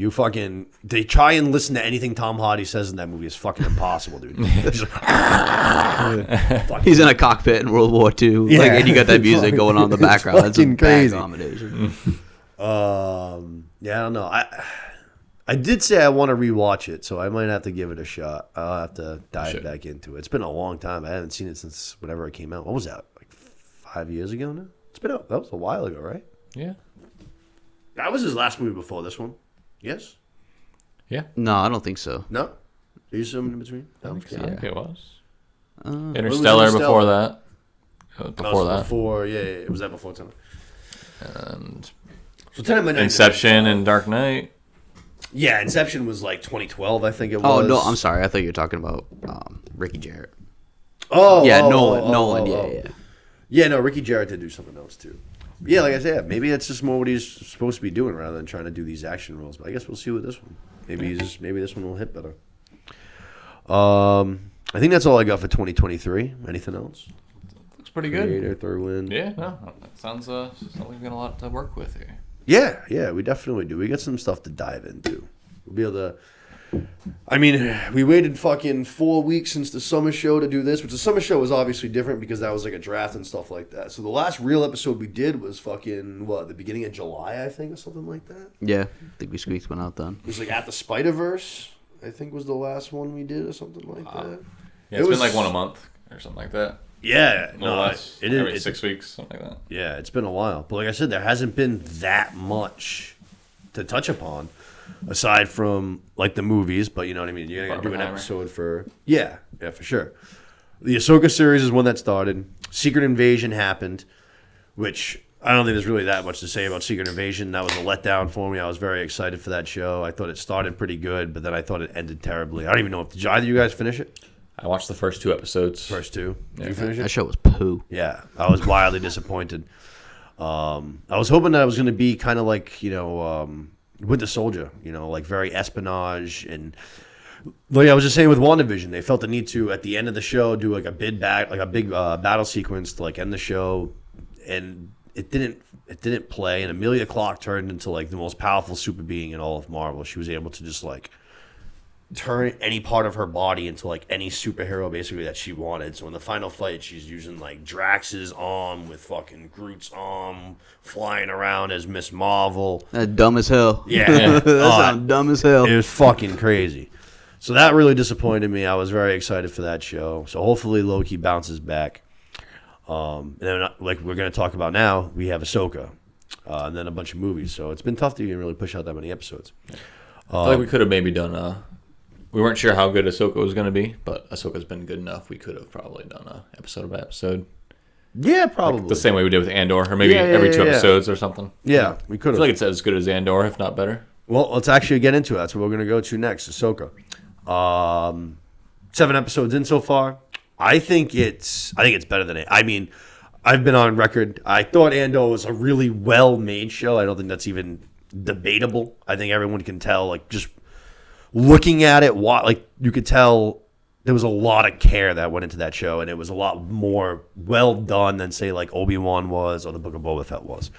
[SPEAKER 1] They try and listen to anything Tom Hardy says in that movie. It's fucking impossible, dude. He's like,
[SPEAKER 3] He's in a cockpit in World War II,
[SPEAKER 1] Yeah.
[SPEAKER 3] like, and you got that music going on in the
[SPEAKER 1] It's
[SPEAKER 3] background. That's a
[SPEAKER 1] fucking
[SPEAKER 3] bad
[SPEAKER 1] crazy.
[SPEAKER 3] combination.
[SPEAKER 1] yeah, I don't know. I did say I want to rewatch it, so I might have to give it a shot. I'll have to dive back into it. It's been a long time. I haven't seen it since whenever it came out. What was that? Like 5 years ago now? That was a while ago, right?
[SPEAKER 2] yeah,
[SPEAKER 1] That was his last movie before this one. Yes?
[SPEAKER 2] yeah.
[SPEAKER 3] No, I don't think so.
[SPEAKER 1] No? Are you assuming in between? No?
[SPEAKER 2] I think it was.
[SPEAKER 3] Uh,
[SPEAKER 2] Interstellar
[SPEAKER 1] Interstellar?
[SPEAKER 2] before that.
[SPEAKER 1] That
[SPEAKER 2] Before
[SPEAKER 1] was
[SPEAKER 2] that.
[SPEAKER 1] before, yeah. Was that before time?
[SPEAKER 2] And
[SPEAKER 1] So Tenet might not
[SPEAKER 2] Inception and Dark Knight.
[SPEAKER 1] Yeah, Inception was like 2012, I think it was.
[SPEAKER 3] Oh no, I'm sorry. I thought you were talking about Ricky Jarrett.
[SPEAKER 1] Oh,
[SPEAKER 3] Yeah,
[SPEAKER 1] oh,
[SPEAKER 3] Nolan.
[SPEAKER 1] oh,
[SPEAKER 3] Yeah,
[SPEAKER 1] oh.
[SPEAKER 3] yeah.
[SPEAKER 1] Yeah, no, Ricky Jarrett did do something else too. Yeah, like I said, maybe that's just more what he's supposed to be doing rather than trying to do these action roles. But I guess we'll see with this one. Maybe this one will hit better. I think that's all I got for 2023. Anything else?
[SPEAKER 2] Looks pretty good.
[SPEAKER 1] Creator, third win.
[SPEAKER 2] Yeah, no, that sounds like we've got a lot to work with here.
[SPEAKER 1] Yeah, we definitely do. We got some stuff to dive into. We'll be able to. I mean, we waited fucking 4 weeks since the summer show to do this, which the summer show was obviously different because that was like a draft and stuff like that. So the last real episode we did was fucking, the beginning of July, I think, or something like that?
[SPEAKER 3] Yeah, I think we squeaked one out then.
[SPEAKER 1] It was like at the Spider-Verse, I think was the last one we did or something like that.
[SPEAKER 2] Yeah, it's been like one a month or something like that.
[SPEAKER 1] Yeah.
[SPEAKER 2] No less. Every 6 weeks, something like that.
[SPEAKER 1] Yeah, it's been a while. But like I said, there hasn't been that much to touch upon. Aside from like the movies, but you know what I mean. You're gonna do an episode for for sure. The Ahsoka series is one that started. Secret Invasion happened, which I don't think there's really that much to say about Secret Invasion. That was a letdown for me. I was very excited for that show. I thought it started pretty good, but then I thought it ended terribly. I don't even know if did either of you guys finish it.
[SPEAKER 2] I watched the first 2 episodes.
[SPEAKER 1] First 2. Did you finish it?
[SPEAKER 3] That show was poo.
[SPEAKER 1] Yeah, I was wildly disappointed. I was hoping that it was going to be kind of like Winter Soldier, like very espionage and like I was just saying with WandaVision, they felt the need to at the end of the show do like a big battle sequence to like end the show, and it didn't play. And Amelia Clarke turned into like the most powerful super being in all of Marvel. She was able to just like turn any part of her body into like any superhero basically that she wanted. So in the final fight, she's using like Drax's arm with fucking Groot's arm flying around as Miss Marvel.
[SPEAKER 3] That's dumb as hell.
[SPEAKER 1] Yeah.
[SPEAKER 3] That sounds dumb as hell.
[SPEAKER 1] It was fucking crazy. So that really disappointed me. I was very excited for that show. So hopefully Loki bounces back. And then like we're going to talk about now, we have Ahsoka. And then a bunch of movies. So it's been tough to even really push out that many episodes.
[SPEAKER 2] I feel like we could have maybe done we weren't sure how good Ahsoka was going to be, but Ahsoka's been good enough. We could have probably done a episode by episode.
[SPEAKER 1] Yeah, probably.
[SPEAKER 2] Like the same way we did with Andor, or maybe every 2 episodes or something.
[SPEAKER 1] Yeah, we could
[SPEAKER 2] I
[SPEAKER 1] have.
[SPEAKER 2] feel like it's as good as Andor, if not better.
[SPEAKER 1] Well, let's actually get into it. That's what we're going to go to next, Ahsoka. 7 episodes in so far. I think it's better than it. I mean, I've been on record. I thought Andor was a really well-made show. I don't think that's even debatable. I think everyone can tell, like, just looking at it, like you could tell there was a lot of care that went into that show, and it was a lot more well done than say like Obi-Wan was or the Book of Boba Fett was.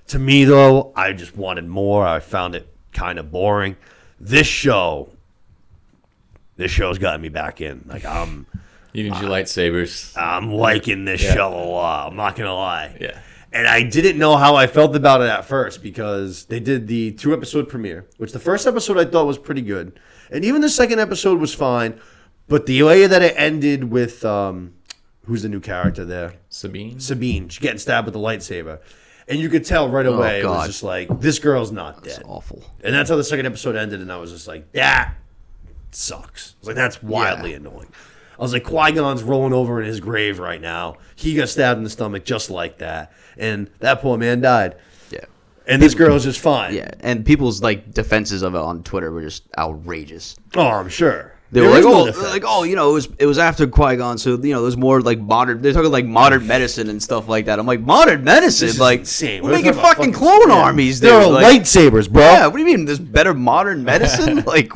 [SPEAKER 1] To me though, I just wanted more. I found it kind of boring. This show's gotten me back in. Like
[SPEAKER 2] You need your lightsabers.
[SPEAKER 1] I'm liking this show a lot. I'm not gonna lie.
[SPEAKER 2] Yeah.
[SPEAKER 1] And I didn't know how I felt about it at first because they did the 2-episode premiere, which the first episode I thought was pretty good. And even the second episode was fine. But the way that it ended with, who's the new character there?
[SPEAKER 2] Sabine.
[SPEAKER 1] She's getting stabbed with the lightsaber. And you could tell right away it was just like, this girl's not dead.
[SPEAKER 3] That's awful.
[SPEAKER 1] And that's how the second episode ended. And I was just like, that sucks. I was like, that's wildly annoying. I was like, Qui-Gon's rolling over in his grave right now. He got stabbed in the stomach just like that. And that poor man died.
[SPEAKER 3] Yeah.
[SPEAKER 1] And this girl's just fine.
[SPEAKER 3] Yeah, and people's like defenses of it on Twitter were just outrageous.
[SPEAKER 1] Oh, I'm sure.
[SPEAKER 3] They were it was after Qui-Gon, so there's more like modern. They're talking like modern medicine and stuff like that. I'm like, modern medicine,
[SPEAKER 1] This
[SPEAKER 3] like
[SPEAKER 1] is insane.
[SPEAKER 3] we're
[SPEAKER 1] We're
[SPEAKER 3] making
[SPEAKER 1] talking about
[SPEAKER 3] fucking
[SPEAKER 1] fucking-
[SPEAKER 3] clone
[SPEAKER 1] yeah.
[SPEAKER 3] armies.
[SPEAKER 1] There
[SPEAKER 3] dude.
[SPEAKER 1] are
[SPEAKER 3] Like,
[SPEAKER 1] lightsabers, bro.
[SPEAKER 3] yeah, what do you mean? There's better modern medicine? Like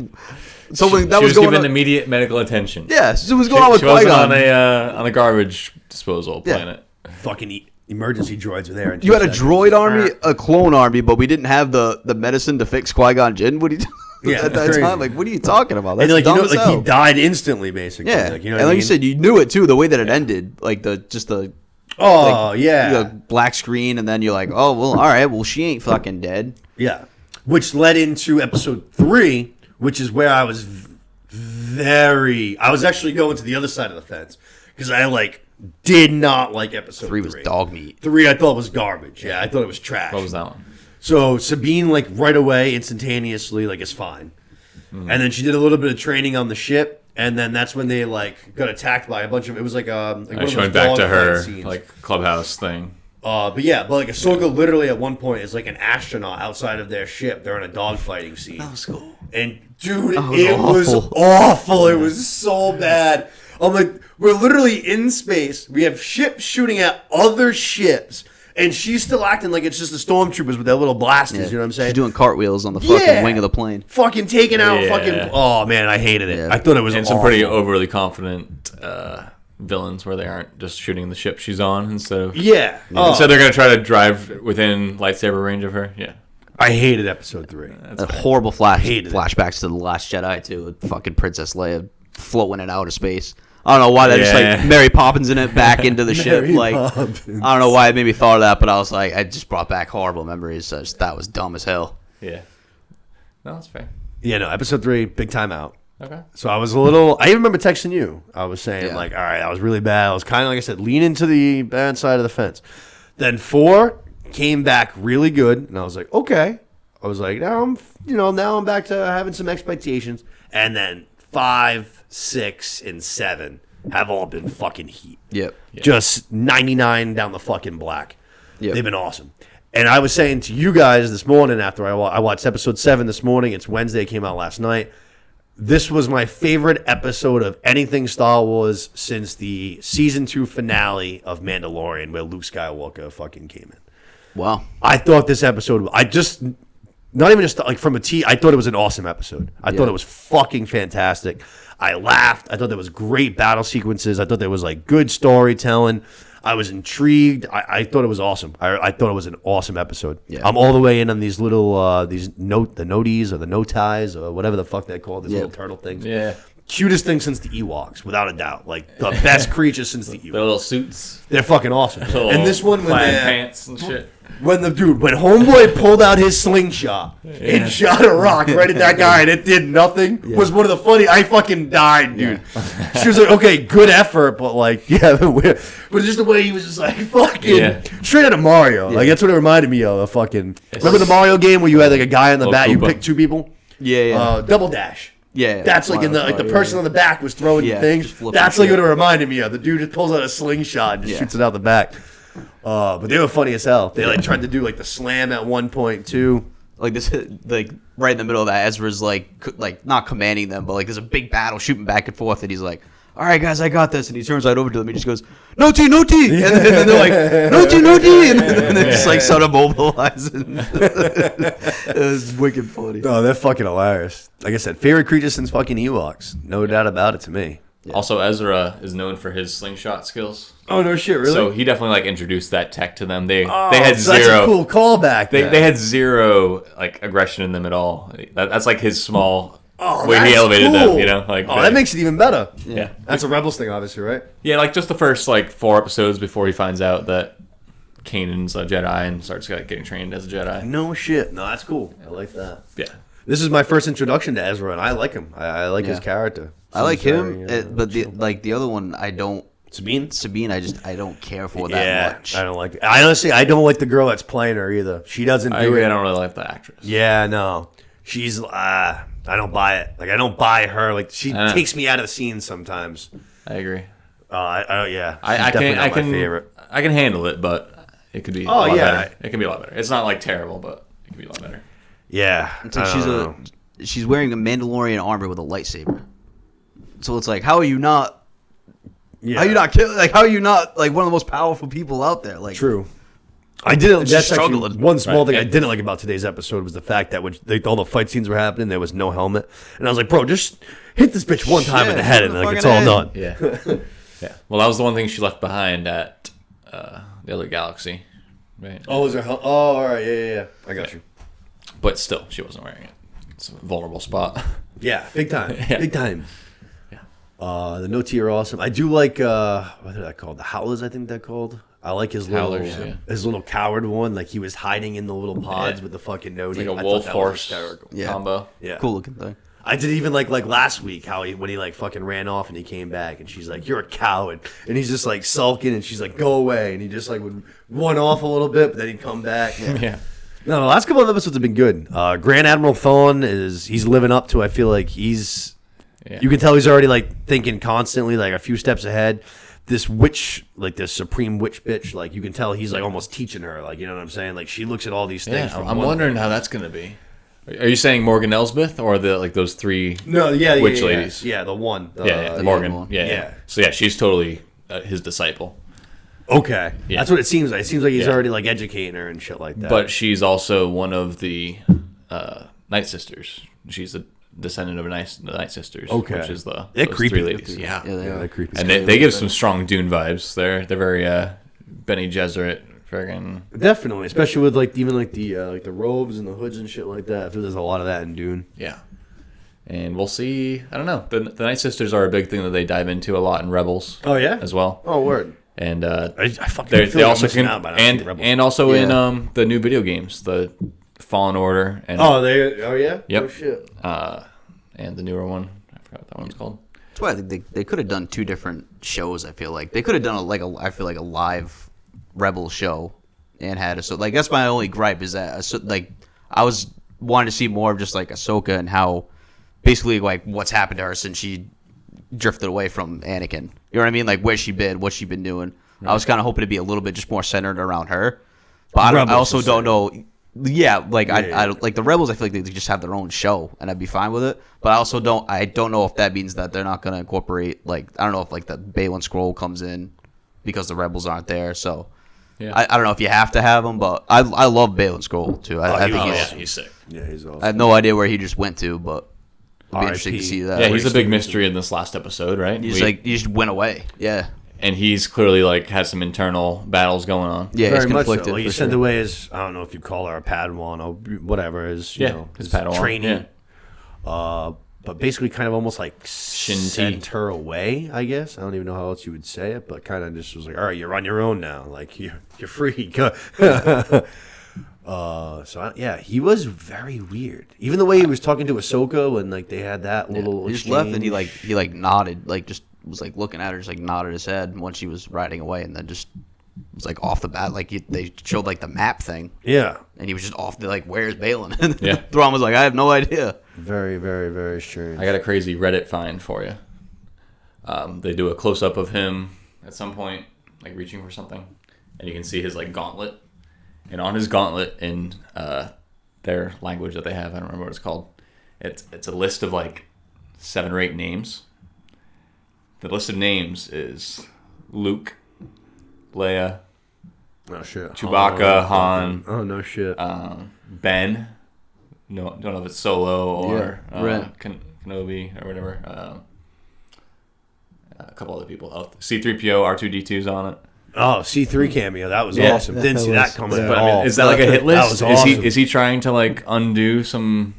[SPEAKER 3] something that
[SPEAKER 2] She was
[SPEAKER 3] going
[SPEAKER 2] given
[SPEAKER 3] on.
[SPEAKER 2] immediate medical attention.
[SPEAKER 3] Yeah, so what's going on with
[SPEAKER 2] She wasn't
[SPEAKER 3] Qui-Gon?
[SPEAKER 2] on a garbage disposal planet.
[SPEAKER 1] Fucking emergency droids were there.
[SPEAKER 3] You had a droid army, a clone army, but we didn't have the medicine to fix Qui-Gon Jinn. What do you?
[SPEAKER 1] Yeah,
[SPEAKER 3] at that
[SPEAKER 1] crazy.
[SPEAKER 3] time, like, what are you talking about? That's
[SPEAKER 1] And like
[SPEAKER 3] dumb as hell.
[SPEAKER 1] he died instantly, basically.
[SPEAKER 3] Yeah,
[SPEAKER 1] Like, you know
[SPEAKER 3] and
[SPEAKER 1] what I
[SPEAKER 3] like
[SPEAKER 1] mean?
[SPEAKER 3] you said, you knew it too. The way that it ended, like the
[SPEAKER 1] Oh yeah,
[SPEAKER 3] black screen, and then you're like, oh well, all right, well she ain't fucking dead.
[SPEAKER 1] yeah. Which led into episode 3, which is where I was I was actually going to the other side of the fence because I did not like episode 3.
[SPEAKER 3] 3 was dog meat.
[SPEAKER 1] 3 I thought was garbage. Yeah, I thought it was trash.
[SPEAKER 2] What was that one?
[SPEAKER 1] So Sabine, right away, instantaneously, is fine. And then she did a little bit of training on the ship, and then that's when they got attacked by a bunch of. It was one of those
[SPEAKER 2] Showing back to
[SPEAKER 1] dogfight
[SPEAKER 2] her
[SPEAKER 1] scenes.
[SPEAKER 2] clubhouse thing.
[SPEAKER 1] But like Ahsoka literally at one point is like an astronaut outside of their ship. They're in a dogfighting scene.
[SPEAKER 3] That was cool.
[SPEAKER 1] And dude,
[SPEAKER 3] That was
[SPEAKER 1] was awful. It was so bad. I'm like, we're literally in space. We have ships shooting at other ships. And she's still acting like it's just the stormtroopers with their little blasters,
[SPEAKER 3] Yeah.
[SPEAKER 1] you know what I'm saying?
[SPEAKER 3] She's doing cartwheels on the fucking wing of the plane.
[SPEAKER 1] Fucking taking out
[SPEAKER 2] Yeah.
[SPEAKER 1] fucking... Oh, man, I hated it.
[SPEAKER 3] Yeah.
[SPEAKER 1] I thought it was
[SPEAKER 2] And
[SPEAKER 1] awful.
[SPEAKER 2] some pretty overly confident villains where they aren't just shooting the ship she's on instead of...
[SPEAKER 1] Yeah.
[SPEAKER 2] Instead they're going to try to drive within lightsaber range of her. Yeah.
[SPEAKER 1] I hated episode 3.
[SPEAKER 3] Horrible
[SPEAKER 1] Hated it.
[SPEAKER 3] flashbacks to The Last Jedi, too. With fucking Princess Leia floating in outer space. I don't know why that just like Mary Poppins in it back into the ship. Like
[SPEAKER 1] Poppins.
[SPEAKER 3] I don't know why it made me thought of that, but I was like, I just brought back horrible memories. So that was dumb as hell.
[SPEAKER 2] Yeah. No, that's fair.
[SPEAKER 1] Yeah, no, episode 3, big time out.
[SPEAKER 2] Okay.
[SPEAKER 1] So I was a little... I even remember texting you. I was saying,
[SPEAKER 3] Yeah.
[SPEAKER 1] like, all right, that was really bad. I was kind of, like I said, leaning to the bad side of the fence. Then 4 came back really good, and I was like, okay. I was like, now I'm back to having some expectations. And then 5, 6, and 7 have all been fucking heat.
[SPEAKER 3] Yep.
[SPEAKER 1] Just 99 down the fucking black.
[SPEAKER 3] Yep.
[SPEAKER 1] They've been awesome. And I was saying to you guys this morning after I watched episode 7 this morning. It's Wednesday. It came out last night. This was my favorite episode of anything Star Wars since the season 2 finale of Mandalorian, where Luke Skywalker fucking came in.
[SPEAKER 3] Wow.
[SPEAKER 1] I thought this episode, not even just like from I thought it was an awesome episode. I thought it was fucking fantastic. I laughed. I thought there was great battle sequences. I thought there was like good storytelling. I was intrigued. I thought it was awesome. I thought it was an awesome episode.
[SPEAKER 3] Yeah.
[SPEAKER 1] I'm all the way in on these little the noties or the noties or whatever the fuck they call these little turtle things.
[SPEAKER 2] Yeah.
[SPEAKER 1] Cutest thing since the Ewoks, without a doubt. Like the best creature since the
[SPEAKER 2] The
[SPEAKER 1] Ewoks.
[SPEAKER 2] little suits.
[SPEAKER 1] They're fucking awesome. And this one when
[SPEAKER 2] plaid
[SPEAKER 1] they
[SPEAKER 2] pants and shit.
[SPEAKER 1] when Homeboy pulled out his slingshot and shot a rock right at that guy and it did nothing was one of the funny. I fucking died, dude. She was like, okay, good effort, but like, yeah, but just the way he was just like fucking straight out of Mario. Like that's what it reminded me of. Fucking remember the Mario game where you had like a guy on the bat, you
[SPEAKER 2] Koopa.
[SPEAKER 1] picked 2 people.
[SPEAKER 3] Yeah.
[SPEAKER 1] Double dash.
[SPEAKER 3] Yeah.
[SPEAKER 1] That's like in the like the person on the back was throwing
[SPEAKER 3] Yeah,
[SPEAKER 1] things.
[SPEAKER 3] just flipping
[SPEAKER 1] That's like
[SPEAKER 3] shit.
[SPEAKER 1] what it reminded me of. The dude just pulls out a slingshot and just shoots it out the back. But they were funny as hell. They like tried to do like the slam at one point too.
[SPEAKER 3] Like this, like right in the middle of that, Ezra's like not commanding them, but like there's a big battle shooting back and forth, and he's like, "All right, guys, I got this." And he turns right over to them. He just goes, "No tea, no tea," and then they're like, "No tea, no tea," and then they just like sort of mobilizing. It was wicked funny.
[SPEAKER 1] Oh, they're fucking hilarious. Like I said, favorite creature since fucking Ewoks. No doubt about it to me.
[SPEAKER 3] Yeah.
[SPEAKER 2] Also, Ezra is known for his slingshot skills.
[SPEAKER 1] Oh no shit, really?
[SPEAKER 2] So he definitely like introduced that tech to them. They had
[SPEAKER 1] so that's
[SPEAKER 2] zero.
[SPEAKER 1] a cool callback.
[SPEAKER 2] They had zero like aggression in them at all. That's like his small way he
[SPEAKER 1] that's
[SPEAKER 2] elevated
[SPEAKER 1] cool.
[SPEAKER 2] them. You know, like
[SPEAKER 1] that makes it even better.
[SPEAKER 2] yeah,
[SPEAKER 1] That's a Rebels thing, obviously, right?
[SPEAKER 2] yeah, like just the first like 4 episodes before he finds out that Kanan's a Jedi and starts like, getting trained as a Jedi.
[SPEAKER 1] No shit. No, that's cool. I like that.
[SPEAKER 2] Yeah,
[SPEAKER 1] This is my first introduction to Ezra, and I like him. I like his character.
[SPEAKER 3] I like
[SPEAKER 1] Seems
[SPEAKER 3] him,
[SPEAKER 1] very,
[SPEAKER 3] but the other one I don't.
[SPEAKER 1] Sabine.
[SPEAKER 3] I don't care for that much.
[SPEAKER 1] I don't like it. I honestly, I don't like the girl that's playing her either. She doesn't
[SPEAKER 2] I
[SPEAKER 1] do
[SPEAKER 2] agree.
[SPEAKER 1] it.
[SPEAKER 2] I don't really like the actress.
[SPEAKER 1] Yeah, no. She's, I don't buy it. Like, I don't buy her. Like, she takes me out of the scene sometimes.
[SPEAKER 2] I agree.
[SPEAKER 1] Yeah. She's
[SPEAKER 2] I
[SPEAKER 1] definitely
[SPEAKER 2] can
[SPEAKER 1] not my favorite.
[SPEAKER 2] I can handle it, but it could be. A lot
[SPEAKER 1] yeah.
[SPEAKER 2] better. It can be a lot better. It's not like terrible, but it could be a lot better.
[SPEAKER 1] Yeah.
[SPEAKER 3] It's like
[SPEAKER 1] I don't know.
[SPEAKER 3] she's wearing a Mandalorian armor with a lightsaber. So it's like, how are you not?
[SPEAKER 1] Yeah.
[SPEAKER 3] How are you not killing? Like, how are you not like one of the most powerful people out there? Like,
[SPEAKER 1] True. I didn't.
[SPEAKER 3] It's
[SPEAKER 1] That's
[SPEAKER 3] just
[SPEAKER 1] actually
[SPEAKER 3] struggling.
[SPEAKER 1] one small thing I
[SPEAKER 2] Right.
[SPEAKER 1] didn't like about today's episode was the fact that when all the fight scenes were happening, there was no helmet, and I was like, "Bro, just hit this bitch one time in the head, and like it's all done."
[SPEAKER 2] Yeah. Yeah. Well, that was the one thing she left behind at the other galaxy, right?
[SPEAKER 1] Oh, is there? Oh, all right, yeah. I got you.
[SPEAKER 2] But still, she wasn't wearing it. It's a vulnerable spot.
[SPEAKER 1] Yeah, big time,
[SPEAKER 2] Yeah.
[SPEAKER 1] big time.
[SPEAKER 2] Yeah.
[SPEAKER 1] The no T are awesome. I do like what are that called? The Howlers, I think they're called. I like his
[SPEAKER 2] Howlers,
[SPEAKER 1] little
[SPEAKER 2] yeah.
[SPEAKER 1] his little coward one. Like he was hiding in the little pods
[SPEAKER 2] Yeah.
[SPEAKER 1] with the fucking no
[SPEAKER 2] Like
[SPEAKER 1] I
[SPEAKER 2] a
[SPEAKER 1] thought
[SPEAKER 2] wolf
[SPEAKER 1] that was
[SPEAKER 2] horse
[SPEAKER 1] hysterical.
[SPEAKER 3] Yeah.
[SPEAKER 2] combo.
[SPEAKER 1] Yeah,
[SPEAKER 3] cool looking thing.
[SPEAKER 1] I did even like last week how when he like fucking ran off and he came back and she's like, "You're a coward," and he's just like sulking and she's like, "Go away," and he just like would run off a little bit, but then he'd come back.
[SPEAKER 2] Yeah.
[SPEAKER 1] No, the last couple of episodes have been good. Grand Admiral Thawne he's living up to. I feel like he's.
[SPEAKER 2] Yeah.
[SPEAKER 1] You can tell he's already like thinking constantly, like a few steps ahead. this witch, like this supreme witch bitch, like you can tell he's like almost teaching her, like, you know what I'm saying? Like she looks at all these things.
[SPEAKER 2] Yeah,
[SPEAKER 1] from
[SPEAKER 2] I'm
[SPEAKER 1] one-
[SPEAKER 2] wondering how that's gonna be. Are you saying Morgan Elsbeth or those three?
[SPEAKER 1] No,
[SPEAKER 2] witch ladies.
[SPEAKER 1] Yeah, the one.
[SPEAKER 2] Yeah, Morgan.
[SPEAKER 3] one.
[SPEAKER 2] Yeah. So yeah, she's totally his disciple.
[SPEAKER 1] Okay,
[SPEAKER 2] Yeah.
[SPEAKER 1] that's what it seems like. It seems like he's
[SPEAKER 2] Yeah.
[SPEAKER 1] already like educating her and shit like that.
[SPEAKER 2] But she's also one of the Night Sisters. She's a descendant of the Night Sisters.
[SPEAKER 1] Okay.
[SPEAKER 2] Which is
[SPEAKER 1] They're
[SPEAKER 2] those
[SPEAKER 1] creepy.
[SPEAKER 2] three ladies. Yeah.
[SPEAKER 3] Yeah, they
[SPEAKER 1] yeah,
[SPEAKER 3] are.
[SPEAKER 1] they're creepy.
[SPEAKER 2] And they give some strong Dune vibes. They're very Benny Gesserit. Friggin'
[SPEAKER 1] Definitely, especially with like even like the robes and the hoods and shit like that. I feel there's a lot of that in Dune.
[SPEAKER 2] yeah. And we'll see. I don't know. The Night Sisters are a big thing that they dive into a lot in Rebels.
[SPEAKER 1] Oh yeah,
[SPEAKER 2] as well.
[SPEAKER 1] Oh word.
[SPEAKER 2] And
[SPEAKER 1] I fucking
[SPEAKER 2] they
[SPEAKER 1] feel like
[SPEAKER 2] also
[SPEAKER 1] I'm missing
[SPEAKER 2] can
[SPEAKER 1] out by not seeing Rebels.
[SPEAKER 2] and also in
[SPEAKER 3] Yeah.
[SPEAKER 2] the new video games, the Fallen Order and
[SPEAKER 1] Oh yeah.
[SPEAKER 2] Yep.
[SPEAKER 1] Oh shit.
[SPEAKER 2] and the newer one. I forgot what that one's called.
[SPEAKER 3] That's why I think they could have done two different shows. I feel like they could have done I feel like a live Rebel show and had a so like that's my only gripe is that like I was wanting to see more of just like Ahsoka and how basically like what's happened to her since she drifted away from Anakin. You know what I mean? Like where's she been? What's she been doing? Right. I was kind of hoping to be a little bit just more centered around her, but I also don't know. Yeah, like I like the Rebels. I feel like they just have their own show, and I'd be fine with it. But I also don't. I don't know if that means that they're not going to incorporate. Like I don't know if like the Balin Scroll comes in because the Rebels aren't there. So
[SPEAKER 2] Yeah.
[SPEAKER 3] I don't know if you have to have them, but I love Balin Scroll too. I think
[SPEAKER 2] he's sick.
[SPEAKER 1] Yeah, he's awesome.
[SPEAKER 3] I have no idea where he just went to, but it'd be interesting to
[SPEAKER 1] RIP.
[SPEAKER 3] see that.
[SPEAKER 2] Yeah, he's a big mystery in this last episode, right?
[SPEAKER 3] He's like he just went away. Yeah,
[SPEAKER 2] and he's clearly like has some internal battles going on.
[SPEAKER 3] yeah,
[SPEAKER 1] Very
[SPEAKER 3] he's
[SPEAKER 1] much so.
[SPEAKER 3] conflicted.
[SPEAKER 1] Well, he
[SPEAKER 3] for
[SPEAKER 1] sent
[SPEAKER 3] sure.
[SPEAKER 1] away his, I don't know if you call her a Padawan or whatever, his, you know,
[SPEAKER 2] his Padawan,
[SPEAKER 1] training.
[SPEAKER 2] yeah.
[SPEAKER 1] But basically kind of almost like
[SPEAKER 2] Shinty.
[SPEAKER 1] sent her away, I guess. I don't even know how else you would say it, but kind of just was like, all right, you're on your own now. Like, you're free. Go. Yeah, he was very weird. Even the way he was talking to Ahsoka when, like, they had that little
[SPEAKER 3] He just left and
[SPEAKER 1] exchange.
[SPEAKER 3] he nodded, like just was like looking at her, just like nodded his head when she was riding away, and then just was like off the bat, like they showed like the map thing,
[SPEAKER 1] Yeah.
[SPEAKER 3] and he was just off the like, where's Balin? And
[SPEAKER 2] Yeah.
[SPEAKER 3] Thrawn was like, I have no idea.
[SPEAKER 1] Very, very, very strange.
[SPEAKER 2] I got a crazy Reddit find for you. They do a close up of him at some point, like reaching for something, and you can see his like gauntlet. And on his gauntlet, in their language that they have, I don't remember what it's called. It's a list of like 7 or 8 names. The list of names is Luke, Leia,
[SPEAKER 1] Oh, shit.
[SPEAKER 2] Chewbacca, Han,
[SPEAKER 1] Oh, no shit.
[SPEAKER 2] Ben. No, don't know if it's Solo or
[SPEAKER 3] Yeah, right.
[SPEAKER 2] Kenobi or whatever. A couple other people. Oh, C-3PO, R2-D2's on it.
[SPEAKER 1] Oh, C3 cameo. That was
[SPEAKER 2] Yeah.
[SPEAKER 1] awesome. Didn't see that coming
[SPEAKER 2] But
[SPEAKER 1] at
[SPEAKER 2] I mean,
[SPEAKER 1] all.
[SPEAKER 2] is that like a hit list?
[SPEAKER 1] That was awesome.
[SPEAKER 2] Is he trying to like undo some?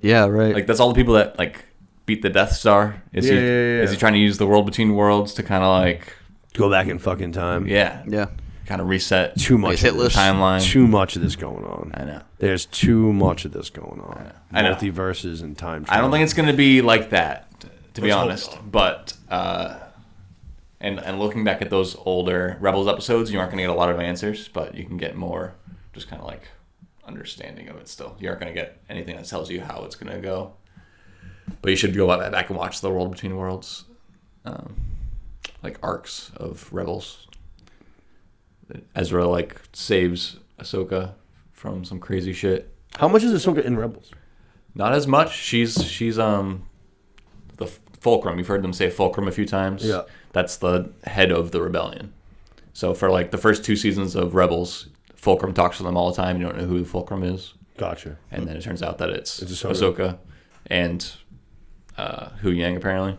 [SPEAKER 3] Yeah, right.
[SPEAKER 2] Like that's all the people that like beat the Death Star. Is
[SPEAKER 1] Yeah,
[SPEAKER 2] he?
[SPEAKER 1] yeah, yeah.
[SPEAKER 2] Is he trying to use the world between worlds to kind of like
[SPEAKER 1] Go back in fucking time.
[SPEAKER 2] yeah,
[SPEAKER 3] yeah,
[SPEAKER 2] kind of reset
[SPEAKER 1] Too much
[SPEAKER 3] hit
[SPEAKER 1] of this.
[SPEAKER 3] list.
[SPEAKER 2] timeline?
[SPEAKER 1] Too much of this going on.
[SPEAKER 2] I know.
[SPEAKER 1] There's too much of this going on.
[SPEAKER 2] I know.
[SPEAKER 1] Multiverses and time
[SPEAKER 2] I
[SPEAKER 1] travel.
[SPEAKER 2] don't think it's going to be like that, to be
[SPEAKER 1] Let's hope
[SPEAKER 2] honest.
[SPEAKER 1] not.
[SPEAKER 2] But and looking back at those older Rebels episodes, you aren't going to get a lot of answers, but you can get more just kind of like understanding of it still. You aren't going to get anything that tells you how it's going to go. But you should go back and watch the World Between Worlds, like arcs of Rebels. Ezra like saves Ahsoka from some crazy shit.
[SPEAKER 1] How much is Ahsoka in Rebels?
[SPEAKER 2] Not as much. She's the Fulcrum. You've heard them say Fulcrum a few times.
[SPEAKER 1] Yeah.
[SPEAKER 2] That's the head of the rebellion. So for like the first 2 seasons of Rebels, Fulcrum talks to them all the time. You don't know who Fulcrum is.
[SPEAKER 1] Gotcha.
[SPEAKER 2] And then it turns out that it's
[SPEAKER 1] Ahsoka.
[SPEAKER 2] Ahsoka and Hu Yang apparently.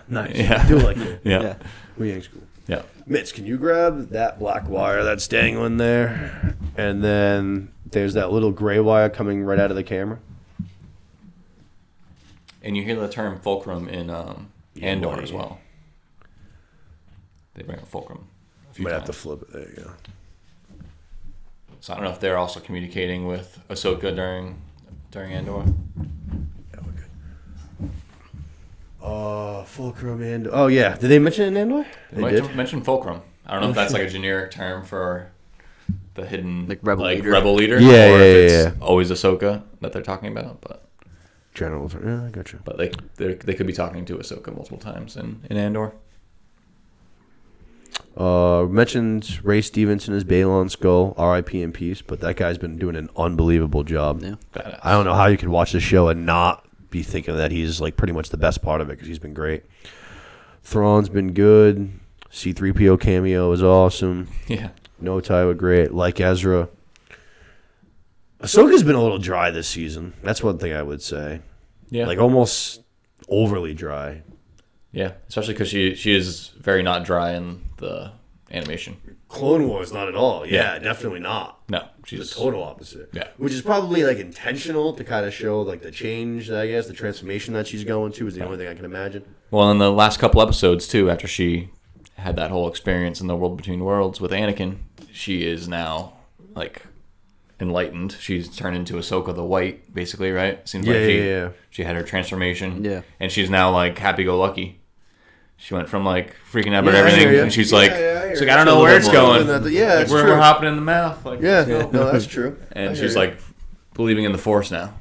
[SPEAKER 1] Nice.
[SPEAKER 2] Yeah.
[SPEAKER 1] I do like it.
[SPEAKER 2] Yeah.
[SPEAKER 1] Wu Yang's cool.
[SPEAKER 2] Yeah.
[SPEAKER 1] Mitz, can you grab that black wire that's dangling there? And then there's that little gray wire coming right out of the camera.
[SPEAKER 2] And you hear the term Fulcrum in Andor
[SPEAKER 1] buddy.
[SPEAKER 2] as well. They bring up Fulcrum a few
[SPEAKER 1] Might have
[SPEAKER 2] times.
[SPEAKER 1] to flip it. There you go.
[SPEAKER 2] So I don't know if they're also communicating with Ahsoka during Andor.
[SPEAKER 1] Yeah, we're good. Fulcrum and... Oh, yeah. Did they mention it in Andor? They did?
[SPEAKER 2] Mention Fulcrum. I don't know if that's like a generic term for the hidden
[SPEAKER 3] Like rebel leader.
[SPEAKER 2] rebel leader,
[SPEAKER 1] Yeah,
[SPEAKER 2] or
[SPEAKER 1] yeah,
[SPEAKER 2] if
[SPEAKER 1] yeah,
[SPEAKER 2] it's always Ahsoka that they're talking about.
[SPEAKER 1] General. Yeah, I gotcha.
[SPEAKER 2] But they could be talking to Ahsoka multiple times in Andor.
[SPEAKER 1] Mentioned Ray Stevenson as Balon Skull, R.I.P. in peace, but that guy's been doing an unbelievable job.
[SPEAKER 3] Yeah.
[SPEAKER 1] I don't know how you could watch the show and not be thinking that he's like pretty much the best part of it because he's been great. Thrawn's been good. C-3PO cameo is awesome.
[SPEAKER 2] Yeah.
[SPEAKER 1] No Taiwa great. Like Ezra. Ahsoka's been a little dry this season. That's one thing I would say.
[SPEAKER 2] Yeah.
[SPEAKER 1] Like almost overly dry.
[SPEAKER 2] Yeah, especially because she is very not dry in the animation.
[SPEAKER 1] Clone Wars, not at all. Yeah,
[SPEAKER 2] Yeah.
[SPEAKER 1] definitely not.
[SPEAKER 2] No,
[SPEAKER 1] She's
[SPEAKER 2] she's
[SPEAKER 1] the total opposite.
[SPEAKER 2] Yeah.
[SPEAKER 1] Which is probably like intentional to kind of show like the change, I guess, the transformation that she's going to is the only thing I can imagine.
[SPEAKER 2] Well, in the last couple episodes too, after she had that whole experience in the World Between Worlds with Anakin, she is now like enlightened. She's turned into Ahsoka the White, basically, right? Seems like she had her transformation.
[SPEAKER 3] Yeah.
[SPEAKER 2] And she's now like happy-go-lucky. She went from like freaking out about
[SPEAKER 1] Yeah, I hear
[SPEAKER 2] everything,
[SPEAKER 1] ya.
[SPEAKER 2] and she's
[SPEAKER 1] Yeah,
[SPEAKER 2] like,
[SPEAKER 1] yeah, I
[SPEAKER 2] she's
[SPEAKER 1] hear
[SPEAKER 2] like,
[SPEAKER 1] ya.
[SPEAKER 2] I don't know where it's going.
[SPEAKER 1] Yeah, it's
[SPEAKER 2] we're
[SPEAKER 1] true.
[SPEAKER 2] hopping in the mouth. Like,
[SPEAKER 1] Yeah,
[SPEAKER 2] let's go.
[SPEAKER 1] no, that's true.
[SPEAKER 2] And she's like believing in the Force now,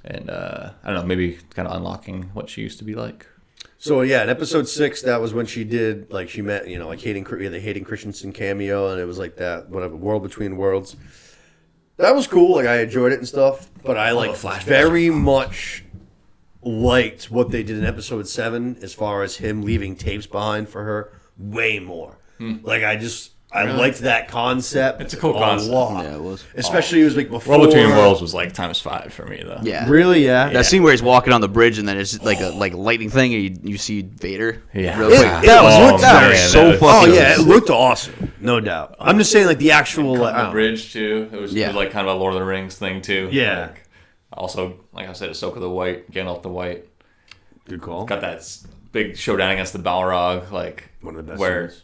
[SPEAKER 2] and I don't know, maybe kind of unlocking what she used to be like.
[SPEAKER 1] So yeah, in episode 6, that was when she did like she met like the Hayden Christensen cameo, and it was like that whatever World Between Worlds. That was cool. Like I enjoyed it and stuff, but I like very much liked what they did in episode 7 as far as him leaving tapes behind for her way more. Like I liked that concept.
[SPEAKER 2] It's a cool
[SPEAKER 1] a
[SPEAKER 2] concept.
[SPEAKER 1] lot.
[SPEAKER 3] Yeah, it was.
[SPEAKER 1] Especially it was like before
[SPEAKER 2] World Between Worlds was like ×5 for me though.
[SPEAKER 3] Yeah.
[SPEAKER 1] Really, yeah.
[SPEAKER 3] That scene where he's walking on the bridge and then it's like a lightning thing and you see Vader.
[SPEAKER 2] Yeah.
[SPEAKER 3] Real
[SPEAKER 1] It,
[SPEAKER 3] quick.
[SPEAKER 1] that was,
[SPEAKER 2] Oh,
[SPEAKER 1] that
[SPEAKER 2] man,
[SPEAKER 1] was
[SPEAKER 2] that
[SPEAKER 1] so
[SPEAKER 2] was-
[SPEAKER 1] fucking. Oh
[SPEAKER 3] Oh,
[SPEAKER 1] yeah, it
[SPEAKER 3] it
[SPEAKER 1] looked awesome, no doubt. I'm just saying like the actual like, I
[SPEAKER 2] The
[SPEAKER 1] don't know.
[SPEAKER 2] bridge too. It was
[SPEAKER 3] Yeah.
[SPEAKER 2] like kind of a Lord of the Rings thing too.
[SPEAKER 1] Yeah.
[SPEAKER 2] Like, also, like I said, Ahsoka the White, Gandalf the White.
[SPEAKER 1] Good call.
[SPEAKER 2] Got that big showdown against the Balrog, like
[SPEAKER 1] One of the best
[SPEAKER 2] where
[SPEAKER 1] scenes.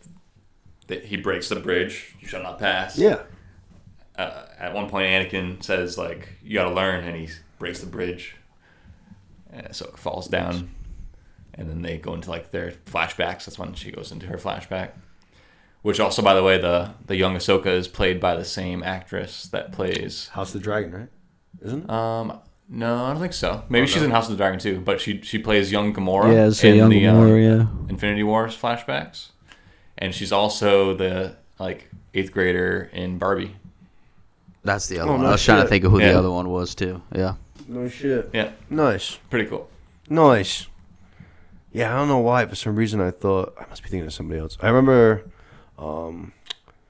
[SPEAKER 2] he breaks the bridge. You shall not pass.
[SPEAKER 1] Yeah.
[SPEAKER 2] At one point, Anakin says like, "You got to learn," and he breaks the bridge, and Ahsoka falls down. And then they go into like their flashbacks. That's when she goes into her flashback. Which also, by the way, the young Ahsoka is played by the same actress that plays.
[SPEAKER 1] House of the Dragon, right? Isn't it?
[SPEAKER 2] No, I don't think so. Maybe she's in House of the Dragon too, but she plays young Gamora
[SPEAKER 3] Yeah, it's a
[SPEAKER 2] in
[SPEAKER 3] young
[SPEAKER 2] the
[SPEAKER 3] Gamora,
[SPEAKER 2] Infinity Wars flashbacks, and she's also the like 8th grader in Barbie.
[SPEAKER 3] That's the other
[SPEAKER 1] Oh,
[SPEAKER 3] one.
[SPEAKER 1] no
[SPEAKER 3] I was trying to
[SPEAKER 1] shit.
[SPEAKER 3] think of who
[SPEAKER 2] Yeah.
[SPEAKER 3] the other one was too. Yeah.
[SPEAKER 1] No shit.
[SPEAKER 2] Yeah,
[SPEAKER 1] Nice.
[SPEAKER 2] pretty cool.
[SPEAKER 1] Nice. Yeah, I don't know why. For some reason, I thought I must be thinking of somebody else. I remember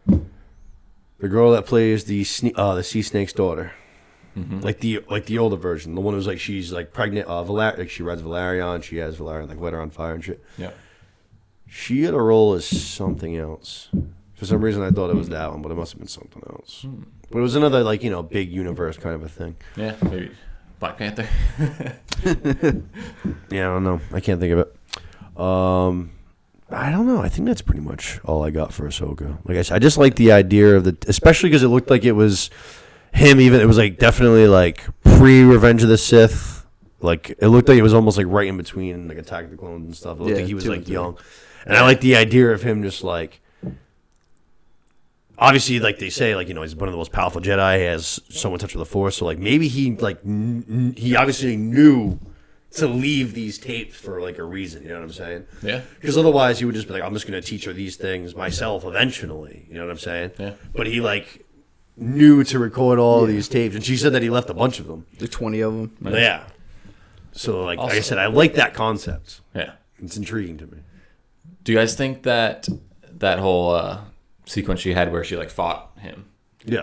[SPEAKER 1] the girl that plays the sea snake's daughter, like the older version, the one who's like she's like pregnant. Like she rides Valerian. She has Valerian like lit her on fire and shit.
[SPEAKER 2] Yeah,
[SPEAKER 1] She had a role as something else. For some reason, I thought it was that one, but it must have been something else. But it was another like big universe kind of a thing.
[SPEAKER 2] yeah, maybe Black Panther.
[SPEAKER 1] Yeah, I don't know. I can't think of it. I don't know. I think that's pretty much all I got for Ahsoka. Like I said, I just like the idea of especially because it looked like it was him. Even it was like definitely like pre-Revenge of the Sith. Like it looked like it was almost like right in between like Attack of the Clones and stuff. It looked
[SPEAKER 3] Yeah,
[SPEAKER 1] like he was
[SPEAKER 3] 2
[SPEAKER 1] like
[SPEAKER 3] and 3.
[SPEAKER 1] young, and I like the idea of him just like. Obviously, like they say, like he's one of the most powerful Jedi. He has so much touch with the Force. So like maybe he like he obviously knew to leave these tapes for like a reason. You know what I'm saying?
[SPEAKER 2] Yeah,
[SPEAKER 1] Because otherwise, he would just be like, "I'm just going to teach her these things myself eventually." You know what I'm saying?
[SPEAKER 2] Yeah.
[SPEAKER 1] But he like knew to record all of these tapes, and she said that he left a bunch of them.
[SPEAKER 3] There's 20 of them.
[SPEAKER 1] Yeah. So like I
[SPEAKER 2] Also-
[SPEAKER 1] said, I like that concept.
[SPEAKER 2] yeah.
[SPEAKER 1] It's intriguing to me.
[SPEAKER 2] Do you guys think that whole sequence she had where she like fought him,
[SPEAKER 1] Yeah.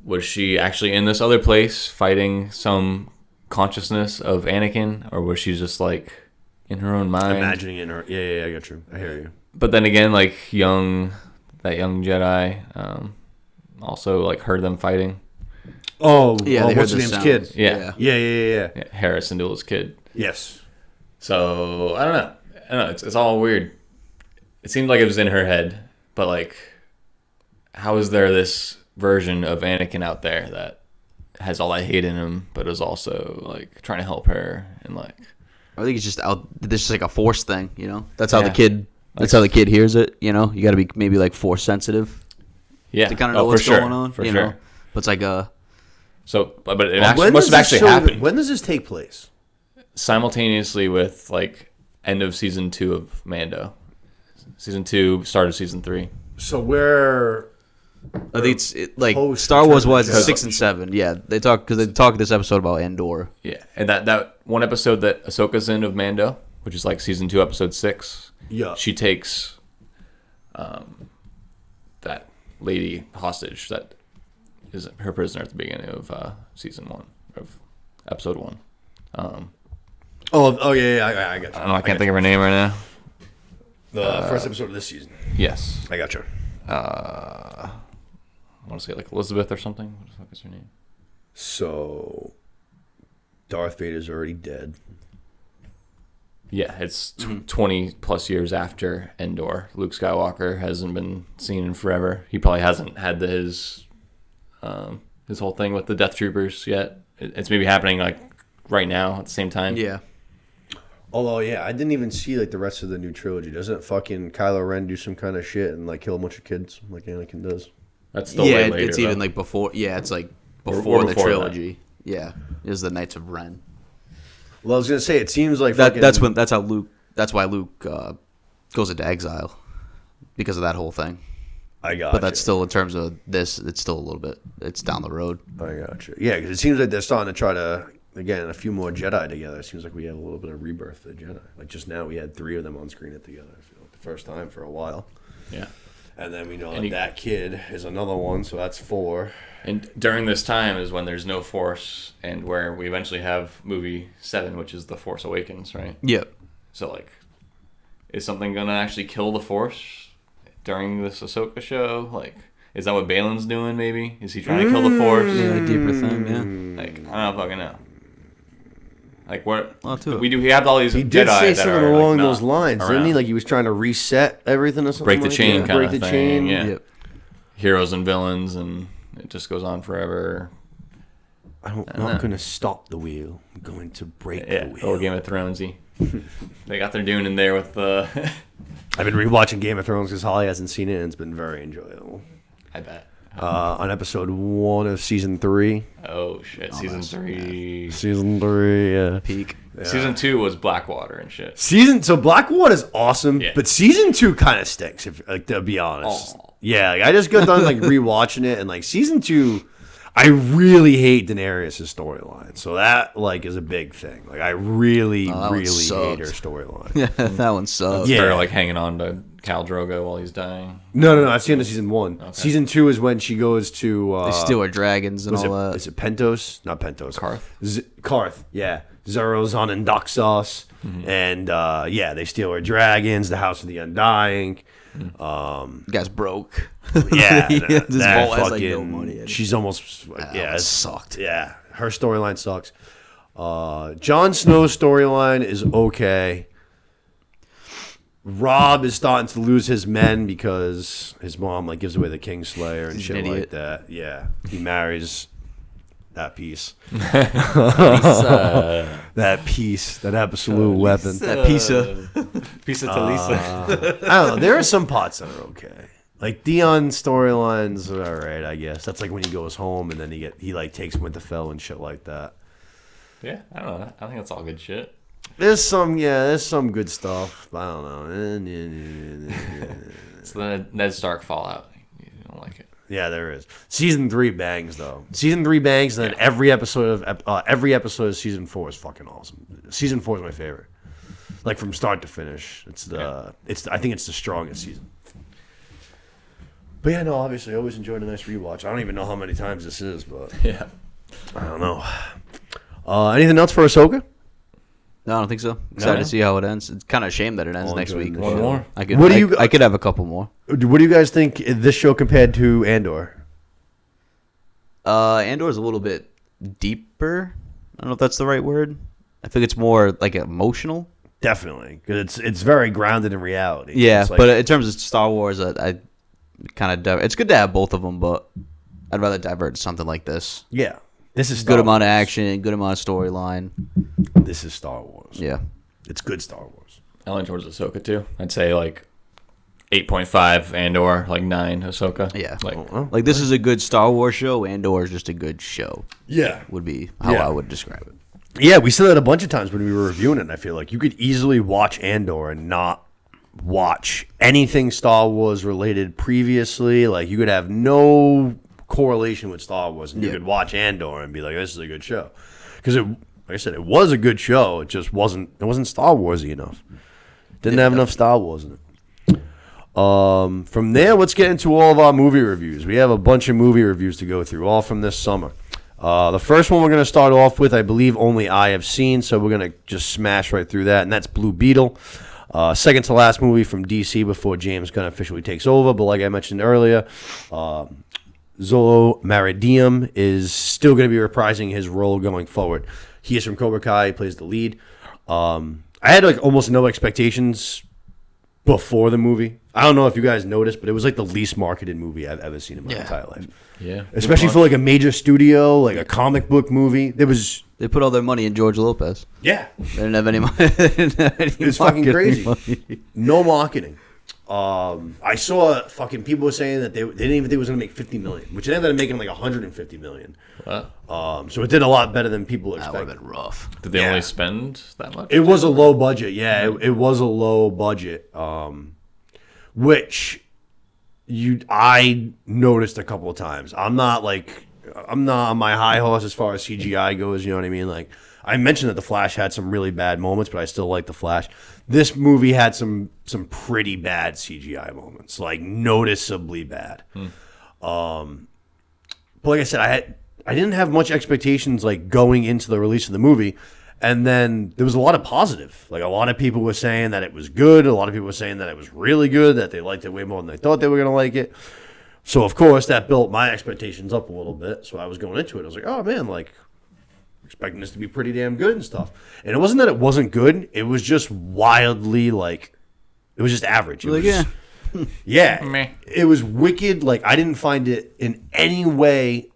[SPEAKER 2] was she actually in this other place fighting some consciousness of Anakin, or was she just like in her own mind?
[SPEAKER 1] Imagining it in her. Yeah, I got you. I hear you.
[SPEAKER 2] But then again, like that young Jedi also like heard them fighting.
[SPEAKER 1] Oh,
[SPEAKER 3] Yeah, they heard
[SPEAKER 1] what's
[SPEAKER 3] the
[SPEAKER 1] the name's
[SPEAKER 3] sounds.
[SPEAKER 1] kid?
[SPEAKER 2] Yeah.
[SPEAKER 1] Yeah.
[SPEAKER 2] Yeah, Harrison Duel's kid.
[SPEAKER 1] Yes.
[SPEAKER 2] So I don't know. It's all weird. It seemed like it was in her head, but like, how is there this version of Anakin out there that has all that hate in him, but is also like trying to help her and like?
[SPEAKER 3] I think it's just out. This is like a Force thing, That's how
[SPEAKER 2] Yeah.
[SPEAKER 3] the kid. That's how the kid hears it. You got to be maybe like Force sensitive
[SPEAKER 2] Yeah,
[SPEAKER 3] to kind of know what's going on.
[SPEAKER 2] for
[SPEAKER 3] you
[SPEAKER 2] sure.
[SPEAKER 3] know? But it's like a.
[SPEAKER 2] So, but it
[SPEAKER 1] When
[SPEAKER 2] must
[SPEAKER 1] does
[SPEAKER 2] have
[SPEAKER 1] this
[SPEAKER 2] actually
[SPEAKER 1] show-
[SPEAKER 2] happened
[SPEAKER 1] When does this take place?
[SPEAKER 2] simultaneously with like end of season 2 of Mando. Season 2 started season 3.
[SPEAKER 1] So where
[SPEAKER 3] I think like
[SPEAKER 1] Post
[SPEAKER 3] Star Wars
[SPEAKER 1] Return
[SPEAKER 3] was
[SPEAKER 1] of the Jedi.
[SPEAKER 3] 6 and 7. Yeah, they talk in this episode about Andor.
[SPEAKER 2] Yeah, and that one episode that Ahsoka's in of Mando, which is like season 2, episode 6.
[SPEAKER 1] Yeah.
[SPEAKER 2] She takes that lady hostage that is her prisoner at the beginning of season 1 of episode 1.
[SPEAKER 1] Yeah, I got you.
[SPEAKER 2] I can't think of her name right now.
[SPEAKER 1] The first episode of this season.
[SPEAKER 2] Yes.
[SPEAKER 1] I got you.
[SPEAKER 2] I want to say like Elizabeth or something. What the fuck is her name?
[SPEAKER 1] So, Darth Vader's already dead.
[SPEAKER 2] Yeah, it's 20 plus years after Endor. Luke Skywalker hasn't been seen in forever. He probably hasn't had his whole thing with the Death Troopers yet. It's maybe happening like right now at the same time.
[SPEAKER 3] Yeah.
[SPEAKER 1] Although, yeah, I didn't even see like the rest of the new trilogy. Doesn't fucking Kylo Ren do some kind of shit and like kill a bunch of kids like Anakin does?
[SPEAKER 2] That's still way later.
[SPEAKER 3] It's even
[SPEAKER 2] though.
[SPEAKER 3] like before. Yeah, it's like
[SPEAKER 2] Or
[SPEAKER 3] before the
[SPEAKER 2] before
[SPEAKER 3] trilogy. Yeah, it was the Knights of Ren.
[SPEAKER 1] Well, I was gonna say it seems like
[SPEAKER 3] That's why Luke goes into exile because of that whole thing.
[SPEAKER 1] I got.
[SPEAKER 3] But that's still in terms of this. It's still a little bit. It's down the road.
[SPEAKER 1] I got you. Yeah, because it seems like they're starting to try to again a few more Jedi together. It seems like we have a little bit of rebirth for the Jedi. Like just now, we had 3 of them on screen together. I feel like the first time for a while.
[SPEAKER 2] Yeah.
[SPEAKER 1] And then we know
[SPEAKER 2] And
[SPEAKER 1] that kid is another one, so that's 4.
[SPEAKER 2] And during this time is when there's no Force, and where we eventually have movie 7, which is The Force Awakens, right?
[SPEAKER 3] Yep.
[SPEAKER 2] So, like, is something going to actually kill the Force during this Ahsoka show? Like, is that what Balin's doing, maybe? Is he trying to kill the Force?
[SPEAKER 3] Yeah, a deeper thing. Yeah.
[SPEAKER 2] Like, I don't fucking know. Like, what?
[SPEAKER 3] Well, too.
[SPEAKER 2] We have all these
[SPEAKER 1] He
[SPEAKER 2] Jedi
[SPEAKER 1] did say
[SPEAKER 2] that
[SPEAKER 1] something
[SPEAKER 2] are,
[SPEAKER 1] along
[SPEAKER 2] like,
[SPEAKER 1] those lines,
[SPEAKER 2] around.
[SPEAKER 1] didn't he? Like he was trying to reset everything or something.
[SPEAKER 2] Break the
[SPEAKER 1] like
[SPEAKER 2] chain
[SPEAKER 1] that?
[SPEAKER 2] kind
[SPEAKER 1] Break
[SPEAKER 2] of
[SPEAKER 1] the
[SPEAKER 2] thing,
[SPEAKER 1] chain.
[SPEAKER 2] yeah.
[SPEAKER 3] Yep.
[SPEAKER 2] Heroes and villains, and it just goes on forever.
[SPEAKER 1] I'm not going to stop the wheel. I'm going to break
[SPEAKER 2] Yeah,
[SPEAKER 1] the wheel.
[SPEAKER 2] or Game of Thronesy. They got their Dune in there with the...
[SPEAKER 1] I've been rewatching Game of Thrones because Holly hasn't seen it, and it's been very enjoyable.
[SPEAKER 2] I bet.
[SPEAKER 1] On episode 1 of season 3.
[SPEAKER 2] Oh, shit. Season 3.
[SPEAKER 1] Season 3, yeah.
[SPEAKER 3] Peak.
[SPEAKER 2] Season 2 was Blackwater and shit.
[SPEAKER 1] So Blackwater's awesome,
[SPEAKER 2] Yeah.
[SPEAKER 1] but season 2 kind of stinks. If like to be honest,
[SPEAKER 2] Oh.
[SPEAKER 1] yeah, like, I just got done like rewatching it, and like season 2, I really hate Daenerys' storyline. So that like is a big thing. Like I really,
[SPEAKER 3] that one
[SPEAKER 1] really hate her
[SPEAKER 3] sucked.
[SPEAKER 1] storyline.
[SPEAKER 3] Yeah, that one sucks.
[SPEAKER 1] Yeah.
[SPEAKER 2] They're like hanging on to Khal Drogo while he's dying.
[SPEAKER 1] No, that's the end of season 1. Season 2 is when she goes to
[SPEAKER 3] They steal our dragons and all that.
[SPEAKER 1] Is it
[SPEAKER 2] Karth.
[SPEAKER 1] Karth, yeah. Zerozon and Doxos. And yeah, they steal her dragons, the House of the Undying.
[SPEAKER 3] You guys broke.
[SPEAKER 1] Yeah,
[SPEAKER 3] This
[SPEAKER 1] that
[SPEAKER 3] vault has, like, no
[SPEAKER 1] fucking-
[SPEAKER 3] money in it.
[SPEAKER 1] she's almost
[SPEAKER 3] That
[SPEAKER 1] yeah,
[SPEAKER 3] one
[SPEAKER 1] it's-
[SPEAKER 3] sucked.
[SPEAKER 1] Yeah, her storyline sucks. Jon Snow's storyline is okay. Rob is starting to lose his men because his mom like gives away the Kingslayer and
[SPEAKER 3] He's
[SPEAKER 1] shit
[SPEAKER 3] an
[SPEAKER 1] like
[SPEAKER 3] idiot.
[SPEAKER 1] that. Yeah, he marries that piece,
[SPEAKER 2] Lisa.
[SPEAKER 1] that piece, that absolute weapon.
[SPEAKER 3] That piece of
[SPEAKER 2] Talisa.
[SPEAKER 1] I don't know. There are some parts that are okay. Like Dion's storylines are all right, I guess. That's like when he goes home and then he like takes Winterfell and shit like that.
[SPEAKER 2] Yeah, I don't know. I think that's all good shit.
[SPEAKER 1] There's some good stuff. But I don't know.
[SPEAKER 2] So the Ned Stark fallout. You don't like it.
[SPEAKER 1] Yeah, there is. Season 3 bangs though. Season 3 bangs, and then every episode of season 4 is fucking awesome. Season 4 is my favorite. Like from start to finish. I think it's the strongest season. But yeah, no, obviously I always enjoyed a nice rewatch. I don't even know how many times this is, but
[SPEAKER 2] Yeah.
[SPEAKER 1] I don't know. Anything else for Ahsoka?
[SPEAKER 3] No, I don't think so. Excited
[SPEAKER 2] No?
[SPEAKER 3] to see how it ends. It's kind of a shame that it ends
[SPEAKER 1] I'll
[SPEAKER 3] next
[SPEAKER 1] enjoy
[SPEAKER 3] week.
[SPEAKER 1] this
[SPEAKER 2] One
[SPEAKER 1] show.
[SPEAKER 2] more?
[SPEAKER 3] I could.
[SPEAKER 1] What do you-
[SPEAKER 3] I could have a couple more.
[SPEAKER 1] What do you guys think this show compared to Andor?
[SPEAKER 3] Andor is a little bit deeper. I don't know if that's the right word. I think it's more like emotional.
[SPEAKER 1] Definitely, because it's very grounded in reality.
[SPEAKER 3] Yeah,
[SPEAKER 1] It's like-
[SPEAKER 3] but in terms of Star Wars, I kind of it's good to have both of them, but I'd rather divert to something like this.
[SPEAKER 1] yeah, this is
[SPEAKER 3] Good
[SPEAKER 1] Star
[SPEAKER 3] amount of
[SPEAKER 1] Wars.
[SPEAKER 3] action, good amount of storyline.
[SPEAKER 1] This is Star Wars.
[SPEAKER 3] Yeah.
[SPEAKER 1] It's good Star Wars.
[SPEAKER 2] I lean towards Ahsoka too. I'd say like 8.5 Andor, like 9 Ahsoka.
[SPEAKER 3] Yeah.
[SPEAKER 2] Like
[SPEAKER 3] Like this is a good Star Wars show, Andor is just a good show.
[SPEAKER 1] Yeah,
[SPEAKER 3] Would be how
[SPEAKER 1] Yeah.
[SPEAKER 3] I would describe it.
[SPEAKER 1] yeah. We said that a bunch of times when we were reviewing it. And I feel like you could easily watch Andor and not watch anything Star Wars related previously. Like, you could have no correlation with Star Wars, and you could watch Andor and be like, "This is a good show," because like I said, it was a good show. It just wasn't Star Warsy enough. Didn't have enough Star Wars in it. From there, let's get into all of our movie reviews. We have a bunch of movie reviews to go through, all from this summer. The first one we're going to start off with, I believe only I have seen, so we're going to just smash right through that, and that's Blue Beetle. Second to last movie from DC before James Gunn officially takes over, but like I mentioned earlier, Zolo Meridium is still going to be reprising his role going forward. He is from Cobra Kai. He plays the lead. I had like almost no expectations before the movie. I don't know if you guys noticed, but it was like the least marketed movie I've ever seen in my entire life.
[SPEAKER 2] Yeah.
[SPEAKER 1] Especially for like a major studio, like a comic book movie.
[SPEAKER 3] They put all their money in George Lopez.
[SPEAKER 1] Yeah.
[SPEAKER 3] They didn't have any money. It's
[SPEAKER 1] fucking crazy. No marketing. I saw fucking people were saying that they didn't even think it was going to make $50 million, which it ended up making like $150 million.
[SPEAKER 2] Wow.
[SPEAKER 1] So it did a lot better than people expected.
[SPEAKER 3] That would have been rough.
[SPEAKER 2] Did they only spend that much?
[SPEAKER 1] It was a low budget. Yeah, it was a low budget, which I noticed a couple of times. I'm not on my high horse as far as CGI goes. You know what I mean? Like, I mentioned that The Flash had some really bad moments, but I still like The Flash. This movie had some pretty bad CGI moments, like noticeably bad. But like I said, I didn't have much expectations like going into the release of the movie, and then there was a lot of positive. Like, a lot of people were saying that it was good. A lot of people were saying that it was really good, that they liked it way more than they thought they were going to like it. So of course that built my expectations up a little bit. So I was going into it, I was like, oh man, like, expecting this to be pretty damn good and stuff. And it wasn't that it wasn't good. It was just wildly, like, it was just average. It was, yeah.
[SPEAKER 2] Meh.
[SPEAKER 1] It was wicked. Like, I didn't find it in any way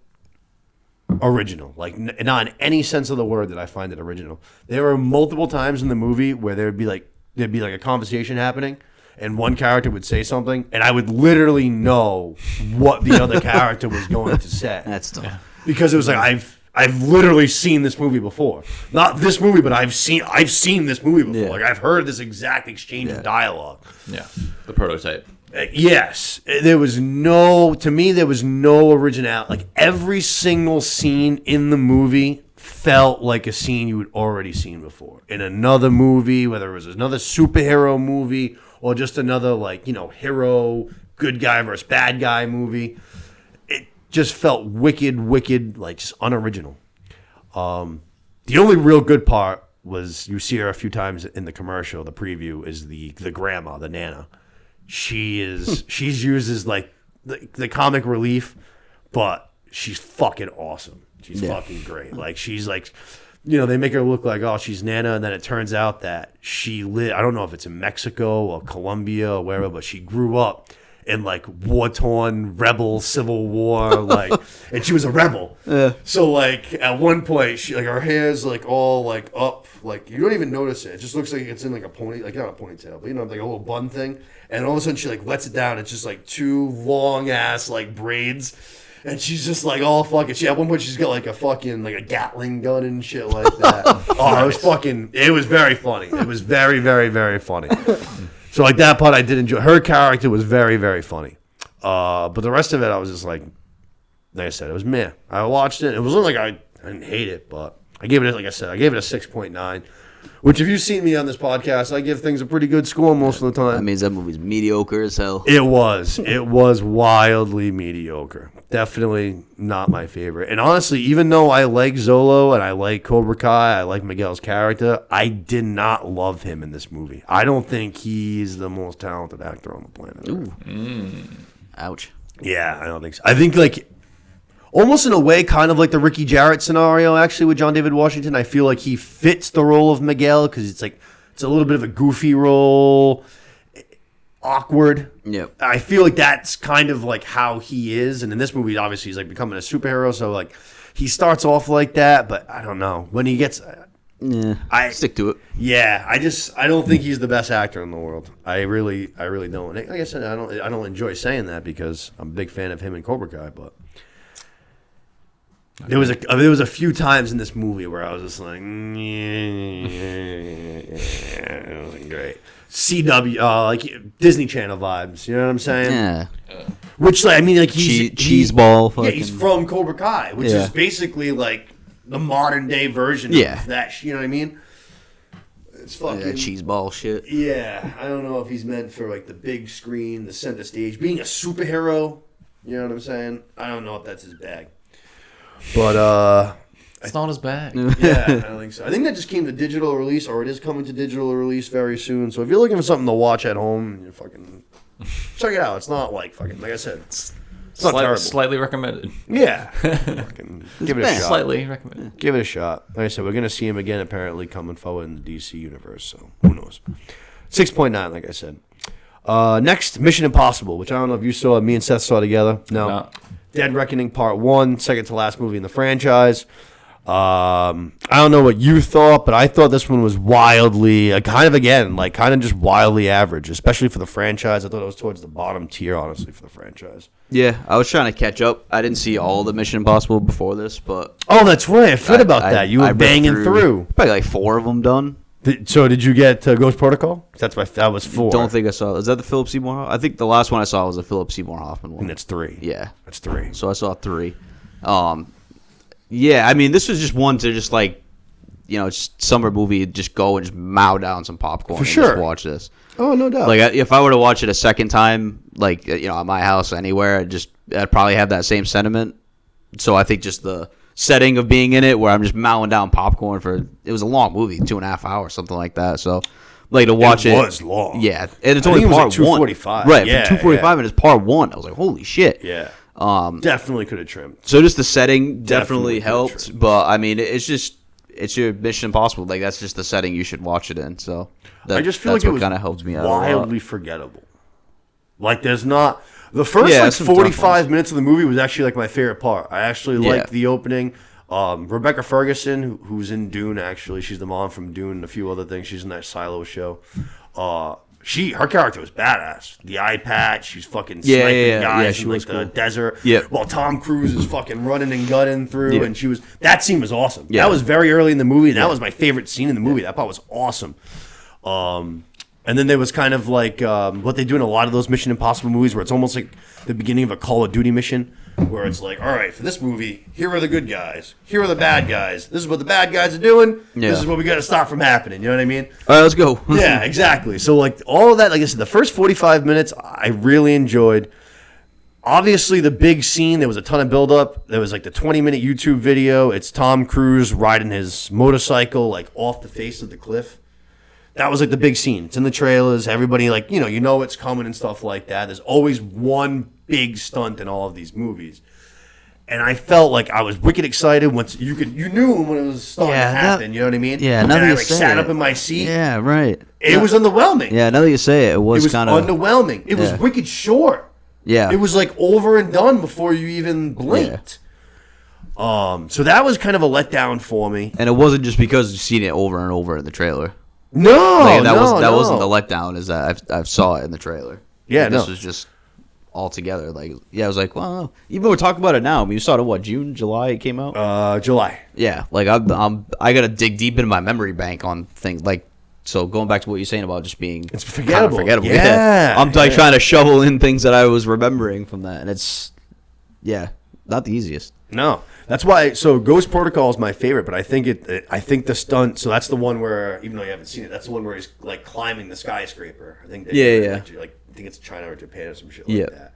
[SPEAKER 1] original. Like, not in any sense of the word that I find it original. There were multiple times in the movie where there'd be like a conversation happening, and one character would say something, and I would literally know what the other character was going to say.
[SPEAKER 3] That's tough.
[SPEAKER 1] Because it was like, I've literally seen this movie before. Not this movie, but I've seen this movie before.
[SPEAKER 3] Yeah.
[SPEAKER 1] Like, I've heard this exact exchange of dialogue.
[SPEAKER 2] Yeah. The prototype.
[SPEAKER 1] Yes. There was no originality. Like, every single scene in the movie felt like a scene you had already seen before. In another movie, whether it was another superhero movie or just another, like, you know, hero, good guy versus bad guy movie. Just felt wicked, like, just unoriginal. The only real good part was, you see her a few times in the commercial, the preview, is the grandma, the Nana. She's used as, like, the comic relief, but she's fucking awesome. She's fucking great. Like, she's like, you know, they make her look like, oh, she's Nana, and then it turns out that she I don't know if it's in Mexico or Colombia or wherever, but she grew up in, like, war-torn rebel civil war, like, and she was a rebel. Yeah. So, like, at one point, she, like, her hair's, like, all, like, up, like, you don't even notice it. It just looks like it's in, like, a pony, like, not a ponytail, but, you know, like a little bun thing. And all of a sudden, she, like, lets it down. It's just, like, two long-ass, like, braids. And she's just, like, all fucking, at one point, she's got, like, a fucking, like, a Gatling gun and shit like that. Oh, it was very funny. It was very, very, very funny. So, like, that part I did enjoy. Her character was very, very funny. But the rest of it, I was just like I said, it was meh. I watched it. It wasn't like I didn't hate it, but I gave it, like I said, I gave it a 6.9. Which, if you've seen me on this podcast, I give things a pretty good score most of the time.
[SPEAKER 3] That means that movie's mediocre as hell.
[SPEAKER 1] It was. It was wildly mediocre. Definitely not my favorite. And honestly, even though I like Zolo and I like Cobra Kai, I like Miguel's character, I did not love him in this movie. I don't think he's the most talented actor on the planet.
[SPEAKER 3] Ooh. Ouch.
[SPEAKER 1] Yeah, I don't think so. I think, like, almost in a way, kind of like the Ricky Jarrett scenario, actually, with John David Washington. I feel like he fits the role of Miguel because it's a little bit of a goofy role, awkward.
[SPEAKER 3] Yep.
[SPEAKER 1] I feel like that's kind of like how he is. And in this movie, obviously, he's like becoming a superhero. So, like, he starts off like that, but I don't know. When he gets...
[SPEAKER 3] I stick to it.
[SPEAKER 1] Yeah, I don't think he's the best actor in the world. I really don't. Like I said, I don't enjoy saying that because I'm a big fan of him and Cobra Kai, but... There was a few times in this movie where I was just like, it wasn't great. CW, like Disney Channel vibes. You know what I'm saying?
[SPEAKER 3] Yeah.
[SPEAKER 1] Which, like, I mean, like he's
[SPEAKER 3] cheeseball.
[SPEAKER 1] Yeah, he's from Cobra Kai, which is basically like the modern day version of that. You know what I mean? It's fucking
[SPEAKER 3] cheeseball shit.
[SPEAKER 1] Yeah, I don't know if he's meant for like the big screen, the center stage, being a superhero. You know what I'm saying? I don't know if that's his bag. But
[SPEAKER 2] it's not his bag.
[SPEAKER 1] Yeah, I don't think so. I think that just came to digital release, or it is coming to digital release very soon. So if you're looking for something to watch at home, you fucking check it out. It's not like fucking, like I said, it's not terrible.
[SPEAKER 2] Slightly recommended.
[SPEAKER 1] Yeah, fucking give it a shot.
[SPEAKER 2] Slightly recommended.
[SPEAKER 1] Give it a shot. Like I said, we're gonna see him again apparently coming forward in the DC universe. So who knows? 6.9, like I said. Next, Mission Impossible, which I don't know if you saw. Me and Seth saw together. No. Dead Reckoning Part 1, second to last movie in the franchise. I don't know what you thought, but I thought this one was wildly, just wildly average, especially for the franchise. I thought it was towards the bottom tier, honestly, for the franchise.
[SPEAKER 3] Yeah, I was trying to catch up. I didn't see all the Mission Impossible before this, but...
[SPEAKER 1] Oh, that's right. I forgot about that. You were banging through.
[SPEAKER 3] Probably like 4 of them done.
[SPEAKER 1] So did you get Ghost Protocol? That was 4.
[SPEAKER 3] Don't think I saw. Is that the Philip Seymour Hoffman? I think the last one I saw was the Philip Seymour Hoffman one.
[SPEAKER 1] And that's 3.
[SPEAKER 3] Yeah.
[SPEAKER 1] That's 3.
[SPEAKER 3] So I saw 3. Yeah, I mean, this was just one to just like, just summer movie, just go and just mow down some popcorn
[SPEAKER 1] For
[SPEAKER 3] and
[SPEAKER 1] sure.
[SPEAKER 3] just watch this.
[SPEAKER 1] Oh, no doubt.
[SPEAKER 3] Like, if I were to watch it a second time, like, at my house, anywhere, I'd probably have that same sentiment. So I think just the setting of being in it where I'm just mowing down popcorn it was a long movie, 2.5 hours, something like that. So, like, to watch it.
[SPEAKER 1] It was long.
[SPEAKER 3] Yeah. And it's only part
[SPEAKER 1] 2:45.
[SPEAKER 3] Right.
[SPEAKER 1] Yeah,
[SPEAKER 3] for 2:45 and it's part 1. I was like, holy shit.
[SPEAKER 1] Yeah. Definitely could have trimmed.
[SPEAKER 3] So just the setting definitely helped,
[SPEAKER 1] trimmed.
[SPEAKER 3] but I mean, it's your Mission Impossible. Like, that's just the setting you should watch it in. So
[SPEAKER 1] I just feel like it was
[SPEAKER 3] kind of helped me out
[SPEAKER 1] wildly forgettable. Like, there's not the first 45 minutes of the movie was actually like my favorite part. I actually liked the opening. Rebecca Ferguson, who's in Dune, actually, she's the mom from Dune and a few other things. She's in that Silo show. Her character was badass. The eye patch, she's fucking sniping guys in like the desert.
[SPEAKER 3] Yeah.
[SPEAKER 1] While Tom Cruise is fucking running and gutting through, and that scene was awesome.
[SPEAKER 3] Yeah.
[SPEAKER 1] That was very early in the movie. And that was my favorite scene in the movie. That part was awesome. And then there was kind of like what they do in a lot of those Mission Impossible movies, where it's almost like the beginning of a Call of Duty mission, where it's like, all right, for this movie, here are the good guys, here are the bad guys. This is what the bad guys are doing.
[SPEAKER 3] Yeah.
[SPEAKER 1] This is what we got to stop from happening. You know what I mean?
[SPEAKER 3] All right, let's go.
[SPEAKER 1] Yeah, exactly. So like all of that, like I said, the first 45 minutes I really enjoyed. Obviously, the big scene, there was a ton of buildup. There was like the 20-minute YouTube video. It's Tom Cruise riding his motorcycle like off the face of the cliff. That was like the big scene. It's in the trailers. Everybody like, you know it's coming and stuff like that. There's always one big stunt in all of these movies. And I felt like I was wicked excited once you knew when it was starting to happen, you know what I mean?
[SPEAKER 3] Yeah,
[SPEAKER 1] and
[SPEAKER 3] now that
[SPEAKER 1] I
[SPEAKER 3] you
[SPEAKER 1] like
[SPEAKER 3] say
[SPEAKER 1] sat
[SPEAKER 3] it.
[SPEAKER 1] up in my seat.
[SPEAKER 3] Yeah, right.
[SPEAKER 1] It was underwhelming.
[SPEAKER 3] Yeah, now that you say it was kind of
[SPEAKER 1] underwhelming. It was wicked short.
[SPEAKER 3] Yeah.
[SPEAKER 1] It was like over and done before you even blinked. So that was kind of a letdown for me.
[SPEAKER 3] And it wasn't just because you've seen it over and over in the trailer.
[SPEAKER 1] No,
[SPEAKER 3] that wasn't the letdown. Is that I saw it in the trailer.
[SPEAKER 1] Yeah,
[SPEAKER 3] this was just all together. Like, I was like, well, even we're talking about it now. I mean, you saw it what, June, July? It came out.
[SPEAKER 1] July.
[SPEAKER 3] Yeah, like I got to dig deep into my memory bank on things like. So going back to what you're saying about just being
[SPEAKER 1] it's forgettable.
[SPEAKER 3] Kind of forgettable.
[SPEAKER 1] Yeah.
[SPEAKER 3] I'm like trying to shovel in things that I was remembering from that, and it's not the easiest.
[SPEAKER 1] No, that's why. So Ghost Protocol is my favorite, but I think I think the stunt. So that's the one where, even though you haven't seen it, that's the one where he's like climbing the skyscraper. I think. Like, I think it's China or Japan or some shit like that.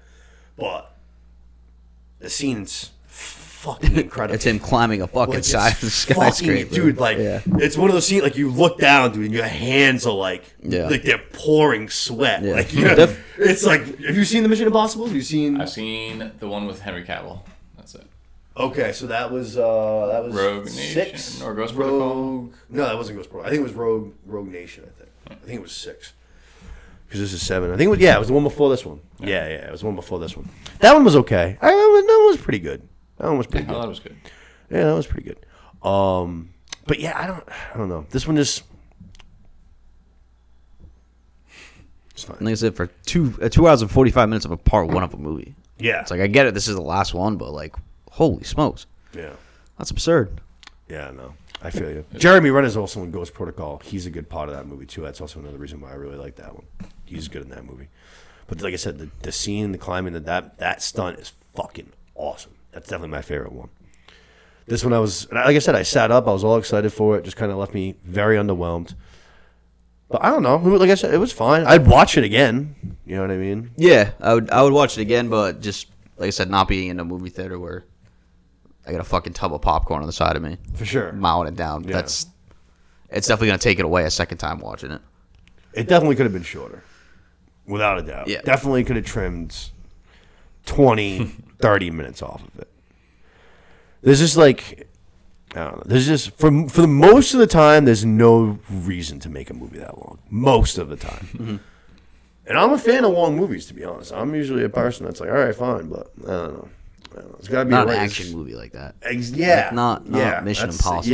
[SPEAKER 1] But the scene's fucking incredible.
[SPEAKER 3] It's him climbing a fucking skyscraper,
[SPEAKER 1] dude. Like it's one of those scenes. Like you look down, dude, and your hands are like they're pouring sweat.
[SPEAKER 3] Yeah.
[SPEAKER 1] Like it's like. Have you seen the Mission Impossible? Have you seen?
[SPEAKER 2] I've seen the one with Henry Cavill. That's it.
[SPEAKER 1] Okay, so that was Rogue
[SPEAKER 2] 6
[SPEAKER 1] Nation
[SPEAKER 2] or Ghost Protocol.
[SPEAKER 1] No, that wasn't Ghost Protocol. I think it was Rogue Nation. I think it was 6. Because this is 7. I think it was the one before this one. Yeah, it was the one before this one. That one was okay. That one was pretty good. That one was pretty good.
[SPEAKER 2] That was good.
[SPEAKER 1] Yeah, that was pretty good. But yeah, I don't know. This one just. It's fine.
[SPEAKER 3] Like I said, for 2 hours and 45 minutes of a part 1 of a movie.
[SPEAKER 1] Yeah.
[SPEAKER 3] It's like, I get it, this is the last one, but like, holy smokes.
[SPEAKER 1] Yeah.
[SPEAKER 3] That's absurd.
[SPEAKER 1] Yeah, no, I feel you. Jeremy Renner is also in Ghost Protocol. He's a good part of that movie too. That's also another reason why I really like that one. He's good in that movie. But like I said, the scene, the climbing, that stunt is fucking awesome. That's definitely my favorite one. This one like I said, I sat up. I was all excited for it. Just kind of left me very underwhelmed. But I don't know. Like I said, it was fine. I'd watch it again. You know what I mean?
[SPEAKER 3] Yeah, I would watch it again, but just like I said, not being in a movie theater where I got a fucking tub of popcorn on the side of me.
[SPEAKER 1] For sure.
[SPEAKER 3] Mowing it down.
[SPEAKER 1] Yeah.
[SPEAKER 3] It's definitely going to take it away a second time watching it.
[SPEAKER 1] It definitely could have been shorter. Without a doubt.
[SPEAKER 3] Yeah.
[SPEAKER 1] Definitely could have trimmed 20, 30 minutes off of it. There's just like, I don't know. There's just, for the most of the time, there's no reason to make a movie that long. Most of the time. Mm-hmm. And I'm a fan of long movies, to be honest. I'm usually a person that's like, all right, fine, but I don't know. It's got to be
[SPEAKER 3] not an action movie like that.
[SPEAKER 1] Yeah.
[SPEAKER 3] Like not Mission Impossible.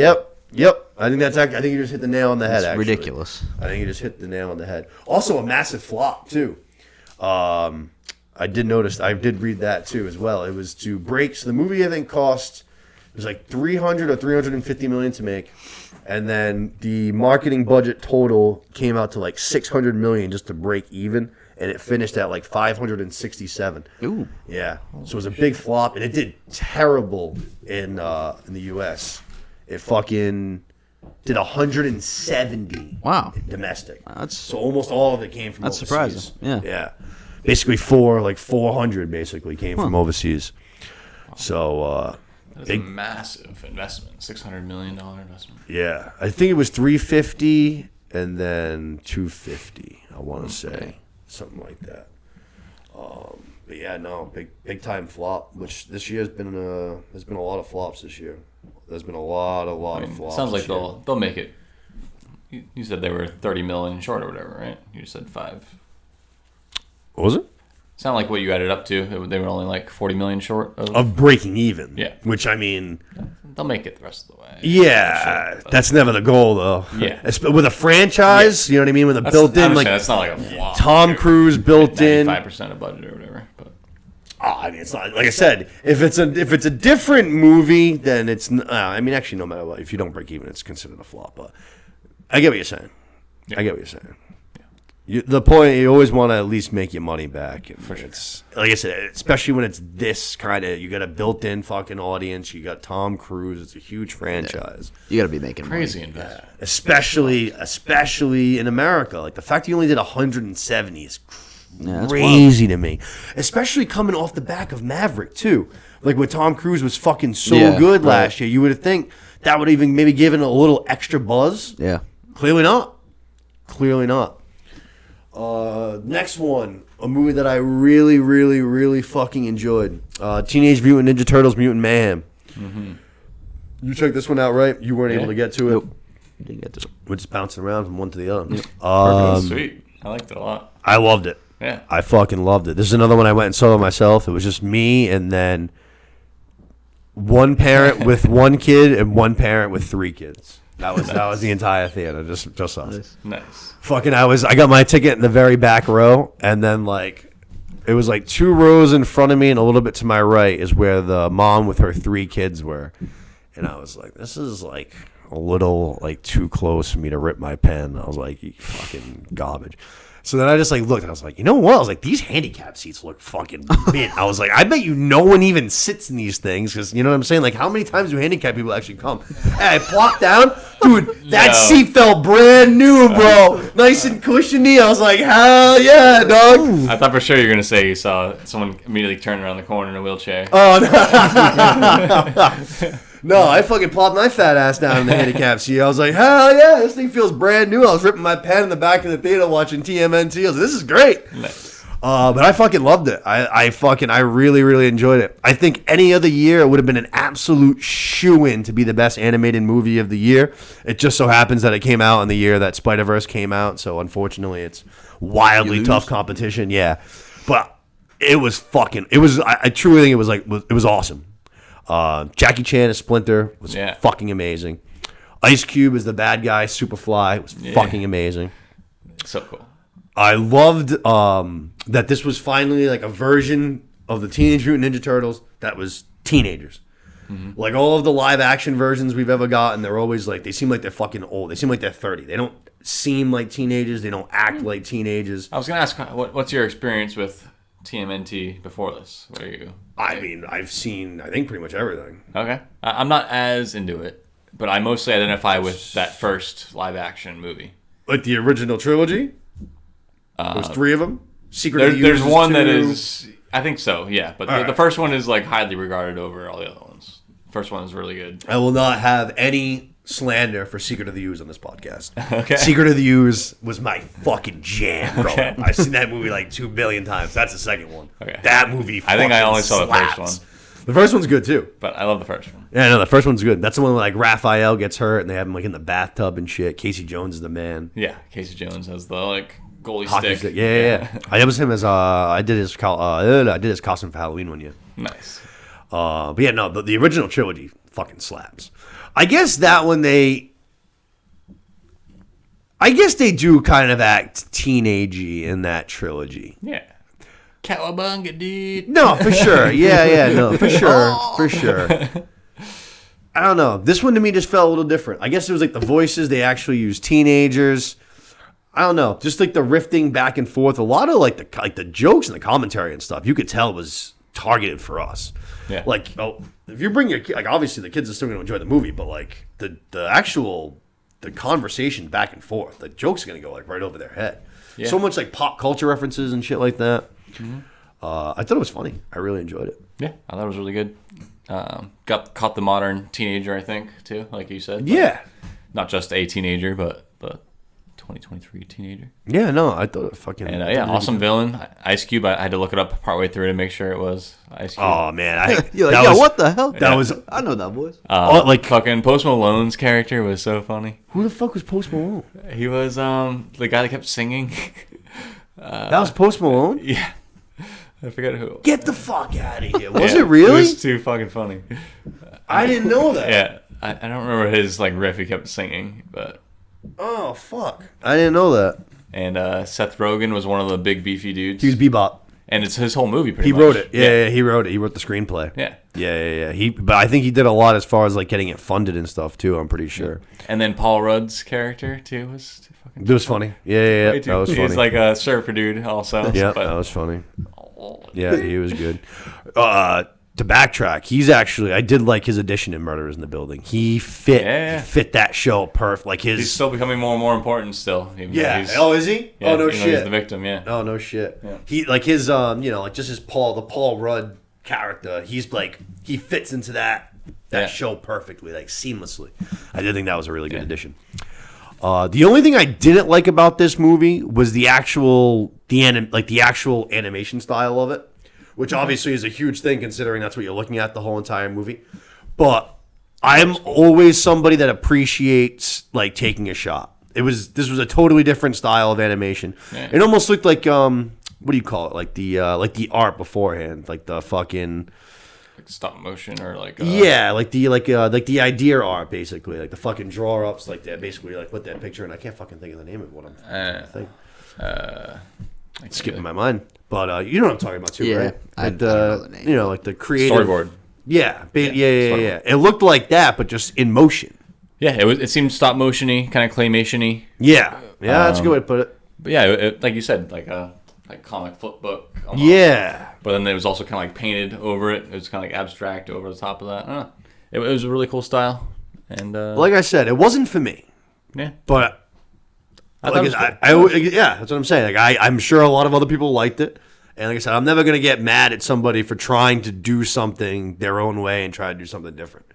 [SPEAKER 1] Yep. I think you just hit the nail on the head.
[SPEAKER 3] It's
[SPEAKER 1] actually
[SPEAKER 3] ridiculous.
[SPEAKER 1] I think you just hit the nail on the head. Also, a massive flop too. I did read that too as well. It was to break. So the movie I think cost it was like 300 or 350 million to make, and then the marketing budget total came out to like 600 million just to break even. And it finished at like 567.
[SPEAKER 3] Ooh.
[SPEAKER 1] Yeah. So it was a big flop, and it did terrible in the U.S. It fucking did 170.
[SPEAKER 3] Wow.
[SPEAKER 1] Domestic.
[SPEAKER 3] That's
[SPEAKER 1] So almost all of it came from
[SPEAKER 3] That's
[SPEAKER 1] overseas.
[SPEAKER 3] surprising. Yeah.
[SPEAKER 1] Yeah. Basically 400 basically came from overseas. So
[SPEAKER 2] That's a massive investment. $600 million investment.
[SPEAKER 1] yeah, I think it was 350 and then 250. I want to say something like that. But yeah, no, big time flop. Which this year there's been a lot of flops this year. There's been a lot of flops.
[SPEAKER 2] Sounds like
[SPEAKER 1] this year.
[SPEAKER 2] they'll make it. You said they were 30 million short or whatever, right? You just said 5.
[SPEAKER 1] What was it?
[SPEAKER 2] Sound like what you added up to. They were only like 40 million short
[SPEAKER 1] Of breaking even.
[SPEAKER 2] Yeah.
[SPEAKER 1] Which I mean.
[SPEAKER 2] They'll make it the rest of the way.
[SPEAKER 1] Yeah, that's never the goal though.
[SPEAKER 2] Yeah.
[SPEAKER 1] With a franchise, you know what I mean, with a built-in like
[SPEAKER 2] that's not like a flop.
[SPEAKER 1] Tom Cruise built in.
[SPEAKER 2] 5% of budget or whatever. But
[SPEAKER 1] I mean, it's not like I said. If it's a different movie, then it's. I mean, actually, no matter what, if you don't break even, it's considered a flop. But I get what you're saying.
[SPEAKER 2] Yeah.
[SPEAKER 1] I get what you're saying. The point, you always want to at least make your money back. And
[SPEAKER 2] For sure.
[SPEAKER 1] It's, like I said, especially when it's this kind of, you got a built-in fucking audience. You got Tom Cruise. It's a huge franchise.
[SPEAKER 3] You got to be making
[SPEAKER 2] crazy
[SPEAKER 3] money.
[SPEAKER 2] investment.
[SPEAKER 1] Especially in America. Like the fact you only did 170 is
[SPEAKER 3] that's
[SPEAKER 1] crazy to me. Especially coming off the back of Maverick too. Like when Tom Cruise was fucking so good last year, you would think that would even maybe give it a little extra buzz.
[SPEAKER 3] Yeah.
[SPEAKER 1] Clearly not. Next one, a movie that I really, really, really fucking enjoyed. Teenage Mutant Ninja Turtles Mutant Mayhem. Mm-hmm. You checked this one out, right? You weren't able to get to it.
[SPEAKER 3] Nope. Didn't get to it.
[SPEAKER 1] We're just bouncing around from one to the other.
[SPEAKER 2] Perfect. Sweet. I liked it a lot.
[SPEAKER 1] I loved it.
[SPEAKER 2] Yeah.
[SPEAKER 1] I fucking loved it. This is another one I went and saw myself. It was just me and then one parent with one kid and one parent with 3 kids. That was the entire theater, just us.
[SPEAKER 2] Nice.
[SPEAKER 1] Fucking, I got my ticket in the very back row, and then like it was like 2 rows in front of me and a little bit to my right is where the mom with her 3 kids were, and I was like, this is like a little like too close for me to rip my pen. I was like, you fucking garbage. So then I just like looked and I was like, you know what? I was like, these handicap seats look fucking mint. I was like, I bet you no one even sits in these things because you know what I'm saying? Like, how many times do handicap people actually come? Hey, I plopped down, dude. That seat felt brand new, bro. Nice and cushiony. I was like, hell yeah, dog.
[SPEAKER 2] I thought for sure you were gonna say you saw someone immediately turn around the corner in a wheelchair.
[SPEAKER 1] Oh no. No, I fucking plopped my fat ass down in the handicap seat. I was like, hell yeah, this thing feels brand new. I was ripping my pen in the back of the theater watching TMNT. I was like, this is great.
[SPEAKER 2] Nice.
[SPEAKER 1] But I fucking loved it. I really, really enjoyed it. I think any other year it would have been an absolute shoo-in to be the best animated movie of the year. It just so happens that it came out in the year that Spider-Verse came out, so unfortunately it's wildly tough competition. Yeah. But I truly think it was awesome. Jackie Chan as Splinter was fucking amazing. Ice Cube as the bad guy, Superfly, was fucking amazing.
[SPEAKER 2] So cool.
[SPEAKER 1] I loved that this was finally like a version of the Teenage Mutant Ninja Turtles that was teenagers. Like all of the live action versions we've ever gotten, they're always like they seem like they're fucking old. They seem like they're 30. They don't seem like teenagers. They don't act like teenagers.
[SPEAKER 2] I was gonna ask, what's your experience with TMNT before this? What are you?
[SPEAKER 1] I mean, I've seen I think pretty much everything.
[SPEAKER 2] Okay, I'm not as into it, but I mostly identify with that first live action movie.
[SPEAKER 1] Like the original trilogy. There's 3 of them. Secret of the Use
[SPEAKER 2] There's one
[SPEAKER 1] 2.
[SPEAKER 2] that is, I think so, yeah. But the first one is like highly regarded over all the other ones. First one is really good.
[SPEAKER 1] I will not have any slander for Secret of the Use on this podcast.
[SPEAKER 2] Okay.
[SPEAKER 1] Secret of the Use was my fucking jam, bro.
[SPEAKER 2] Okay.
[SPEAKER 1] I've seen that movie like 2 billion times. That's the second one.
[SPEAKER 2] Okay.
[SPEAKER 1] That movie
[SPEAKER 2] I think I only
[SPEAKER 1] fucking
[SPEAKER 2] saw the first
[SPEAKER 1] slaps.
[SPEAKER 2] one.
[SPEAKER 1] The first one's good too.
[SPEAKER 2] But I love the first one.
[SPEAKER 1] Yeah, no, the first one's good. That's the one where like Raphael gets hurt and they have him like in the bathtub and shit. Casey Jones is the man.
[SPEAKER 2] Yeah, Casey Jones has the like goalie
[SPEAKER 1] Hockey
[SPEAKER 2] stick.
[SPEAKER 1] Yeah. That was him as I did his costume for Halloween one year.
[SPEAKER 2] Nice.
[SPEAKER 1] But yeah, no, the original trilogy fucking slaps. I guess that one they do kind of act teenagey in that trilogy.
[SPEAKER 2] Yeah. Cowabunga, dude.
[SPEAKER 1] No, for sure. Yeah, no, for sure. I don't know. This one to me just felt a little different. I guess it was like the voices, they actually used teenagers. I don't know. Just like the rifting back and forth. A lot of like the jokes and the commentary and stuff, you could tell was targeted for us.
[SPEAKER 2] Yeah.
[SPEAKER 1] Like, if you bring your kid, like obviously the kids are still going to enjoy the movie, but like the conversation back and forth, the jokes are going to go like right over their head.
[SPEAKER 2] Yeah.
[SPEAKER 1] So much like pop culture references and shit like that. I thought it was funny. I really enjoyed it.
[SPEAKER 2] Yeah, I thought it was really good. Caught the modern teenager, I think, too, like you said.
[SPEAKER 1] Yeah.
[SPEAKER 2] Not just a teenager, but the 2023 teenager.
[SPEAKER 1] Yeah, no, I thought it fucking...
[SPEAKER 2] And awesome villain. Ice Cube, I had to look it up partway through to make sure it was Ice Cube.
[SPEAKER 1] Oh, man.
[SPEAKER 3] You're like, what the hell?
[SPEAKER 1] That was...
[SPEAKER 3] I know that voice.
[SPEAKER 1] like...
[SPEAKER 2] Fucking Post Malone's character was so funny.
[SPEAKER 1] Who the fuck was Post Malone?
[SPEAKER 2] He was the guy that kept singing.
[SPEAKER 1] That was Post Malone?
[SPEAKER 2] Yeah. I forget who.
[SPEAKER 1] Get the fuck out of here. Was it really?
[SPEAKER 2] It was too fucking funny.
[SPEAKER 1] I didn't know that.
[SPEAKER 2] Yeah. I don't remember his like riff he kept singing, but...
[SPEAKER 1] Oh, fuck. I didn't know that.
[SPEAKER 2] And Seth Rogen was one of the big beefy dudes.
[SPEAKER 1] He was Bebop.
[SPEAKER 2] And it's his whole movie pretty
[SPEAKER 1] He
[SPEAKER 2] much.
[SPEAKER 1] wrote it. Yeah, he wrote it. He wrote the screenplay.
[SPEAKER 2] Yeah.
[SPEAKER 1] Yeah. But I think he did a lot as far as like getting it funded and stuff too, I'm pretty sure.
[SPEAKER 2] And then Paul Rudd's character too was too fucking...
[SPEAKER 1] It was funny. Yeah. That was funny.
[SPEAKER 2] He's like a surfer dude also.
[SPEAKER 1] Yeah,
[SPEAKER 2] but...
[SPEAKER 1] that was funny. Yeah, he was good. To backtrack, he's actually, I did like his addition in Murderers in the Building. He fit that show perfect. Like
[SPEAKER 2] he's still becoming more and more important still.
[SPEAKER 1] Yeah. Oh, is he?
[SPEAKER 2] Yeah,
[SPEAKER 1] oh, no shit.
[SPEAKER 2] He's the victim, yeah.
[SPEAKER 1] Oh, no shit.
[SPEAKER 2] Yeah.
[SPEAKER 1] He, like his, like just his the Paul Rudd character, he's like, he fits into that show perfectly, like seamlessly. I did think that was a really good addition. The only thing I didn't like about this movie was the actual animation style of it, which obviously is a huge thing considering that's what you're looking at the whole entire movie. But I'm always somebody that appreciates like taking a shot. This was a totally different style of animation. Yeah. It almost looked like what do you call it? Like the art beforehand, like the fucking
[SPEAKER 2] stop motion or like
[SPEAKER 1] like the idea art basically, like the fucking draw ups, like that basically like put that picture. And I can't fucking think of the name of what I'm thinking. It's skipping my mind, but you know what I'm talking about too, right?
[SPEAKER 3] I don't know the name.
[SPEAKER 1] You know, like the creative
[SPEAKER 2] storyboard.
[SPEAKER 1] Yeah. It looked like that, but just in motion.
[SPEAKER 2] Yeah, it seemed stop motion-y, kind of claymation-y.
[SPEAKER 1] Yeah, that's a good way to put it.
[SPEAKER 2] But yeah, like you said, like a comic flip book. Almost.
[SPEAKER 1] Yeah.
[SPEAKER 2] But then it was also kind of like painted over it. It was kind of like abstract over the top of that. It was a really cool style. And
[SPEAKER 1] like I said, it wasn't for me.
[SPEAKER 2] Yeah.
[SPEAKER 1] But that's what I'm saying. Like I'm sure a lot of other people liked it. And like I said, I'm never gonna get mad at somebody for trying to do something their own way and try to do something different.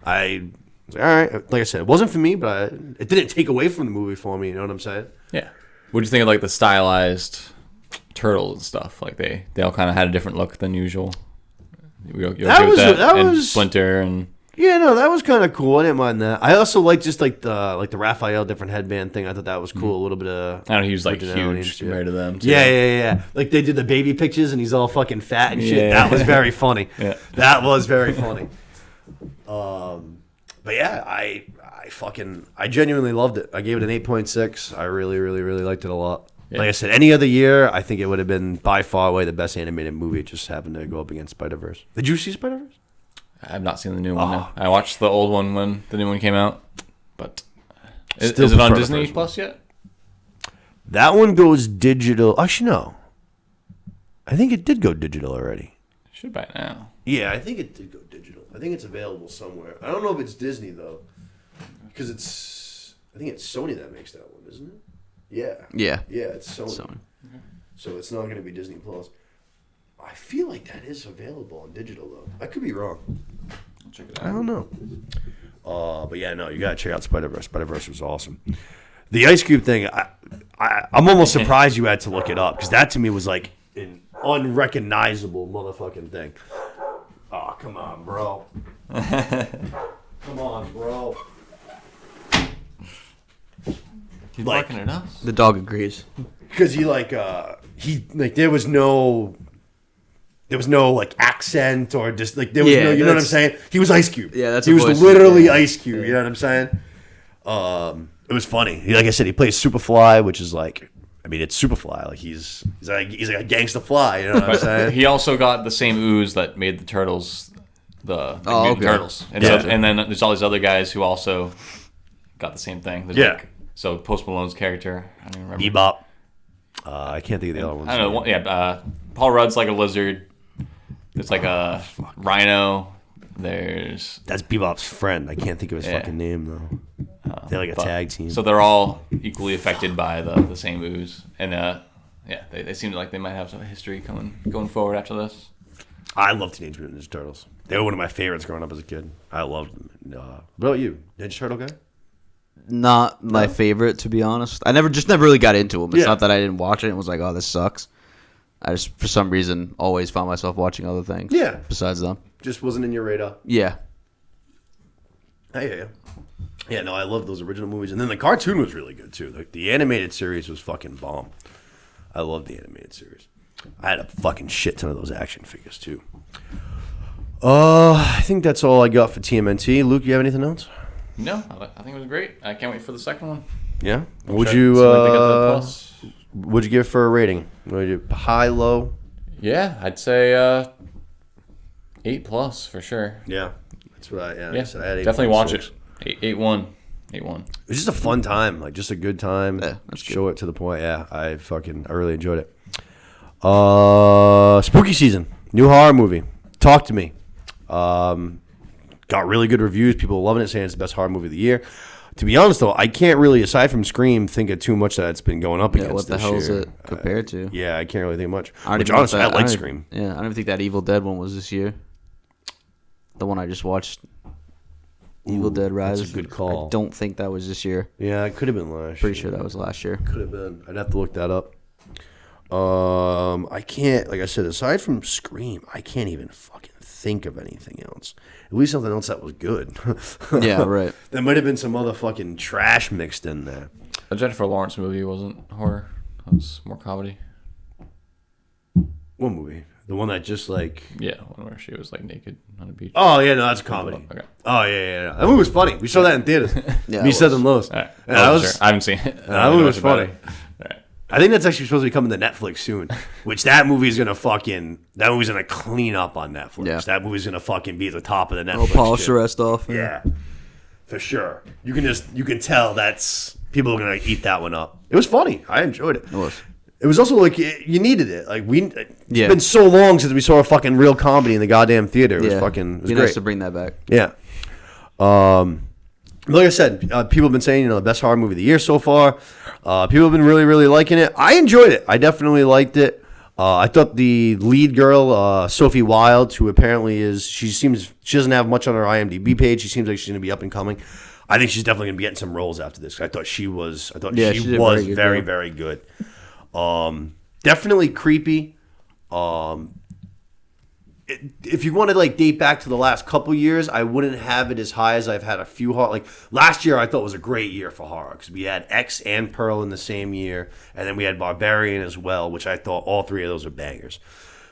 [SPEAKER 1] I was like, all right. Like I said, it wasn't for me, but it didn't take away from the movie for me. You know what I'm saying?
[SPEAKER 2] Yeah. What do you think of like the stylized turtles and stuff? Like they all kind of had a different look than usual. That was Splinter and
[SPEAKER 1] yeah, no, that was kind of cool. I didn't mind that. I also liked just like the Raphael different headband thing. I thought that was cool. A little bit of
[SPEAKER 2] I don't know, he was like huge compared to them. Too.
[SPEAKER 1] Yeah. Like they did the baby pictures and he's all fucking fat and shit. Yeah. That was very funny.
[SPEAKER 2] Yeah.
[SPEAKER 1] That was very funny. But yeah, I genuinely loved it. I gave it an 8.6. I really, really, really liked it a lot. Yeah. Like I said, any other year, I think it would have been by far away the best animated movie. It just happened to go up against Spider-Verse. Did you see Spider-Verse?
[SPEAKER 2] I have not seen the new one. No. I watched the old one when the new one came out, but is
[SPEAKER 1] Still
[SPEAKER 2] it on
[SPEAKER 1] prefer the
[SPEAKER 2] Disney
[SPEAKER 1] first one.
[SPEAKER 2] Plus yet?
[SPEAKER 1] That one goes digital. Actually, no. I think it did go digital already.
[SPEAKER 2] Should by now.
[SPEAKER 1] Yeah, I think it did go digital. I think it's available somewhere. I don't know if it's Disney though, because I think it's Sony that makes that one, isn't it? Yeah.
[SPEAKER 3] Yeah.
[SPEAKER 1] Yeah, it's Sony.
[SPEAKER 3] Sony.
[SPEAKER 1] So it's not going to be Disney Plus. I feel like that is available on digital though. I could be wrong.
[SPEAKER 2] I'll check it
[SPEAKER 1] I
[SPEAKER 2] out.
[SPEAKER 1] don't know. But yeah, no, you gotta check out Spider-Verse. Spider-Verse was awesome. The Ice Cube thing, I'm almost surprised you had to look it up because that to me was like an unrecognizable motherfucking thing. Oh, come on, bro. Come on, bro.
[SPEAKER 2] He's
[SPEAKER 1] Like-
[SPEAKER 2] barking at us.
[SPEAKER 3] The dog agrees.
[SPEAKER 1] Because there was no like accent or just like there was
[SPEAKER 3] Yeah,
[SPEAKER 1] no, you know what I'm
[SPEAKER 3] that's-
[SPEAKER 1] saying? He was Ice Cube.
[SPEAKER 3] Yeah, that's
[SPEAKER 1] he
[SPEAKER 3] a
[SPEAKER 1] was
[SPEAKER 3] voice.
[SPEAKER 1] literally
[SPEAKER 3] Yeah.
[SPEAKER 1] Ice Cube. You know what I'm saying? It was funny. Like I said, he plays Superfly, which is like, I mean, it's Superfly. Like he's like a gangsta fly. You know what I'm saying?
[SPEAKER 2] He also got the same ooze that made the turtles, the
[SPEAKER 3] Oh,
[SPEAKER 2] Mutant
[SPEAKER 3] okay.
[SPEAKER 2] turtles, and,
[SPEAKER 1] Yeah.
[SPEAKER 2] and then there's all these other guys who also got the same thing. There's
[SPEAKER 1] Yeah.
[SPEAKER 2] So Post Malone's character, I don't even remember.
[SPEAKER 1] Bebop. I can't think of the other ones.
[SPEAKER 2] I don't know. Paul Rudd's like a lizard. There's like a rhino. There's
[SPEAKER 1] That's Bebop's friend. I can't think of his
[SPEAKER 2] Yeah.
[SPEAKER 1] fucking name though. They're like a
[SPEAKER 2] but-
[SPEAKER 1] tag team.
[SPEAKER 2] So they're all equally affected by the same ooze, and they seem like they might have some history going forward after this.
[SPEAKER 1] I love Teenage Mutant Ninja Turtles. They were one of my favorites growing up as a kid. I loved them. What about you? Ninja Turtle guy?
[SPEAKER 3] Not my favorite, to be honest. I never really got into them. It's
[SPEAKER 1] Yeah.
[SPEAKER 3] not that I didn't watch it and was like, oh, this sucks. I just, for some reason, always found myself watching other things.
[SPEAKER 1] Yeah.
[SPEAKER 3] Besides them.
[SPEAKER 1] Just wasn't in your radar.
[SPEAKER 3] Yeah.
[SPEAKER 1] I hear you. Yeah, no, I love those original movies. And then the cartoon was really good, too. Like, the animated series was fucking bomb. I love the animated series. I had a fucking shit ton of those action figures, too. I think that's all I got for TMNT. Luke, you have anything else?
[SPEAKER 2] No, I think it was great. I can't wait for the second one.
[SPEAKER 1] Yeah?
[SPEAKER 2] I'm
[SPEAKER 1] Would
[SPEAKER 2] sure-
[SPEAKER 1] you,
[SPEAKER 2] see what they get to the plus.
[SPEAKER 1] what'd you give for a rating? Would you high, low?
[SPEAKER 2] Yeah, I'd say 8+ for sure.
[SPEAKER 1] Yeah. That's what I
[SPEAKER 2] Yeah,
[SPEAKER 1] said. I had
[SPEAKER 2] definitely watch
[SPEAKER 1] 8.6.
[SPEAKER 2] it. 8-1. 8-1.
[SPEAKER 1] It was just a fun time, like just a good time.
[SPEAKER 3] Yeah, that's
[SPEAKER 1] Show it to the point. Yeah, I really enjoyed it. Spooky season, new horror movie. Talk to me. Got really good reviews. People are loving it, saying it's the best horror movie of the year. To be honest, though, I can't really, aside from Scream, think of too much that it's been going up
[SPEAKER 3] Yeah,
[SPEAKER 1] against.
[SPEAKER 3] what the
[SPEAKER 1] this
[SPEAKER 3] hell
[SPEAKER 1] year.
[SPEAKER 3] is it compared to?
[SPEAKER 1] Yeah, I can't really think much.
[SPEAKER 3] I don't
[SPEAKER 1] Which
[SPEAKER 3] even know if
[SPEAKER 1] honestly, I
[SPEAKER 3] that-
[SPEAKER 1] like
[SPEAKER 3] don't-
[SPEAKER 1] Scream.
[SPEAKER 3] Yeah, I don't even think that Evil Dead one was this year. The one I just watched. Evil Dead Rise.
[SPEAKER 1] that's a good call.
[SPEAKER 3] I don't think that was this year.
[SPEAKER 1] Yeah, it could have been last.
[SPEAKER 3] Pretty
[SPEAKER 1] year.
[SPEAKER 3] sure that was last year.
[SPEAKER 1] Could have been. I'd have to look that up. I can't, like I said, aside from Scream, I can't even fucking think of anything else. At least something else that was good.
[SPEAKER 3] Yeah, right.
[SPEAKER 1] There might have been some other fucking trash mixed in there.
[SPEAKER 2] The Jennifer Lawrence movie wasn't horror. It was more comedy.
[SPEAKER 1] What movie? The one that just like.
[SPEAKER 2] Yeah, one where she was like naked on a beach.
[SPEAKER 1] Oh yeah, no, that's a comedy.
[SPEAKER 2] Okay.
[SPEAKER 1] Oh yeah. That movie was funny. We saw that in theaters.
[SPEAKER 3] Yeah,
[SPEAKER 1] Me,
[SPEAKER 3] it
[SPEAKER 1] Seth,
[SPEAKER 3] was.
[SPEAKER 1] and Lowe's.
[SPEAKER 2] All right.
[SPEAKER 1] Yeah, that was.
[SPEAKER 2] Sure. I haven't seen it.
[SPEAKER 1] That movie was funny.
[SPEAKER 2] All right.
[SPEAKER 1] I think that's actually supposed to be coming to Netflix soon. Which that movie's gonna clean up on Netflix.
[SPEAKER 3] Yeah.
[SPEAKER 1] That movie's gonna fucking be at the top of the Netflix.
[SPEAKER 3] I'll polish
[SPEAKER 1] shit.
[SPEAKER 3] the rest off.
[SPEAKER 1] Yeah, for sure. You can tell that's people are gonna eat that one up. It was funny. I enjoyed it.
[SPEAKER 3] It was.
[SPEAKER 1] It was also like you needed it. Like it's
[SPEAKER 3] Yeah.
[SPEAKER 1] been so long since we saw a fucking real comedy in the goddamn theater. It was fucking. It was
[SPEAKER 3] Be
[SPEAKER 1] great.
[SPEAKER 3] nice to bring that back.
[SPEAKER 1] Yeah. Like I said, people have been saying the best horror movie of the year so far. People have been really, really liking it. I enjoyed it. I definitely liked it. I thought the lead girl, Sophie Wilde, who apparently she doesn't have much on her IMDb page. She seems like she's gonna be up and coming. I think she's definitely gonna be getting some roles after this. I thought she was. I thought
[SPEAKER 3] Yeah,
[SPEAKER 1] she
[SPEAKER 3] she did
[SPEAKER 1] was
[SPEAKER 3] very good,
[SPEAKER 1] very,
[SPEAKER 3] yeah.
[SPEAKER 1] very good. Definitely creepy. If you want to like date back to the last couple years, I wouldn't have it as high as I've had a few horror. Like last year, I thought was a great year for horror because we had X and Pearl in the same year, and then we had Barbarian as well, which I thought all three of those are bangers.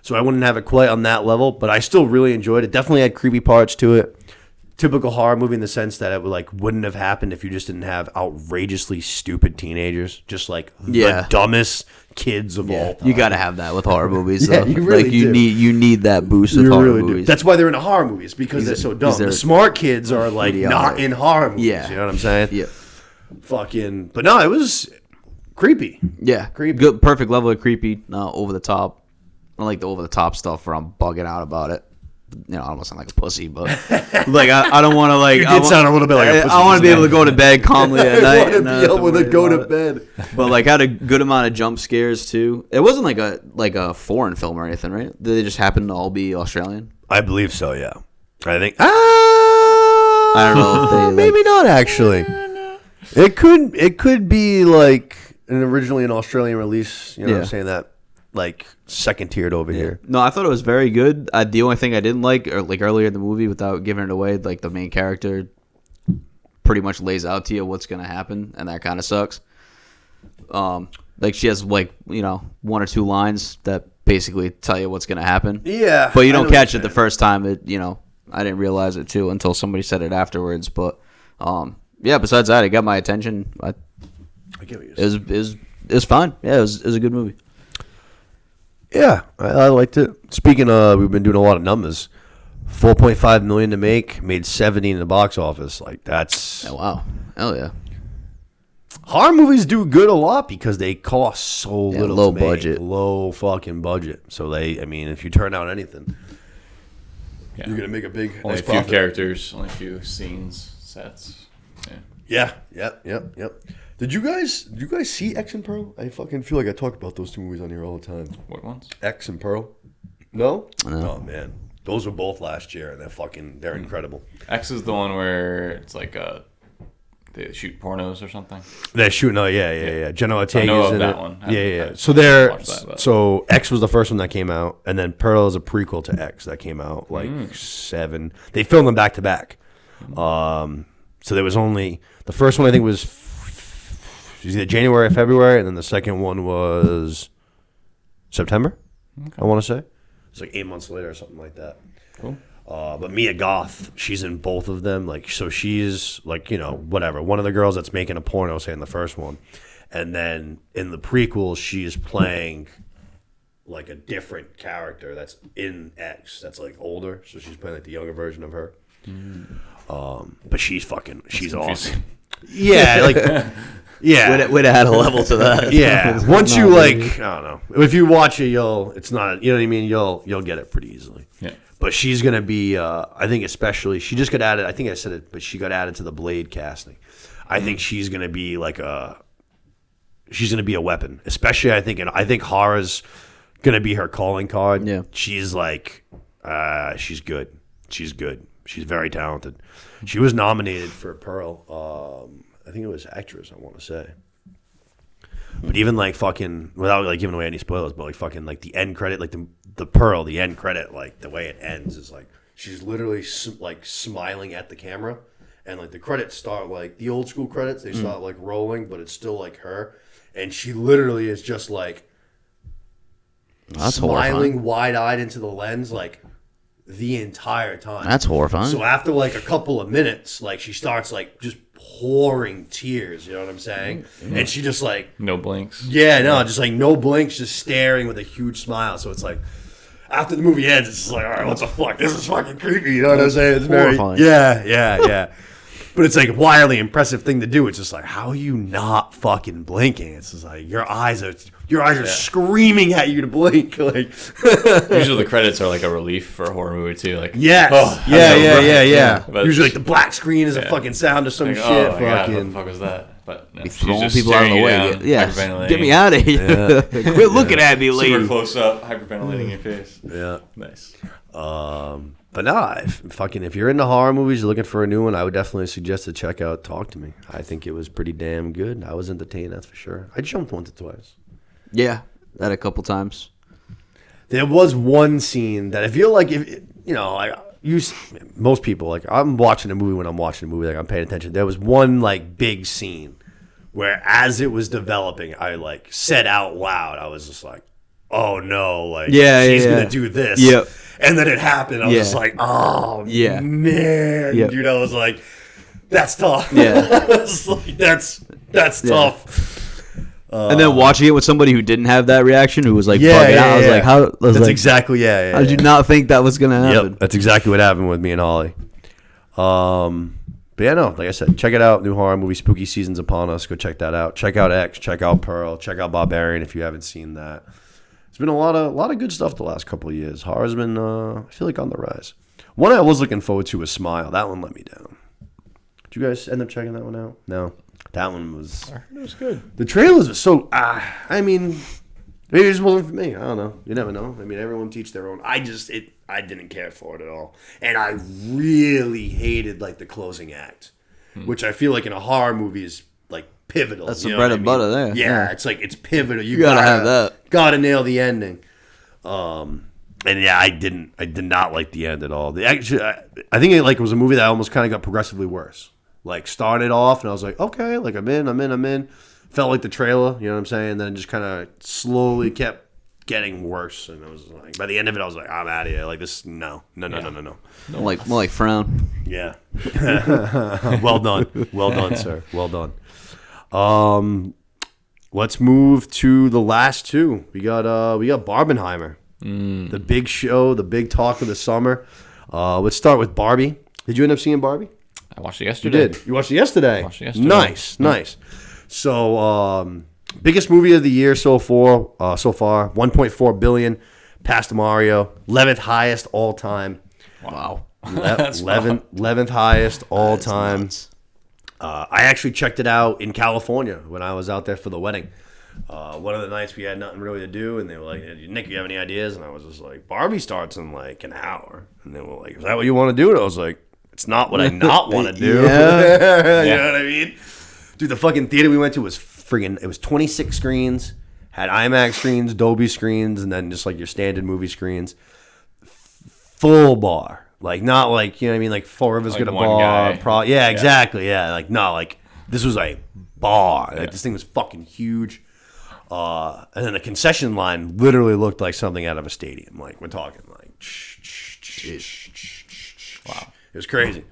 [SPEAKER 1] So I wouldn't have it quite on that level, but I still really enjoyed it. Definitely had creepy parts to it. typical horror movie in the sense that it wouldn't have happened if you just didn't have outrageously stupid teenagers, just the dumbest kids of all time.
[SPEAKER 3] You got to have that with horror movies.
[SPEAKER 1] Yeah,
[SPEAKER 3] though.
[SPEAKER 1] you really do.
[SPEAKER 3] You need that boost with horror movies.
[SPEAKER 1] That's why they're in the horror movies, because they're so dumb. The smart kids are not in horror movies.
[SPEAKER 3] Yeah.
[SPEAKER 1] You know what I'm saying?
[SPEAKER 3] Yeah.
[SPEAKER 1] Fucking, but no, it was creepy.
[SPEAKER 3] Yeah,
[SPEAKER 1] creepy.
[SPEAKER 3] Good, perfect level of creepy. Over the top. I like the over the top stuff where I'm bugging out about it. I don't want to sound like a pussy, but I don't want to
[SPEAKER 1] You did sound a little bit like a pussy.
[SPEAKER 3] I want to be able to go to bed calmly at night.
[SPEAKER 1] I want to be able to go to bed.
[SPEAKER 3] But had a good amount of jump scares too. It wasn't like a foreign film or anything, right? Did they just happen to all be Australian?
[SPEAKER 1] I believe so. Yeah, I think.
[SPEAKER 3] I don't know if they
[SPEAKER 1] maybe not actually. It could be originally an Australian release. You know what I'm saying, that second tiered over here.
[SPEAKER 3] No, I thought it was very good. The only thing I didn't like, or earlier in the movie, without giving it away, the main character pretty much lays out to you what's gonna happen, and that kind of sucks. She has one or two lines that basically tell you what's gonna happen.
[SPEAKER 1] Yeah,
[SPEAKER 3] but you don't catch it the first time. I didn't realize it too until somebody said it afterwards. But besides that, it got my attention. I
[SPEAKER 1] get what you're saying.
[SPEAKER 3] It was fine. Yeah, it was a good movie.
[SPEAKER 1] Yeah, I liked it. Speaking of, we've been doing a lot of numbers. $4.5 million to make, made 70 in the box office. That's
[SPEAKER 3] wow, hell yeah.
[SPEAKER 1] Horror movies do good a lot because they cost so little.
[SPEAKER 3] Low
[SPEAKER 1] to make.
[SPEAKER 3] budget,
[SPEAKER 1] low fucking budget. So if you turn out anything, you're gonna make a big.
[SPEAKER 2] Only a few characters, only a few scenes, sets.
[SPEAKER 1] Yeah. Yep. Did you guys see X and Pearl? I fucking feel like I talk about those two movies on here all the time.
[SPEAKER 2] What ones?
[SPEAKER 1] X and Pearl. No?
[SPEAKER 3] No.
[SPEAKER 1] Oh man, those were both last year, and they're incredible.
[SPEAKER 2] X is the one where it's they shoot pornos or something.
[SPEAKER 1] They're shooting. Oh yeah. Jenna Ortega's
[SPEAKER 2] I know of
[SPEAKER 1] in
[SPEAKER 2] that
[SPEAKER 1] it.
[SPEAKER 2] one.
[SPEAKER 1] Yeah.
[SPEAKER 2] That,
[SPEAKER 1] so X was the first one that came out, and then Pearl is a prequel to X that came out 7. They filmed them back to back. So there was only the first one I think was either January or February, and then the second one was September. Okay. I want to say it's 8 months later or something like that.
[SPEAKER 2] Cool.
[SPEAKER 1] But Mia Goth, she's in both of them. So she's whatever, one of the girls that's making a porno, say in the first one, and then in the prequel, she's playing a different character that's in X that's older. So she's playing the younger version of her. But she's awesome. Yeah,
[SPEAKER 3] Yeah, would have had a level to that.
[SPEAKER 1] Yeah, once you I don't know. If you watch it, it's not. You know what I mean. You'll get it pretty easily.
[SPEAKER 2] Yeah.
[SPEAKER 1] But she's gonna be. I think especially she just got added. I think I said it, but she got added to the Blade casting. I think she's gonna be She's gonna be a weapon, especially I think horror's gonna be her calling card.
[SPEAKER 3] Yeah.
[SPEAKER 1] She's she's good. She's good. She's very talented. She was nominated for Pearl. I think it was actress, I want to say. But even fucking without giving away any spoilers, but the end credit, the Pearl, the end credit, the way it ends is she's literally smiling at the camera, and the credits start the old school credits, they start rolling, but it's still her, and she literally is just
[SPEAKER 3] That's
[SPEAKER 1] smiling wide eyed into the lens the entire time.
[SPEAKER 3] That's horrifying.
[SPEAKER 1] So after a couple of minutes, she starts just pouring tears. You know what I'm saying? Mm-hmm. And she just
[SPEAKER 2] no blinks.
[SPEAKER 1] Yeah, no, just no blinks, just staring with a huge smile. So it's after the movie ends, it's just all right, what the fuck? This is fucking creepy. You know what I'm saying? It's
[SPEAKER 3] horrifying.
[SPEAKER 1] Yeah. But it's a wildly impressive thing to do. It's just how are you not fucking blinking? It's just your eyes are screaming at you to blink.
[SPEAKER 2] Usually the credits are a relief for a horror movie too.
[SPEAKER 1] Yes. Yeah. But usually the black screen is a fucking sound or some shit.
[SPEAKER 2] Oh my God, what the fuck was that? But no, she's
[SPEAKER 3] throwing
[SPEAKER 2] just
[SPEAKER 3] people out of the way.
[SPEAKER 2] hyperventilating.
[SPEAKER 3] Get me out of here. Quit looking at me, lady.
[SPEAKER 2] Super close up, hyperventilating your face.
[SPEAKER 1] Yeah.
[SPEAKER 2] Nice.
[SPEAKER 1] But no, if you're into horror movies, you're looking for a new one, I would definitely suggest to check out Talk to Me. I think it was pretty damn good. I was entertained, that's for sure. I jumped once or twice.
[SPEAKER 3] Yeah, that a couple times.
[SPEAKER 1] There was one scene that I feel most people, I'm watching a movie when I'm watching a movie, I'm paying attention. There was one big scene where as it was developing, I said out loud, I was just oh no, she's gonna do this.
[SPEAKER 3] Yep.
[SPEAKER 1] And then it happened. I was
[SPEAKER 3] Yeah.
[SPEAKER 1] just like, oh,
[SPEAKER 3] Yeah.
[SPEAKER 1] man.
[SPEAKER 3] Yep.
[SPEAKER 1] Dude, I was like, that's tough.
[SPEAKER 3] Yeah.
[SPEAKER 1] I was like, that's tough.
[SPEAKER 3] And then watching it with somebody who didn't have that reaction, who was like
[SPEAKER 1] Yeah,
[SPEAKER 3] bugging out, I was like, how? I was
[SPEAKER 1] That's
[SPEAKER 3] like,
[SPEAKER 1] exactly, yeah.
[SPEAKER 3] how did you not think that was gonna happen?
[SPEAKER 1] Yep, that's exactly what happened with me and Holly. But yeah, no, like I said, check it out. New horror movie, spooky season's upon us. Go check that out. Check out X. Check out Pearl. Check out Barbarian if you haven't seen that. It's been a lot of good stuff the last couple of years. Horror's been, I feel like, on the rise. One I was looking forward to was Smile. That one let me down. Did you guys end up checking that one out? No, that one was.
[SPEAKER 2] I heard it was good.
[SPEAKER 1] The trailers were so. I mean, maybe it just wasn't for me. I don't know. You never know. I mean, everyone teach their own. I didn't care for it at all, and I really hated like the closing act, which I feel like in a horror movie is like pivotal.
[SPEAKER 3] That's
[SPEAKER 1] you
[SPEAKER 3] the
[SPEAKER 1] know
[SPEAKER 3] bread
[SPEAKER 1] what
[SPEAKER 3] and
[SPEAKER 1] I mean?
[SPEAKER 3] butter there.
[SPEAKER 1] Yeah, it's like it's pivotal. You
[SPEAKER 3] gotta have that.
[SPEAKER 1] Gotta nail the ending. And yeah, I did not like the end at all. Actually, I think it was a movie that almost kind of got progressively worse. Like started off and I was like, okay, like I'm in. Felt like the trailer, you know what I'm saying? Then it just kind of slowly kept getting worse, and I was like, by the end of it, I was like, I'm out of here. Like this, no.
[SPEAKER 3] More like frown.
[SPEAKER 1] Yeah. Well done, sir. Well done. Let's move to the last two. We got Barbenheimer, the big show, the big talk of the summer. Let's start with Barbie. Did you end up seeing Barbie?
[SPEAKER 2] I watched it
[SPEAKER 1] You
[SPEAKER 2] yesterday.
[SPEAKER 1] did. You watched it yesterday.
[SPEAKER 2] Watched it yesterday.
[SPEAKER 1] Nice. So, biggest movie of the year so far. 1.4 billion, past Mario, 11th highest all time.
[SPEAKER 2] Wow.
[SPEAKER 1] 11th highest all
[SPEAKER 3] That's
[SPEAKER 1] time.
[SPEAKER 3] nuts.
[SPEAKER 1] I actually checked it out in California when I was out there for the wedding. One of the nights we had nothing really to do, and they were like, Nick, you have any ideas? And I was just like, Barbie starts in like an hour. And they were like, is that what you want to do? And I was like, it's not what I not want to do.
[SPEAKER 3] Yeah.
[SPEAKER 1] You know what I mean? Dude, the fucking theater we went to was it was 26 screens, had IMAX screens, Dolby screens, and then just like your standard movie screens. Full bar. Like, not like, you know what I mean? Like, Four Rivers
[SPEAKER 2] Like
[SPEAKER 1] got a
[SPEAKER 2] one
[SPEAKER 1] bar.
[SPEAKER 2] guy.
[SPEAKER 1] Yeah, exactly. Yeah. Like, no, like, this was a bar. Like, this thing was fucking huge. And then the concession line literally looked like something out of a stadium. Like, we're talking like, wow. It was crazy.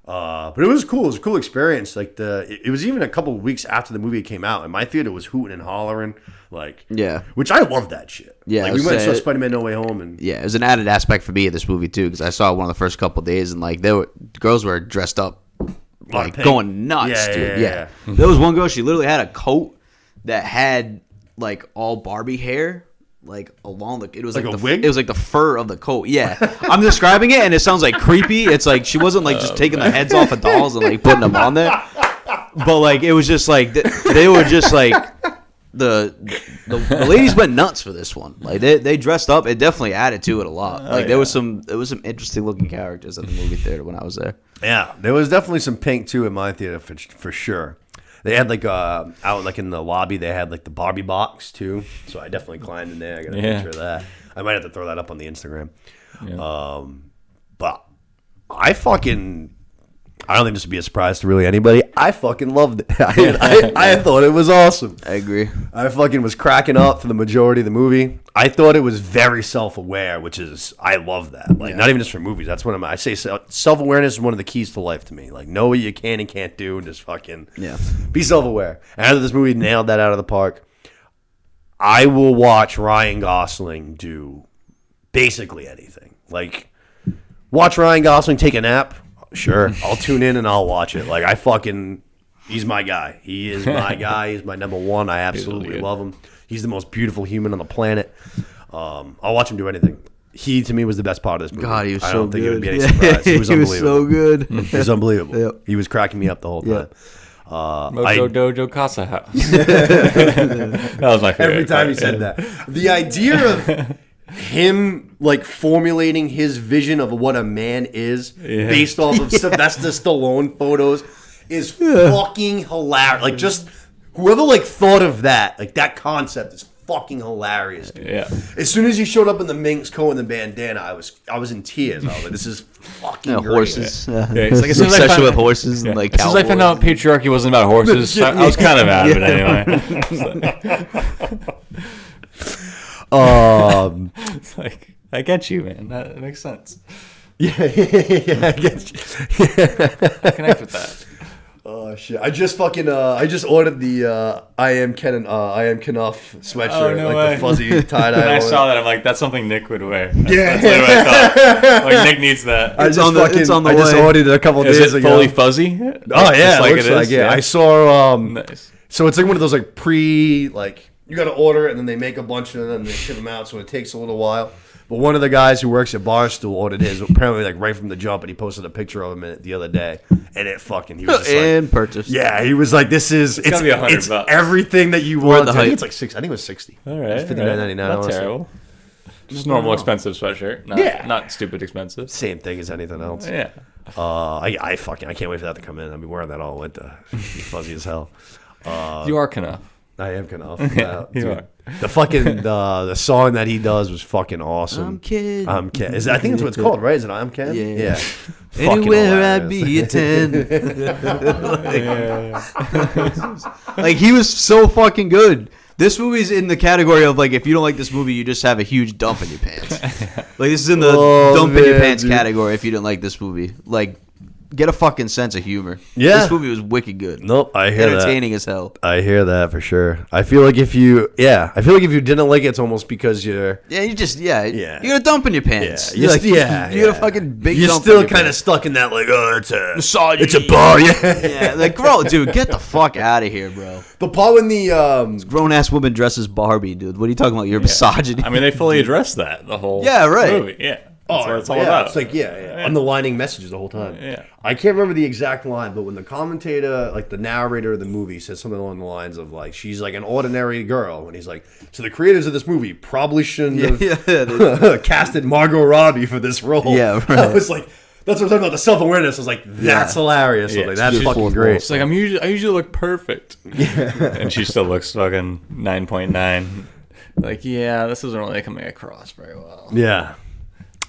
[SPEAKER 1] But it was cool. It was a cool experience. Like it was even a couple of weeks after the movie came out, and my theater was hooting and hollering, like,
[SPEAKER 3] Yeah.
[SPEAKER 1] which I love that shit.
[SPEAKER 3] Yeah,
[SPEAKER 1] like,
[SPEAKER 3] I
[SPEAKER 1] we went and saw
[SPEAKER 3] say-
[SPEAKER 1] Spider-Man: No Way Home, and
[SPEAKER 3] Yeah, it was an added aspect for me of this movie too, because I saw it one of the first couple of days, and like girls were dressed up, like
[SPEAKER 1] pink.
[SPEAKER 3] going nuts,
[SPEAKER 1] Yeah,
[SPEAKER 3] dude.
[SPEAKER 1] yeah.
[SPEAKER 3] There was one girl; she literally had a coat that had like all Barbie hair, like along the. It was
[SPEAKER 1] Like
[SPEAKER 3] like
[SPEAKER 1] a
[SPEAKER 3] the
[SPEAKER 1] wig?
[SPEAKER 3] It was like the fur of the coat. Yeah, I'm describing it, and it sounds like creepy. It's like she wasn't like just taking the heads off of dolls and like putting them on there, but like it was just like they were just like. The ladies went nuts for this one. Like they dressed up. It definitely added to it a lot. Like there was some interesting looking characters at the movie theater when I was there.
[SPEAKER 1] yeah, there was definitely some pink too in my theater for sure. They had like out like in the lobby, they had like the Barbie box too. So I definitely climbed in there. I got a picture of that. I might have to throw that up on the Instagram.
[SPEAKER 2] Yeah.
[SPEAKER 1] But I don't think this would be a surprise to really anybody. I fucking loved it. I thought it was awesome.
[SPEAKER 3] I agree.
[SPEAKER 1] I fucking was cracking up for the majority of the movie. I thought it was very self-aware, which is, I love that. Like, not even just for movies. That's one of I say self-awareness is one of the keys to life to me. Like, know what you can and can't do and just fucking be self-aware. And after this movie nailed that out of the park, I will watch Ryan Gosling do basically anything. Like, watch Ryan Gosling take a nap. Sure, I'll tune in and I'll watch it. Like, he's my guy. He is my guy. He's my number one. I absolutely love him. He's the most beautiful human on the planet. I'll watch him do anything. He, to me, was the best part of this movie.
[SPEAKER 3] God, he was
[SPEAKER 1] I
[SPEAKER 3] so
[SPEAKER 1] don't think it would
[SPEAKER 3] good.
[SPEAKER 1] be any surprise. He was
[SPEAKER 3] He was
[SPEAKER 1] unbelievable.
[SPEAKER 3] so good.
[SPEAKER 1] He was unbelievable.
[SPEAKER 3] Yep.
[SPEAKER 1] He was cracking me up the whole time.
[SPEAKER 2] Mojo Dojo Casa House. That was my favorite.
[SPEAKER 1] Every time he said that. The idea of him like formulating his vision of what a man is based off of Sylvester Stallone photos is fucking hilarious. Like, just whoever like thought of that, like that concept is fucking hilarious, dude.
[SPEAKER 2] Yeah.
[SPEAKER 1] As soon as he showed up in the Minx coat and the bandana, I was in tears. I was like, this is fucking great.
[SPEAKER 3] Horses.
[SPEAKER 2] It's like as soon as I
[SPEAKER 3] Obsession
[SPEAKER 2] found-
[SPEAKER 3] with horses and like
[SPEAKER 2] As soon as I found out patriarchy wasn't about horses, I was kind of out of it anyway. It's like, I get you, man. That makes sense.
[SPEAKER 1] Yeah, I get you.
[SPEAKER 2] I connect with that.
[SPEAKER 1] Oh shit! I just ordered the I am Kenough sweatshirt,
[SPEAKER 2] Oh, no
[SPEAKER 1] like
[SPEAKER 2] way.
[SPEAKER 1] the fuzzy tie dye.
[SPEAKER 2] When I saw that, I'm like, that's something Nick would wear. That's
[SPEAKER 1] Yeah.
[SPEAKER 2] literally what I thought. Like, Nick needs that.
[SPEAKER 3] It's on the
[SPEAKER 1] I just
[SPEAKER 3] way.
[SPEAKER 1] ordered it a couple
[SPEAKER 2] Is
[SPEAKER 1] days
[SPEAKER 2] it
[SPEAKER 1] ago.
[SPEAKER 2] fully fuzzy?
[SPEAKER 1] Oh yeah,
[SPEAKER 2] Just
[SPEAKER 1] it looks like, yeah. I saw
[SPEAKER 2] Nice.
[SPEAKER 1] so it's like one of those like like you got to order it and then they make a bunch of them and they ship them out, so it takes a little while. But one of the guys who works at Barstool ordered his apparently like right from the jump, and he posted a picture of him the other day, and he was just
[SPEAKER 3] And purchased.
[SPEAKER 1] yeah, he was like, "This is
[SPEAKER 2] It's gotta be $100
[SPEAKER 1] it's
[SPEAKER 2] bucks.
[SPEAKER 1] everything that you
[SPEAKER 3] We're
[SPEAKER 1] want."
[SPEAKER 3] the
[SPEAKER 1] I think
[SPEAKER 3] hype.
[SPEAKER 1] it's like $6. I think it was $60.
[SPEAKER 2] All right.
[SPEAKER 1] It's $59.99.
[SPEAKER 2] Not
[SPEAKER 1] honestly.
[SPEAKER 2] terrible. Just normal expensive sweatshirt. Not,
[SPEAKER 1] Yeah.
[SPEAKER 2] Not stupid expensive.
[SPEAKER 1] Same thing as anything else.
[SPEAKER 2] Yeah.
[SPEAKER 1] I can't wait for that to come in. I'll be wearing that all winter. It'll be fuzzy as hell.
[SPEAKER 2] You are Knuff.
[SPEAKER 1] I am Kenough.
[SPEAKER 2] Yeah, you
[SPEAKER 1] dude.
[SPEAKER 2] are.
[SPEAKER 1] The fucking the song that he does was fucking awesome.
[SPEAKER 3] I'm Ken.
[SPEAKER 1] I'm Ken. I think that's what it's called, right? Is it I'm Ken?
[SPEAKER 3] Yeah.
[SPEAKER 1] Fucking
[SPEAKER 3] Anywhere I'd
[SPEAKER 1] hilarious.
[SPEAKER 3] be a 10.
[SPEAKER 2] Yeah.
[SPEAKER 3] Like, he was so fucking good. This movie's in the category of, like, if you don't like this movie, you just have a huge dump in your pants. Like, this is in the
[SPEAKER 1] Oh,
[SPEAKER 3] dump in your
[SPEAKER 1] man,
[SPEAKER 3] pants
[SPEAKER 1] dude.
[SPEAKER 3] category if you didn't like this movie. Like, get a fucking sense of humor.
[SPEAKER 1] Yeah.
[SPEAKER 3] This movie was wicked good.
[SPEAKER 1] Nope, I hear that.
[SPEAKER 3] Entertaining as hell.
[SPEAKER 1] I hear that for sure. I feel like if you didn't like it, it's almost because you're
[SPEAKER 3] Yeah, you
[SPEAKER 1] Yeah.
[SPEAKER 3] got a dump in your pants.
[SPEAKER 1] you got a
[SPEAKER 3] fucking big
[SPEAKER 1] You're
[SPEAKER 3] dump
[SPEAKER 1] still
[SPEAKER 3] in your
[SPEAKER 1] kind of
[SPEAKER 3] pants.
[SPEAKER 1] stuck in that like, oh, it's a
[SPEAKER 3] Misogyny.
[SPEAKER 1] it's a bar, yeah.
[SPEAKER 3] Yeah, like, bro, dude, get the fuck out of here, bro.
[SPEAKER 1] The part when the
[SPEAKER 3] Grown ass woman dresses Barbie, dude. What are you talking about? You're misogyny.
[SPEAKER 2] I mean, they fully addressed that the whole
[SPEAKER 3] Yeah, right.
[SPEAKER 2] movie. Yeah. That's what it's all
[SPEAKER 1] yeah,
[SPEAKER 2] about.
[SPEAKER 1] it's like underlining messages the whole time.
[SPEAKER 2] Yeah.
[SPEAKER 1] I can't remember the exact line, but when the commentator, like the narrator of the movie, says something along the lines of like, she's like an ordinary girl, and he's like, so the creators of this movie probably shouldn't have casted Margot Robbie for this role.
[SPEAKER 3] Yeah, right.
[SPEAKER 1] I was like, that's what I'm talking about, the self-awareness. I was like, that's hilarious.
[SPEAKER 2] Yeah,
[SPEAKER 1] Like, that's
[SPEAKER 2] she's
[SPEAKER 1] fucking
[SPEAKER 3] full
[SPEAKER 1] great.
[SPEAKER 2] It's like I usually look perfect. Yeah. And she still looks fucking 9.9. Like, yeah, this isn't really coming across very well.
[SPEAKER 1] Yeah.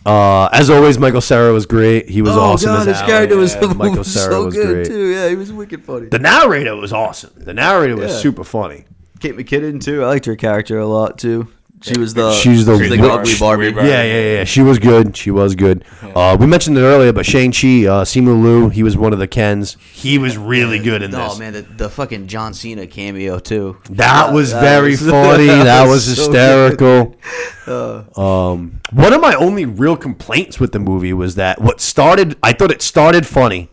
[SPEAKER 1] As always, Michael Cera was great. He was awesome as
[SPEAKER 3] his
[SPEAKER 1] Alan.
[SPEAKER 3] character was,
[SPEAKER 1] Michael
[SPEAKER 3] was
[SPEAKER 1] Cera
[SPEAKER 3] so
[SPEAKER 1] was
[SPEAKER 3] good
[SPEAKER 1] great.
[SPEAKER 3] too. Yeah, he was wicked funny.
[SPEAKER 1] The narrator was awesome. The narrator was
[SPEAKER 3] Yeah.
[SPEAKER 1] super funny.
[SPEAKER 3] Kate McKinnon too. I liked her character a lot too. She was the
[SPEAKER 1] She's the
[SPEAKER 3] like
[SPEAKER 1] witch.
[SPEAKER 3] ugly Barbie.
[SPEAKER 2] Barbie.
[SPEAKER 1] Yeah. She was good. She was good. We mentioned it earlier, but Shang-Chi, Simu Liu, he was one of the Kens. He was really good in this.
[SPEAKER 3] Oh man, the fucking John Cena cameo too.
[SPEAKER 1] That was
[SPEAKER 3] That
[SPEAKER 1] very
[SPEAKER 3] was-
[SPEAKER 1] funny. That was
[SPEAKER 3] so
[SPEAKER 1] hysterical. One of my only real complaints with the movie was that I thought it started funny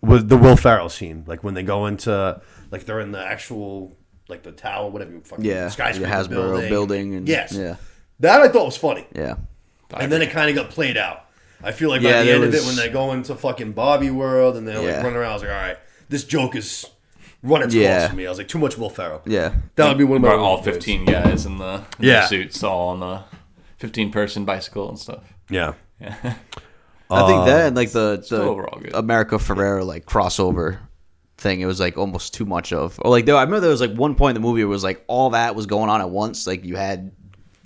[SPEAKER 1] with the Will Ferrell scene, like when they go into, like they're in the actual, like the tower, whatever you fucking
[SPEAKER 3] Yeah,
[SPEAKER 1] skyscraper
[SPEAKER 3] the Hasbro building and
[SPEAKER 1] yes,
[SPEAKER 3] yeah,
[SPEAKER 1] that I thought was funny.
[SPEAKER 3] yeah.
[SPEAKER 1] And then it kind of got played out. I feel like
[SPEAKER 3] Yeah,
[SPEAKER 1] by the
[SPEAKER 3] there
[SPEAKER 1] end of it,
[SPEAKER 3] was-
[SPEAKER 1] when they go into fucking Barbie world and they're like
[SPEAKER 3] Yeah.
[SPEAKER 1] running around, I was like, all right, this joke is running its
[SPEAKER 3] Yeah.
[SPEAKER 1] course for me. I was like, too much Will Ferrell.
[SPEAKER 3] Yeah.
[SPEAKER 1] That would be one of my
[SPEAKER 2] Brought all
[SPEAKER 1] only complaints.
[SPEAKER 2] 15 guys in the
[SPEAKER 1] Yeah.
[SPEAKER 2] suits, all on the 15-person bicycle and stuff.
[SPEAKER 1] Yeah.
[SPEAKER 2] Yeah.
[SPEAKER 3] I think that and like the
[SPEAKER 2] Still overall good.
[SPEAKER 3] America Ferrera like crossover thing, it was like almost too much of. Or like I remember there was like one point in the movie where it was like all that was going on at once. Like you had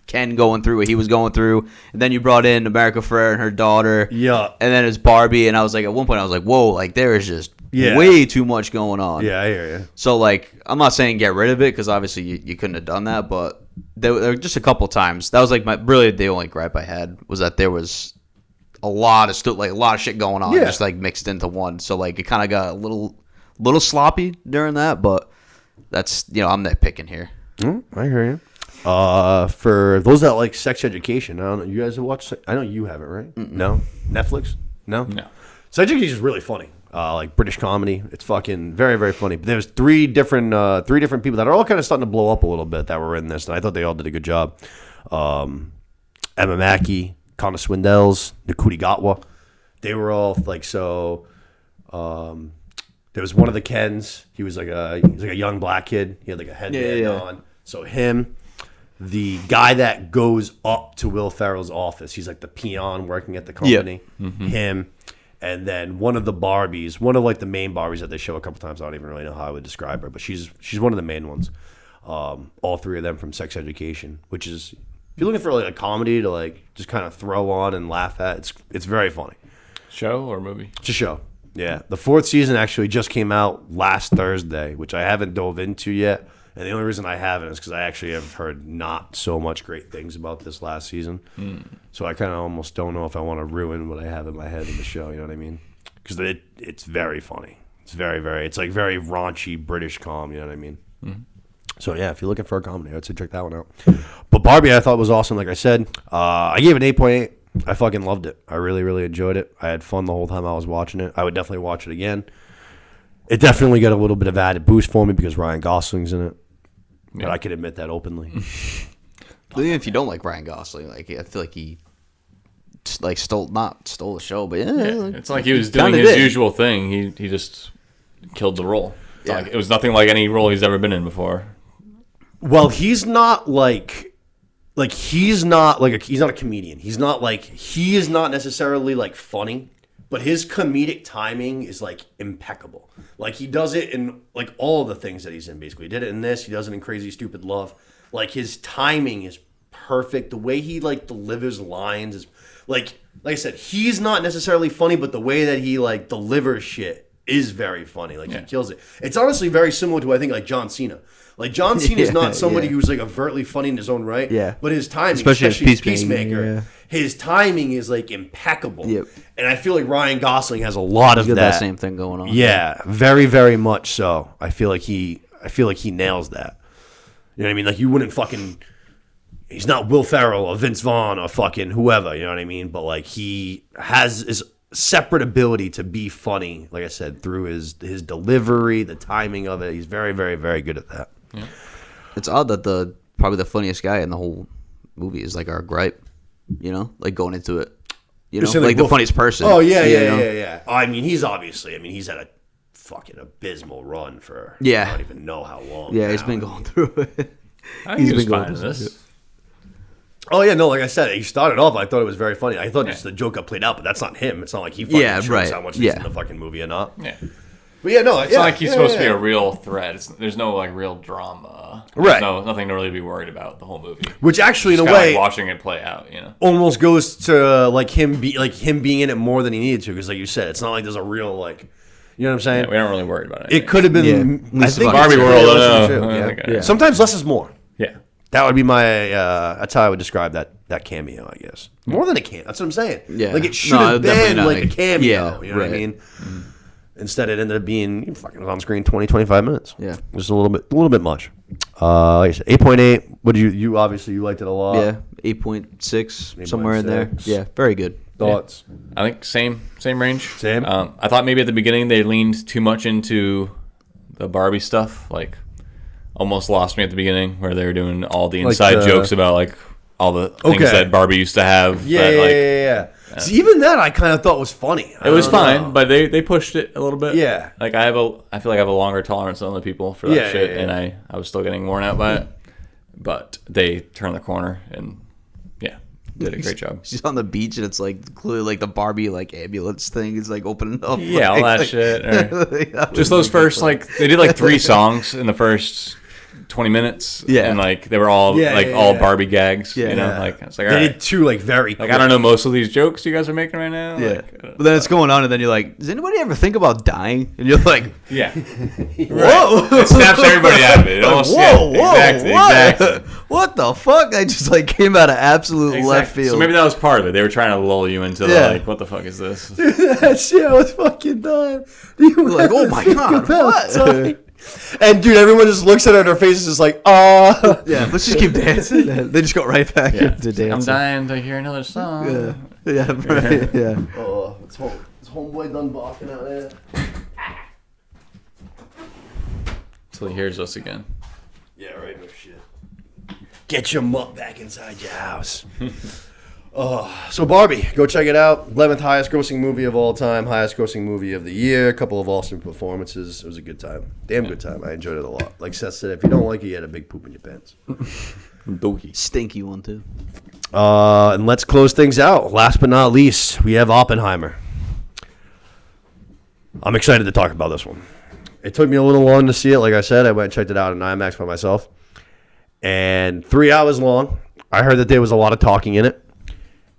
[SPEAKER 3] Ken going through what he was going through, and then you brought in America Ferrera and her daughter.
[SPEAKER 1] Yeah.
[SPEAKER 3] And then it's Barbie, and I was like, at one point I was like, whoa, like there is just
[SPEAKER 1] Yeah.
[SPEAKER 3] way too much going on.
[SPEAKER 1] Yeah, I hear you.
[SPEAKER 3] So like, I'm not saying get rid of it because obviously you couldn't have done that, but there were just a couple times. That was like really the only gripe I had was that there was a lot of shit going on,
[SPEAKER 1] Yeah.
[SPEAKER 3] just like mixed into one. So like it kind of got a little sloppy during that, but that's I'm nitpicking here.
[SPEAKER 1] I hear you. For those that like sex education, I don't know. You guys have watched? I know you haven't, right? No, Netflix. No. Sex education is really funny. Like British comedy. It's fucking very, very funny. But there's three different people that are all kind of starting to blow up a little bit that were in this, and I thought they all did a good job. Emma Mackey, Connor Swindells, Nakuti Gatwa. They were all like so. There was one of the Kens. He was like a young black kid. He had like a headband on. So him, the guy that goes up to Will Ferrell's office. He's like the peon working at the company. Him, and then one of the Barbies, one of like the main Barbies that they show a couple times. I don't even really know how I would describe her, but she's one of the main ones. All three of them from Sex Education, which is, if you're looking for like a comedy to like just kind of throw on and laugh at, it's very funny.
[SPEAKER 2] Show or movie?
[SPEAKER 1] It's a show. Yeah. The fourth season actually just came out last Thursday, which I haven't dove into yet And the only reason I haven't is because I actually have heard not so much great things about this last season. So I kind of almost don't know if I want to ruin what I have in my head in the show. You know what I mean? Because it's very funny. It's it's like very raunchy British com. You know what I mean? So yeah, if you're looking for a comedy, I'd say check that one out. But Barbie, I thought was awesome. Like I said, I gave it an 8.8. I fucking loved it. I really, really enjoyed it. I had fun the whole time I was watching it. I would definitely watch it again. It definitely got a little bit of added boost for me because Ryan Gosling's in it. But I can admit that openly.
[SPEAKER 3] Even if you don't like Ryan Gosling, like I feel like he like stole the show, but like,
[SPEAKER 2] it's like he was doing his usual thing. He just killed the role. Like, it was nothing like any role he's ever been in before.
[SPEAKER 1] Well, he's not he's not a comedian. He is not necessarily like funny, but his comedic timing is like impeccable. Like he does it in like all the things that he's in. Basically, he did it in this. He does it in Crazy Stupid Love. Like his timing is perfect. The way he like delivers lines is like I said, he's not necessarily funny, but the way that he like delivers shit is very funny. Like he kills it. It's honestly very similar to I think like John Cena. Like John Cena is not somebody who's like overtly funny in his own right.
[SPEAKER 3] Yeah.
[SPEAKER 1] But his timing,
[SPEAKER 3] especially
[SPEAKER 1] his Peacemaker, his timing is like impeccable.
[SPEAKER 3] Yep.
[SPEAKER 1] And I feel like Ryan Gosling has a lot of that
[SPEAKER 3] same thing going on.
[SPEAKER 1] Yeah, very, very much so. I feel like he nails that. You know what I mean? Like you wouldn't fucking. He's not Will Ferrell or Vince Vaughn or fucking whoever. You know what I mean? But like he has his separate ability to be funny. Like I said, through his delivery, the timing of it. He's very, very, very good at that.
[SPEAKER 2] Yeah.
[SPEAKER 3] It's odd that probably the funniest guy in the whole movie is like our gripe. You know, like going into it. You know, like the funniest person.
[SPEAKER 1] Oh yeah. I mean, he's obviously. I mean, he's had a fucking abysmal run for. I don't even know how long.
[SPEAKER 3] Yeah,
[SPEAKER 1] now.
[SPEAKER 3] He's been going through it.
[SPEAKER 2] He's been going through this.
[SPEAKER 1] Oh yeah, no, like I said, he started off. I thought it was very funny. I thought just the joke got played out, but that's not him. It's not like he fucking shows how much he's in the fucking movie or not.
[SPEAKER 2] Yeah.
[SPEAKER 1] But yeah, no,
[SPEAKER 2] it's not like he's supposed to be a real threat. There's no like real drama. There's nothing to really be worried about the whole movie.
[SPEAKER 1] Which actually,
[SPEAKER 2] just
[SPEAKER 1] in a way,
[SPEAKER 2] like watching it play out, you know,
[SPEAKER 1] almost goes to like him being in it more than he needed to. Because like you said, it's not like there's a real like, you know what I'm saying?
[SPEAKER 2] Yeah, we don't really worry about it.
[SPEAKER 1] It could have been. I think
[SPEAKER 2] Barbie World.
[SPEAKER 1] Sometimes less is more.
[SPEAKER 2] Yeah.
[SPEAKER 1] That would be my. That's how I would describe that cameo, I guess. More than a cameo. That's what I'm saying.
[SPEAKER 3] Yeah.
[SPEAKER 1] Like it should have been like a cameo.
[SPEAKER 3] Yeah,
[SPEAKER 1] you know what I mean? Instead, it ended up being fucking on screen 20-25 minutes.
[SPEAKER 3] Yeah,
[SPEAKER 1] just a little bit much. Like I said, 8.8. What did you obviously you liked it a lot?
[SPEAKER 3] Yeah, 8.6 somewhere in there. Yeah, very good.
[SPEAKER 1] Thoughts?
[SPEAKER 2] Yeah. I think same range.
[SPEAKER 1] Same.
[SPEAKER 2] I thought maybe at the beginning they leaned too much into the Barbie stuff, like almost lost me at the beginning where they were doing all the inside jokes about like all the things that Barbie used to have.
[SPEAKER 1] Yeah. See, even that I kind of thought was funny.
[SPEAKER 2] It was fine, but they pushed it a little bit.
[SPEAKER 1] Yeah.
[SPEAKER 2] Like I feel like I have a longer tolerance than other people for that shit, and I was still getting worn out by it. But they turned the corner and did a great job.
[SPEAKER 3] She's on the beach and it's like clearly like the Barbie like ambulance thing is like opening up.
[SPEAKER 2] Yeah, all that shit. Just those first like they did like 3 songs in the first 20 minutes.
[SPEAKER 3] Yeah.
[SPEAKER 2] And like they were all all Barbie gags. You know, like it's like all
[SPEAKER 1] they
[SPEAKER 2] right.
[SPEAKER 1] did 2 like very
[SPEAKER 2] like I don't know most of these jokes you guys are making right now.
[SPEAKER 3] Yeah.
[SPEAKER 2] Like,
[SPEAKER 3] but then it's going on and then you're like, does anybody ever think about dying? And you're like,
[SPEAKER 2] yeah.
[SPEAKER 3] Whoa.
[SPEAKER 2] It snaps everybody out of it. Exactly.
[SPEAKER 3] What the fuck? I just like came out of absolute left field.
[SPEAKER 2] So maybe that was part of it. They were trying to lull you into the like, what the fuck is this?
[SPEAKER 1] Dude, that shit was fucking done.
[SPEAKER 3] You're like, oh my god, what?
[SPEAKER 1] And dude, everyone just looks at her and her face is just like,
[SPEAKER 3] yeah, let's just keep dancing. They just go right back into dancing.
[SPEAKER 2] I'm dying to hear another song.
[SPEAKER 3] Yeah, right. Yeah.
[SPEAKER 1] Oh, it's homeboy done barking out there.
[SPEAKER 2] Until he hears us again.
[SPEAKER 1] Yeah, right. No shit. Get your mutt back inside your house. So Barbie, go check it out. 11th highest grossing movie of all time, highest grossing movie of the year. A couple of awesome performances. It was a good time. Damn good time. I enjoyed it a lot. Like Seth said, if you don't like it, you had a big poop in your pants.
[SPEAKER 2] Dookie.
[SPEAKER 3] Stinky one too.
[SPEAKER 1] And let's close things out. Last but not least, we have Oppenheimer. I'm excited to talk about this one. It took me a little long to see it. Like I said, I went and checked it out in IMAX by myself. And 3 hours long. I heard that there was a lot of talking in it.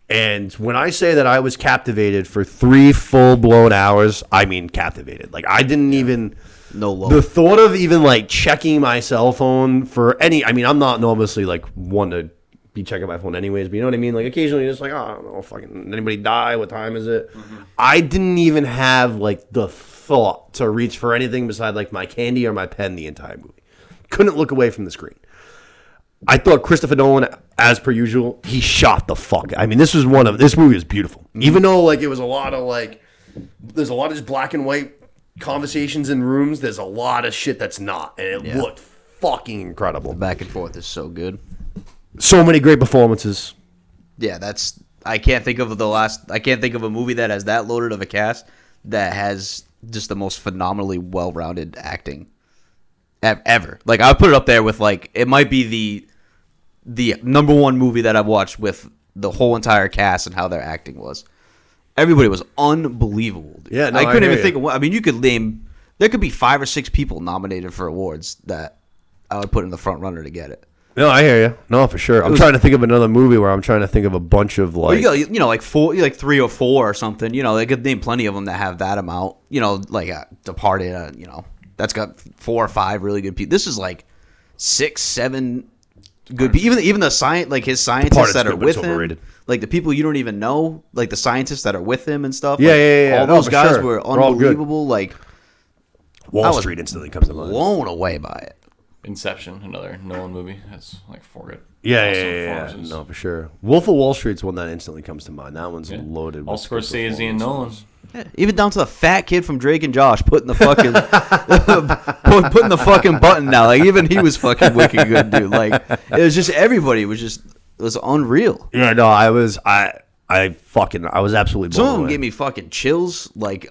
[SPEAKER 1] And when I say that I was captivated for 3 full-blown hours, I mean captivated. Like, I didn't even...
[SPEAKER 3] No low.
[SPEAKER 1] The thought of even like checking my cell phone for any, I mean, I'm not normally like one to be checking my phone anyways, but you know what I mean? Like occasionally just like, oh, I don't know, fucking, anybody die? What time is it? I didn't even have like the thought to reach for anything beside like my candy or my pen the entire movie. Couldn't look away from the screen. I thought Christopher Nolan, as per usual, he shot the fuck. I mean, this movie is beautiful. Even though like it was a lot of like, there's a lot of just black and white conversations in rooms. There's a lot of shit that's not, and it looked fucking incredible.
[SPEAKER 3] The back and forth is so good.
[SPEAKER 1] So many great performances.
[SPEAKER 3] Yeah, I can't think of a movie that has that loaded of a cast that has just the most phenomenally well-rounded acting ever. Like I would put it up there with like it might be the number one movie that I've watched with the whole entire cast and how their acting was. Everybody was unbelievable. Dude.
[SPEAKER 1] Yeah, no,
[SPEAKER 3] I couldn't even
[SPEAKER 1] you.
[SPEAKER 3] think of. I mean, you could name. There could be 5 or 6 people nominated for awards that I would put in the front runner to get it.
[SPEAKER 1] No, I hear you. No, for sure. I'm trying to think of another movie where I'm trying to think of a bunch of like.
[SPEAKER 3] Well, you know, like 3 or 4 or something. You know, they could name plenty of them that have that amount. You know, like Departed. You know, that's got 4 or 5 really good people. This is like 6, 7 good people. Even the science, like his scientists that are with him, like the people you don't even know, like the scientists that are with him and stuff.
[SPEAKER 1] Yeah.
[SPEAKER 3] All those guys were unbelievable. Like
[SPEAKER 1] Wall Street instantly comes to mind.
[SPEAKER 3] Blown away by it.
[SPEAKER 2] Inception, another Nolan movie, has like 4 good.
[SPEAKER 1] Yeah. No, for sure. Wolf of Wall Street's one that instantly comes to mind. That one's loaded.
[SPEAKER 2] All Scorsese and Nolan.
[SPEAKER 3] Yeah, even down to the fat kid from Drake and Josh putting the fucking putting the fucking button down. Like even he was fucking wicked good, dude. Like it was just everybody. It was unreal.
[SPEAKER 1] Yeah, no, I was absolutely blown
[SPEAKER 3] Some of them
[SPEAKER 1] away.
[SPEAKER 3] gave me fucking chills. Like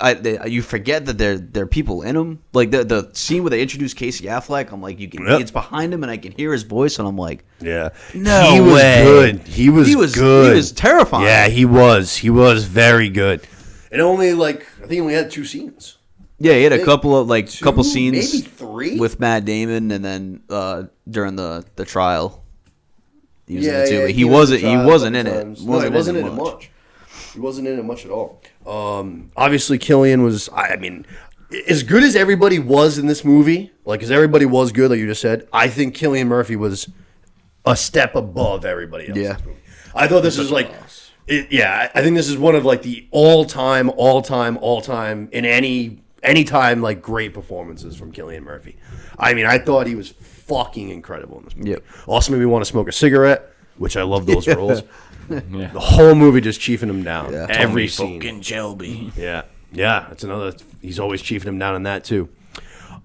[SPEAKER 3] you forget that there are people in them. Like the scene where they introduced Casey Affleck, I'm like, it's behind him and I can hear his voice, and I'm like,
[SPEAKER 1] yeah,
[SPEAKER 3] no
[SPEAKER 1] he was
[SPEAKER 3] way.
[SPEAKER 1] good. He was good.
[SPEAKER 3] He was terrifying.
[SPEAKER 1] Yeah, he was very good. And only I think he only had 2 scenes.
[SPEAKER 3] Yeah, he had a couple of couple scenes,
[SPEAKER 1] maybe 3
[SPEAKER 3] with Matt Damon, and then during the trial. He was in it too, but he wasn't in it.
[SPEAKER 1] No, he wasn't in it much. He wasn't in it much at all. Obviously, Killian was. I mean, as good as everybody was in this movie, because everybody was good, like you just said. I think Cillian Murphy was a step above everybody else.
[SPEAKER 3] Yeah,
[SPEAKER 1] I thought this was like. I think this is one of the all-time in any time great performances from Cillian Murphy. I mean, I thought he was fucking incredible in this movie.
[SPEAKER 3] Yep.
[SPEAKER 1] Also made me want to smoke a cigarette, which I love those roles. The whole movie just chiefing him down.
[SPEAKER 3] Yeah.
[SPEAKER 1] Every scene.
[SPEAKER 2] Fucking Shelby.
[SPEAKER 1] Yeah. That's another. He's always chiefing him down in that too.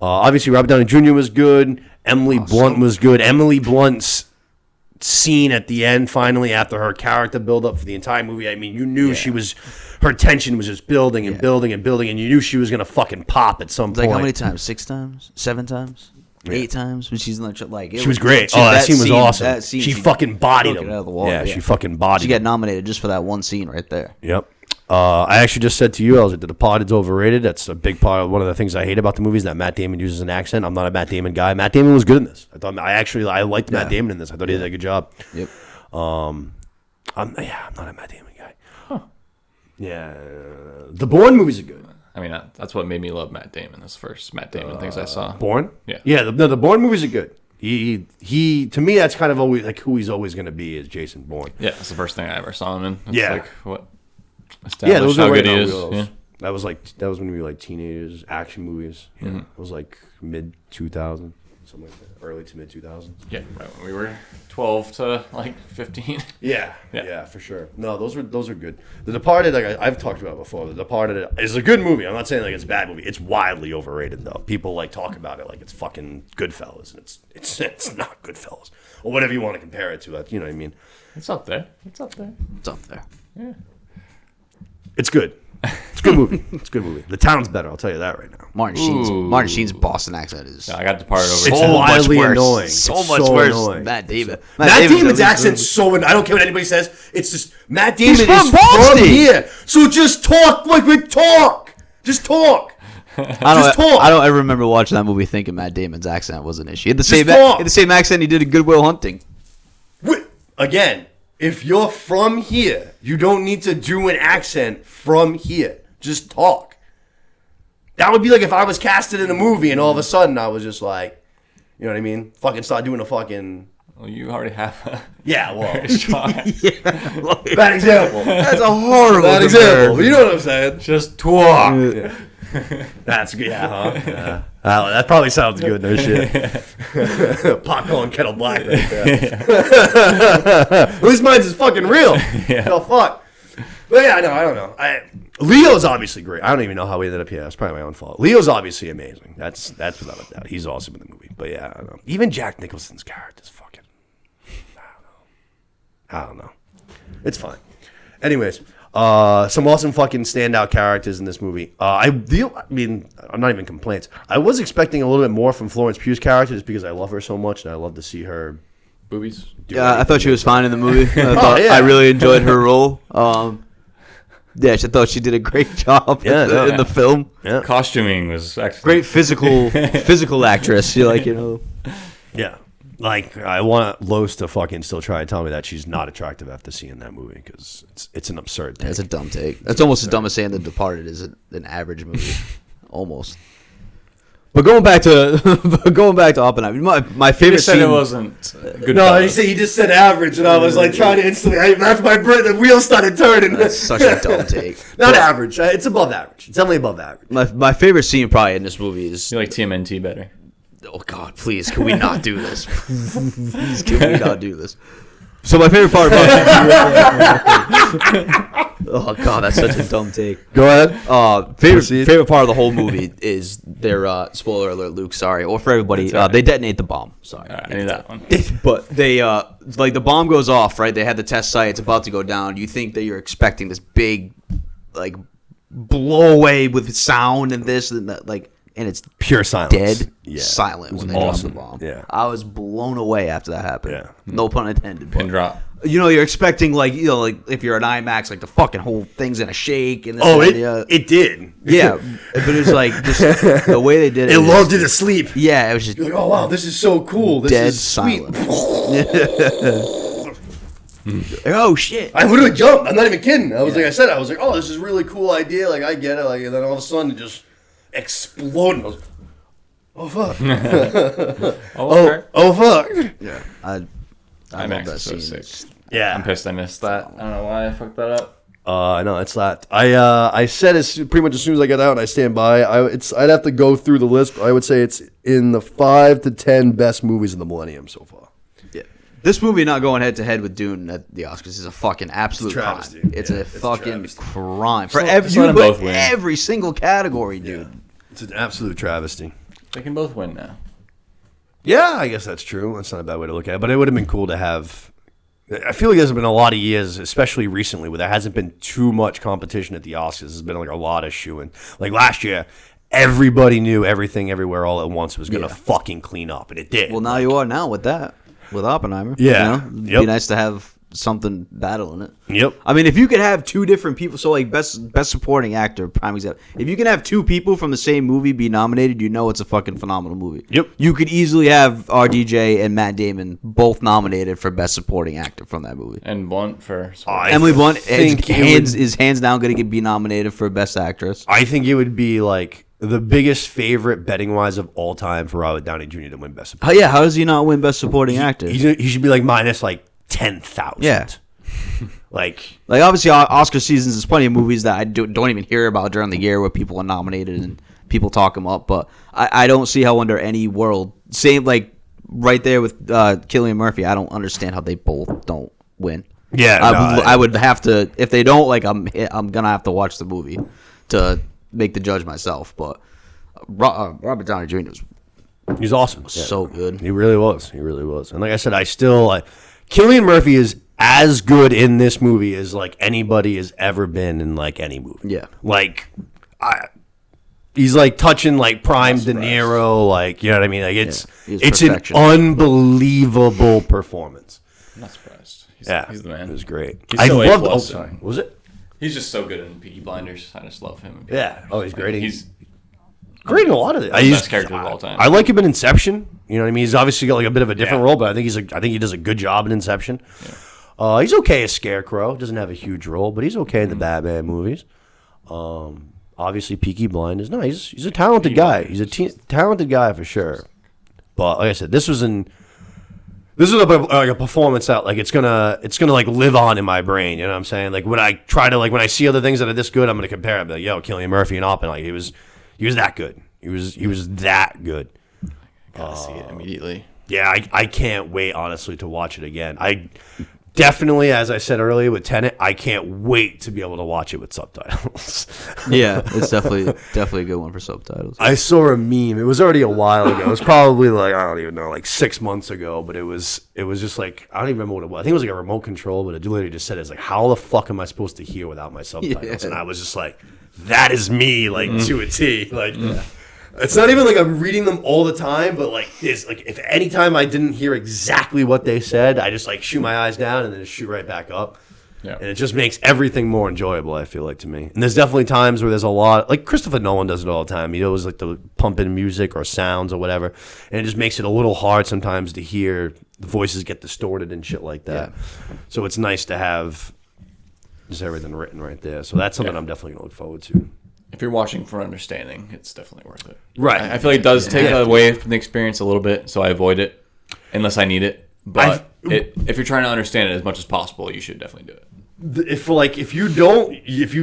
[SPEAKER 1] Obviously, Robert Downey Jr. was good. Emily Blunt was good. Emily Blunt's scene at the end, finally, after her character build up for the entire movie. I mean, you knew her tension was just building and building and building, and you knew she was gonna fucking pop at some point.
[SPEAKER 3] Like how many times? 6 times? 7 times? 8 times? When she's in
[SPEAKER 1] she was great. That scene was awesome.
[SPEAKER 3] That scene,
[SPEAKER 1] she fucking bodied him.
[SPEAKER 3] Out of the wall.
[SPEAKER 1] Yeah, she fucking bodied
[SPEAKER 3] She
[SPEAKER 1] him.
[SPEAKER 3] got nominated just for that one scene right there.
[SPEAKER 1] Yep. I actually just said to you, I was like, The Departed's overrated. That's a big part of one of the things I hate about the movie is that Matt Damon uses an accent. I'm not a Matt Damon guy. Matt Damon was good in this. I liked Matt Damon in this. I thought he did a good job.
[SPEAKER 3] Yep.
[SPEAKER 1] I'm not a Matt Damon guy. Huh. Yeah. The Bourne movies are good.
[SPEAKER 2] I mean, that's what made me love Matt Damon. This first Matt Damon things I saw.
[SPEAKER 1] Bourne?
[SPEAKER 2] Yeah.
[SPEAKER 1] Yeah, the Bourne movies are good. He to me, that's kind of always who he's always going to be is Jason Bourne.
[SPEAKER 2] Yeah, that's the first thing I ever saw him in. It's
[SPEAKER 1] Yeah.
[SPEAKER 2] like, what?
[SPEAKER 1] Yeah, those
[SPEAKER 2] how
[SPEAKER 1] are right
[SPEAKER 2] good
[SPEAKER 1] in
[SPEAKER 2] he
[SPEAKER 1] our
[SPEAKER 2] is.
[SPEAKER 1] wheelhouse.
[SPEAKER 2] Yeah.
[SPEAKER 1] That was when we were teenagers, action movies. Yeah, it was mid 2000, something like that, early to mid 2000s.
[SPEAKER 2] Yeah, right when we were 12 to 15.
[SPEAKER 1] Yeah, for sure. No, those are good. The Departed, I've talked about before. The Departed is a good movie. I'm not saying it's a bad movie. It's wildly overrated though. People talk about it like it's fucking Goodfellas, and it's not Goodfellas or whatever you want to compare it to. You know what I mean?
[SPEAKER 2] It's up there.
[SPEAKER 3] It's up there.
[SPEAKER 2] Yeah.
[SPEAKER 1] It's good. It's a good movie. It's a good movie. The town's better. I'll tell you that right now.
[SPEAKER 3] Martin Sheen's Boston accent is.
[SPEAKER 2] I got Departed over.
[SPEAKER 1] It's
[SPEAKER 2] so
[SPEAKER 1] wildly
[SPEAKER 2] much worse.
[SPEAKER 1] annoying.
[SPEAKER 3] So
[SPEAKER 1] It's
[SPEAKER 3] much worse.
[SPEAKER 1] annoying.
[SPEAKER 3] Than Matt Damon.
[SPEAKER 1] Matt Damon's accent's so. I don't care what anybody says. It's just Matt Damon
[SPEAKER 3] He's from
[SPEAKER 1] is
[SPEAKER 3] Boston.
[SPEAKER 1] from here. So just talk like we talk. Just talk.
[SPEAKER 3] I don't ever remember watching that movie thinking Matt Damon's accent was an issue. He had
[SPEAKER 1] Just
[SPEAKER 3] the same accent he did in Good Will Hunting.
[SPEAKER 1] Again, if you're from here, you don't need to do an accent from here. Just talk. That would be like if I was casted in a movie and all of a sudden I was just like, you know what I mean? Fucking start doing a fucking...
[SPEAKER 2] Well, you already have a
[SPEAKER 1] Yeah, well...
[SPEAKER 2] very strong accent.
[SPEAKER 1] Bad example.
[SPEAKER 3] That's a horrible
[SPEAKER 1] Bad example. But you know what I'm saying?
[SPEAKER 2] Just talk.
[SPEAKER 1] Yeah. That's good, yeah, huh? Yeah. That probably sounds good, no shit. Popcorn kettle black right there. At least mine's is fucking real.
[SPEAKER 2] Yeah.
[SPEAKER 1] No, fuck. But yeah, no, I don't know. Leo's obviously great. I don't even know how we ended up here. That's probably my own fault. Leo's obviously amazing. That's without a doubt. He's awesome in the movie. But yeah, I don't know. Even Jack Nicholson's character's fucking... I don't know. It's fine. Anyways, some awesome fucking standout characters in this movie. I mean, I'm not even complaints. I was expecting a little bit more from Florence Pugh's character just because I love her so much and I love to see her.
[SPEAKER 2] Boobies.
[SPEAKER 3] Yeah, I thought she was fine in the movie. I really enjoyed her role. Yeah, I thought she did a great job in the film.
[SPEAKER 1] Yeah.
[SPEAKER 2] Costuming was actually
[SPEAKER 3] Great physical actress.
[SPEAKER 1] Yeah. Like, I want Los to fucking still try and tell me that she's not attractive after seeing that movie because it's an absurd take.
[SPEAKER 3] That's a dumb take. That's almost as dumb as saying The Departed is an average movie. Almost. But going back to Oppenheimer, my favorite
[SPEAKER 2] said
[SPEAKER 3] scene.
[SPEAKER 2] it wasn't good.
[SPEAKER 1] No, he just said average, and I was like trying to instantly. That's my brain. The wheels started turning.
[SPEAKER 3] That's such a dumb take.
[SPEAKER 1] Not average. It's above average. It's definitely above average.
[SPEAKER 3] My favorite scene probably in this movie is.
[SPEAKER 2] You like TMNT better?
[SPEAKER 3] Oh God, please, can we not do this? Please, can we not do this? So my favorite part about oh God, that's such a dumb take.
[SPEAKER 1] Go ahead.
[SPEAKER 3] Favorite part of the whole movie is their spoiler alert, Luke. Sorry, or for everybody,
[SPEAKER 2] right.
[SPEAKER 3] They detonate the bomb. Sorry,
[SPEAKER 2] I knew that one.
[SPEAKER 3] but they like the bomb goes off. Right, they had the test site. It's about to go down. You think that you're expecting this big, like, blow away with sound and this and that, like. And it's
[SPEAKER 1] pure silence.
[SPEAKER 3] Dead
[SPEAKER 1] Yeah.
[SPEAKER 3] silent when they
[SPEAKER 1] awesome.
[SPEAKER 3] drop the bomb.
[SPEAKER 1] Yeah.
[SPEAKER 3] I was blown away after that happened.
[SPEAKER 1] Yeah.
[SPEAKER 3] No pun intended.
[SPEAKER 2] Pin
[SPEAKER 3] But,
[SPEAKER 2] drop.
[SPEAKER 3] you're expecting like if you're an IMAX, like the fucking whole thing's in a shake and this
[SPEAKER 1] Oh,
[SPEAKER 3] and that.
[SPEAKER 1] it did.
[SPEAKER 3] Yeah, but it's like just the way they did it.
[SPEAKER 1] It lulled you to sleep.
[SPEAKER 3] Yeah, it was just
[SPEAKER 1] You're like, oh wow, this is so cool. This
[SPEAKER 3] dead
[SPEAKER 1] is sweet.
[SPEAKER 3] silent. Oh shit!
[SPEAKER 1] I literally jumped. I'm not even kidding. I was like, oh, this is a really cool idea. Like, I get it. Like, and then all of a sudden, it just exploded. I was, oh fuck! oh fuck!
[SPEAKER 3] Yeah, I love that
[SPEAKER 2] so
[SPEAKER 3] scene.
[SPEAKER 2] sick.
[SPEAKER 1] Yeah,
[SPEAKER 2] I'm pissed I missed that. I don't know why I fucked that up.
[SPEAKER 1] No, it's not. I said as pretty much as soon as I got out, and I stand by. I'd have to go through the list. But I would say it's in the 5 to 10 best movies of the millennium so far.
[SPEAKER 3] Yeah. This movie not going head to head with Dune at the Oscars is a fucking absolute crime. It's a fucking crime for every single category, dude.
[SPEAKER 1] Yeah. It's an absolute travesty.
[SPEAKER 2] They can both win now.
[SPEAKER 1] Yeah, I guess that's true. That's not a bad way to look at it. But it would have been cool to have. I feel like there's been a lot of years, especially recently, where there hasn't been too much competition at the Oscars. There's been like a lot of shooing. Like last year, everybody knew Everything Everywhere All at Once was gonna fucking clean up, and it did.
[SPEAKER 3] Well, now you are now with that. With Oppenheimer.
[SPEAKER 1] Yeah.
[SPEAKER 3] It'd be nice to have something battling it.
[SPEAKER 1] Yep.
[SPEAKER 3] I mean, if you could have two different people, so like best supporting actor, prime example. If you can have two people from the same movie be nominated, you know it's a fucking phenomenal movie.
[SPEAKER 1] Yep.
[SPEAKER 3] You could easily have RDJ and Matt Damon both nominated for best supporting actor from that movie.
[SPEAKER 2] And Blunt for...
[SPEAKER 3] Emily Blunt is hands down going to be nominated for best actress.
[SPEAKER 1] I think it would be like the biggest favorite betting wise of all time for Robert Downey Jr. to win best supporting.
[SPEAKER 3] How does he not win best supporting actor?
[SPEAKER 1] He should be like minus like 10,000.
[SPEAKER 3] Yeah.
[SPEAKER 1] like
[SPEAKER 3] obviously Oscar seasons, there's plenty of movies that I don't even hear about during the year where people are nominated and people talk them up, but I don't see how under any world, same like right there with Cillian Murphy, I don't understand how they both don't win.
[SPEAKER 1] Yeah,
[SPEAKER 3] I would have to, if they don't, like I'm gonna have to watch the movie to make the judge myself. But Robert Downey Jr.
[SPEAKER 1] he's awesome.
[SPEAKER 3] So good.
[SPEAKER 1] He really was. And like I said, Cillian Murphy is as good in this movie as like anybody has ever been in like any movie.
[SPEAKER 3] Yeah.
[SPEAKER 1] Like he's like touching like prime De Niro, like, you know what I mean? Like it's an unbelievable performance.
[SPEAKER 2] I'm not surprised.
[SPEAKER 1] He's
[SPEAKER 2] the man.
[SPEAKER 1] It was great.
[SPEAKER 2] He's so
[SPEAKER 1] loved.
[SPEAKER 2] A+.
[SPEAKER 1] Oh, sorry. Was it?
[SPEAKER 2] He's just so good in Peaky Blinders. I just love him.
[SPEAKER 1] Yeah. Oh, he's great.
[SPEAKER 2] He's
[SPEAKER 1] great in a lot of it.
[SPEAKER 2] the best character of all time.
[SPEAKER 1] I like him in Inception. You know what I mean? He's obviously got like a bit of a different role, but I think he does a good job in Inception. He's okay as Scarecrow. Doesn't have a huge role, but he's okay in the Batman movies. obviously Peaky Blinders. No, he's a talented guy. He's a talented guy for sure. But like I said, this was like a performance that like it's gonna like live on in my brain. You know what I'm saying? Like when I see other things that are this good, I'm gonna compare. I'm like, yo, Cillian Murphy and Oppenheimer. Like he was that good. He was that good.
[SPEAKER 2] Gotta see it immediately.
[SPEAKER 1] Yeah, I can't wait honestly to watch it again. I definitely, as I said earlier with Tenet, I can't wait to be able to watch it with subtitles.
[SPEAKER 3] Yeah, it's definitely a good one for subtitles.
[SPEAKER 1] I saw a meme. It was already a while ago. It was probably like, I don't even know, like 6 months ago. But it was just like, I don't even remember what it was. I think it was like a remote control, but it literally just said, it's like, how the fuck am I supposed to hear without my subtitles?
[SPEAKER 3] Yeah.
[SPEAKER 1] And I was just like, that is me, like to a T. Like, it's not even like I'm reading them all the time, but like this, like if any time I didn't hear exactly what they said, I just like shoot my eyes down and then just shoot right back up. Yeah. And it just makes everything more enjoyable, I feel like, to me. And there's definitely times where there's a lot, like Christopher Nolan does it all the time. He always like the pump in music or sounds or whatever. And it just makes it a little hard sometimes to hear the voices get distorted and shit like that. Yeah. So it's nice to have just everything written right there. So that's something I'm definitely going to look forward to.
[SPEAKER 2] If you're watching for understanding, it's definitely worth it.
[SPEAKER 1] Right.
[SPEAKER 2] I feel like it does take away from the experience a little bit, so I avoid it unless I need it. But if you're trying to understand it as much as possible, you should definitely do it.
[SPEAKER 1] If you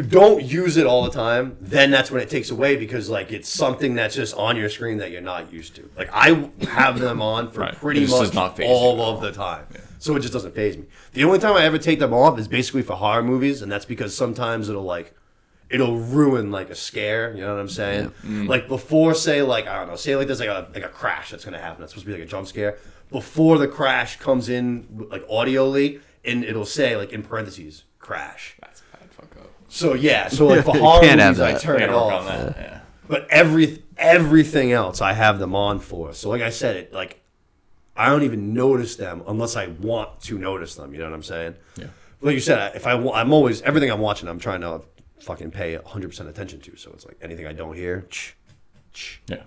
[SPEAKER 1] don't use it all the time, then that's when it takes away, because like it's something that's just on your screen that you're not used to. Like I have them on for pretty much all of the time. Yeah. So it just doesn't faze me. The only time I ever take them off is basically for horror movies, and that's because sometimes it'll ruin like a scare, you know what I'm saying? Yeah. Like before, say like, I don't know, say like there's like a crash that's gonna happen. That's supposed to be like a jump scare. Before the crash comes in like audioly, and it'll say like in parentheses, crash.
[SPEAKER 2] That's a bad fuck up.
[SPEAKER 1] So yeah, so like for horror movies I turn it off.
[SPEAKER 2] Yeah.
[SPEAKER 1] But everything else I have them on for. So like I said, it like I don't even notice them unless I want to notice them, you know what I'm saying? Yeah. Like you said, if I'm always, everything I'm watching, I'm trying to fucking pay 100% attention to. So it's like anything I don't hear, yeah.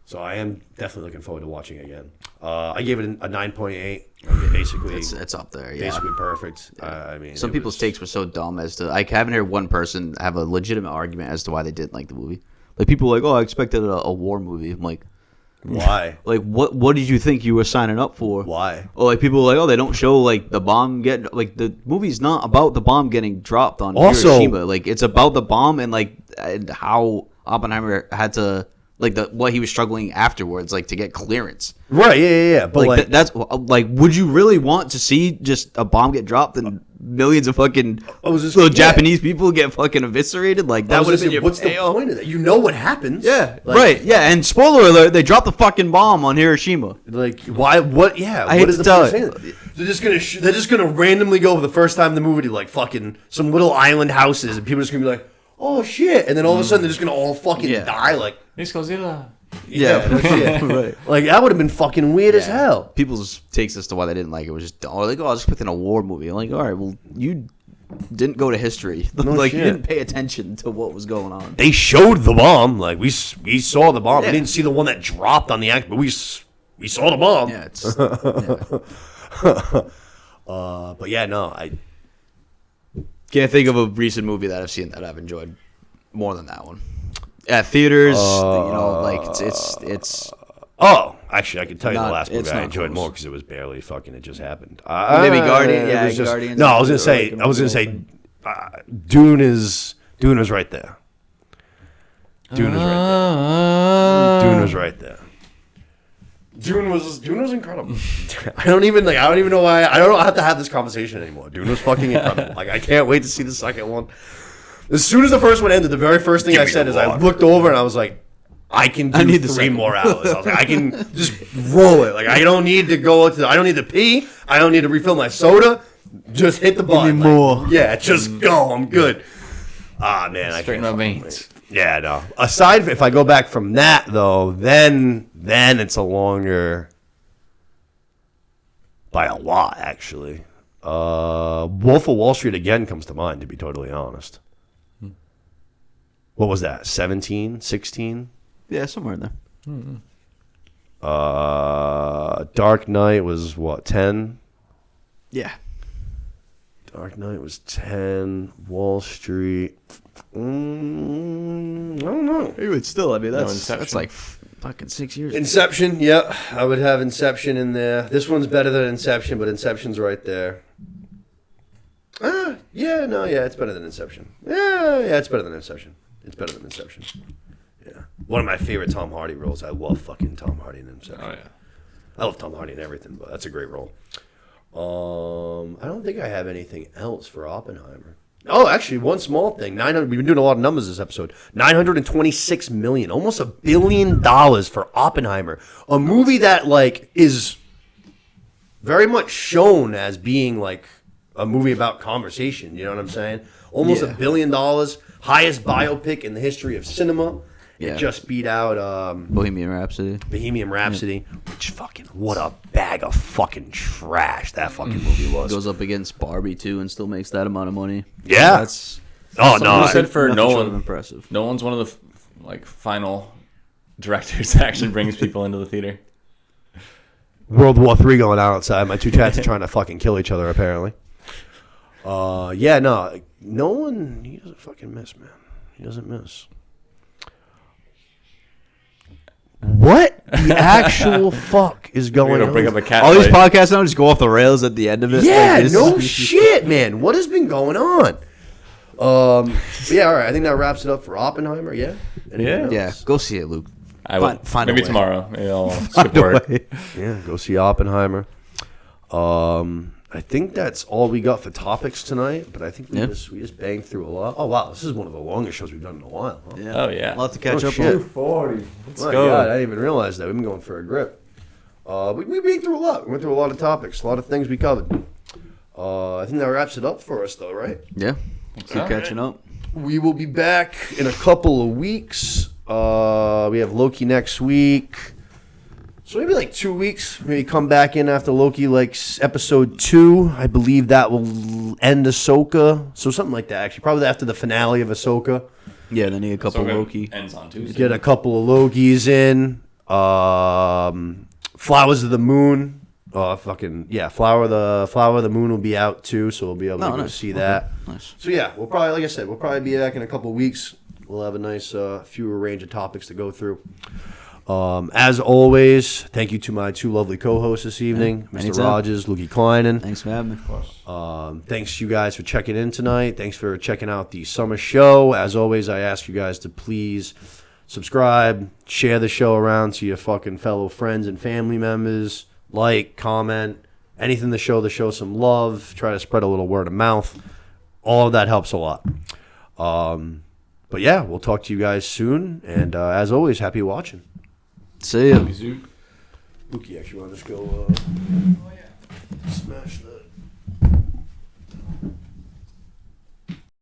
[SPEAKER 1] So I am definitely looking forward to watching it again. I gave it a 9.8. Basically,
[SPEAKER 3] it's up there. Yeah,
[SPEAKER 1] basically perfect.
[SPEAKER 3] Yeah.
[SPEAKER 1] I mean,
[SPEAKER 3] some people's takes were so dumb as to I haven't heard one person have a legitimate argument as to why they didn't like the movie. Like people were like, oh, I expected a war movie. I'm like,
[SPEAKER 1] why?
[SPEAKER 3] Like what did you think you were signing up for?
[SPEAKER 1] Why?
[SPEAKER 3] Or like people were like, oh, they don't show like the bomb getting, like the movie's not about the bomb getting dropped on Hiroshima. Like it's about the bomb and how Oppenheimer had to what he was struggling afterwards, like to get clearance.
[SPEAKER 1] Right? Yeah. But like
[SPEAKER 3] that's like, would you really want to see just a bomb get dropped and millions of fucking Japanese people get fucking eviscerated? Like that would have been your
[SPEAKER 1] what's the point of that? You know what happens?
[SPEAKER 3] Yeah, right. Yeah, and spoiler alert: they dropped the fucking bomb on Hiroshima.
[SPEAKER 1] Like why? What? Yeah.
[SPEAKER 3] I hate to tell it.
[SPEAKER 1] They're just gonna randomly go for the first time in the movie to like fucking some little island houses, and people are just gonna be like, oh shit, and then all of a sudden they're just gonna all fucking die. Like
[SPEAKER 2] it's Godzilla.
[SPEAKER 3] Yeah,
[SPEAKER 1] right. Like that would have been fucking weird as hell.
[SPEAKER 3] People's takes as to why they didn't like it was just, like, oh, I was expecting a war movie. I'm like, all right, well, you didn't go to history. You didn't pay attention to what was going on.
[SPEAKER 1] They showed the bomb. Like we saw the bomb. We didn't see the one that dropped on the act, but we saw the bomb.
[SPEAKER 3] Yeah, it's.
[SPEAKER 1] But yeah, no, I
[SPEAKER 3] can't think of a recent movie that I've seen that I've enjoyed more than that one. At theaters, it's.
[SPEAKER 1] Oh, actually, I can tell you the last movie I enjoyed more because it was barely fucking. It just happened.
[SPEAKER 3] Maybe Guardian. Yeah, Guardians.
[SPEAKER 1] No, I was gonna say, Dune was right there. Dune was right there. Dune was incredible. I don't even know why. I don't have to have this conversation anymore. Dune was fucking incredible. Like I can't wait to see the second one. As soon as the first one ended, the very first thing I said is I looked over and I was like, I can do 3 more hours. I was like, I can just roll it. Like I don't need to I don't need to pee. I don't need to refill my soda. Just hit the button.
[SPEAKER 3] Give me more.
[SPEAKER 1] Yeah, just go. I'm good. Ah, man.
[SPEAKER 2] Straighten my veins.
[SPEAKER 1] Yeah, no. Aside, if I go back from that, though, then it's a longer, by a lot, actually. Wolf of Wall Street again comes to mind, to be totally honest. What was that, 17, 16?
[SPEAKER 3] Yeah, somewhere in there.
[SPEAKER 1] Dark Knight was, what, 10?
[SPEAKER 3] Yeah.
[SPEAKER 1] Dark Knight was 10. Wall Street. I don't know.
[SPEAKER 3] But still, I mean, that's
[SPEAKER 2] Inception.
[SPEAKER 3] like fucking 6 years.
[SPEAKER 1] Inception, yeah. I would have Inception in there. This one's better than Inception, but Inception's right there. It's better than Inception. Yeah, it's better than Inception. It's better than Inception. Yeah. One of my favorite Tom Hardy roles. I love fucking Tom Hardy in Inception.
[SPEAKER 2] Oh yeah.
[SPEAKER 1] I love Tom Hardy in everything, but that's a great role. I don't think I have anything else for Oppenheimer. Oh, actually, one small thing. 900. We've been doing a lot of numbers this episode. $926 million, almost $1 billion for Oppenheimer, a movie that like is very much shown as being like a movie about conversation. You know what I'm saying? Almost $1 billion, highest biopic in the history of cinema.
[SPEAKER 3] Yeah.
[SPEAKER 1] It just beat out
[SPEAKER 3] Bohemian Rhapsody.
[SPEAKER 1] Which fucking what a bag of fucking trash that fucking movie was.
[SPEAKER 3] Goes up against Barbie too, and still makes that amount of money.
[SPEAKER 1] Yeah.
[SPEAKER 3] That's
[SPEAKER 2] Someone said for
[SPEAKER 3] nothing short of
[SPEAKER 2] Nolan,
[SPEAKER 3] impressive.
[SPEAKER 2] Nolan's one of the like final directors that actually brings people into the theater.
[SPEAKER 1] World War III going on outside. My two cats are trying to fucking kill each other, apparently. Nolan, he doesn't fucking miss, man. He doesn't miss. What the actual fuck is going
[SPEAKER 2] We're gonna
[SPEAKER 1] on?
[SPEAKER 2] bring up a cat.
[SPEAKER 3] All these
[SPEAKER 2] fight.
[SPEAKER 3] podcasts now just go off the rails at the end of it.
[SPEAKER 1] Yeah,
[SPEAKER 3] Like, this
[SPEAKER 1] no
[SPEAKER 3] is-
[SPEAKER 1] shit, man. What has been going on? But yeah, all right. I think that wraps it up for Oppenheimer. Yeah. Anything
[SPEAKER 2] Yeah.
[SPEAKER 1] else?
[SPEAKER 3] Yeah, go see it, Luke.
[SPEAKER 2] I will.
[SPEAKER 3] Find a
[SPEAKER 2] Maybe
[SPEAKER 3] way.
[SPEAKER 2] tomorrow. Maybe I'll skip work.
[SPEAKER 1] Yeah, go see Oppenheimer. I think that's all we got for topics tonight. But I think we just banged through a lot. Oh wow, this is one of the longest shows we've done in a while. Huh?
[SPEAKER 3] Yeah.
[SPEAKER 2] Oh, yeah.
[SPEAKER 3] I'll have to catch up
[SPEAKER 1] shit.
[SPEAKER 3] on.
[SPEAKER 2] 40. Let's
[SPEAKER 1] My
[SPEAKER 2] go.
[SPEAKER 1] God, I didn't even realize that. We've been going for a grip. We banged through a lot. We went through a lot of topics, a lot of things we covered. I think that wraps it up for us, though, right?
[SPEAKER 3] Yeah. Keep catching up.
[SPEAKER 1] We will be back in a couple of weeks. We have Loki next week. So maybe like 2 weeks. Maybe come back in after Loki, like episode 2. I believe that will end Ahsoka. So something like that, actually. Probably after the finale of Ahsoka.
[SPEAKER 3] Yeah, then you need a couple
[SPEAKER 2] Ahsoka
[SPEAKER 3] Loki.
[SPEAKER 2] ends on Tuesday.
[SPEAKER 1] Get a couple of Lokis in. Flowers of the Moon. Flower of the Moon will be out too, so we'll be able to go
[SPEAKER 3] nice.
[SPEAKER 1] see that.
[SPEAKER 3] Nice.
[SPEAKER 1] So yeah, we'll probably, like I said, we'll probably be back in a couple of weeks. We'll have a nice fewer range of topics to go through. As always, thank you to my two lovely co-hosts this evening, Mr.
[SPEAKER 3] anytime.
[SPEAKER 1] Rogers, Lukey Kleinen.
[SPEAKER 3] Thanks for having me. Of course.
[SPEAKER 1] Thanks you guys for checking in tonight. Thanks for checking out the summer show. As always, I ask you guys to please subscribe, share the show around to your fucking fellow friends and family members. Like, comment, anything to show the show some love. Try to spread a little word of mouth. All of that helps a lot. But yeah, we'll talk to you guys soon. And as always, happy watching.
[SPEAKER 3] See ya.
[SPEAKER 1] Lukey, actually want to just go smash that.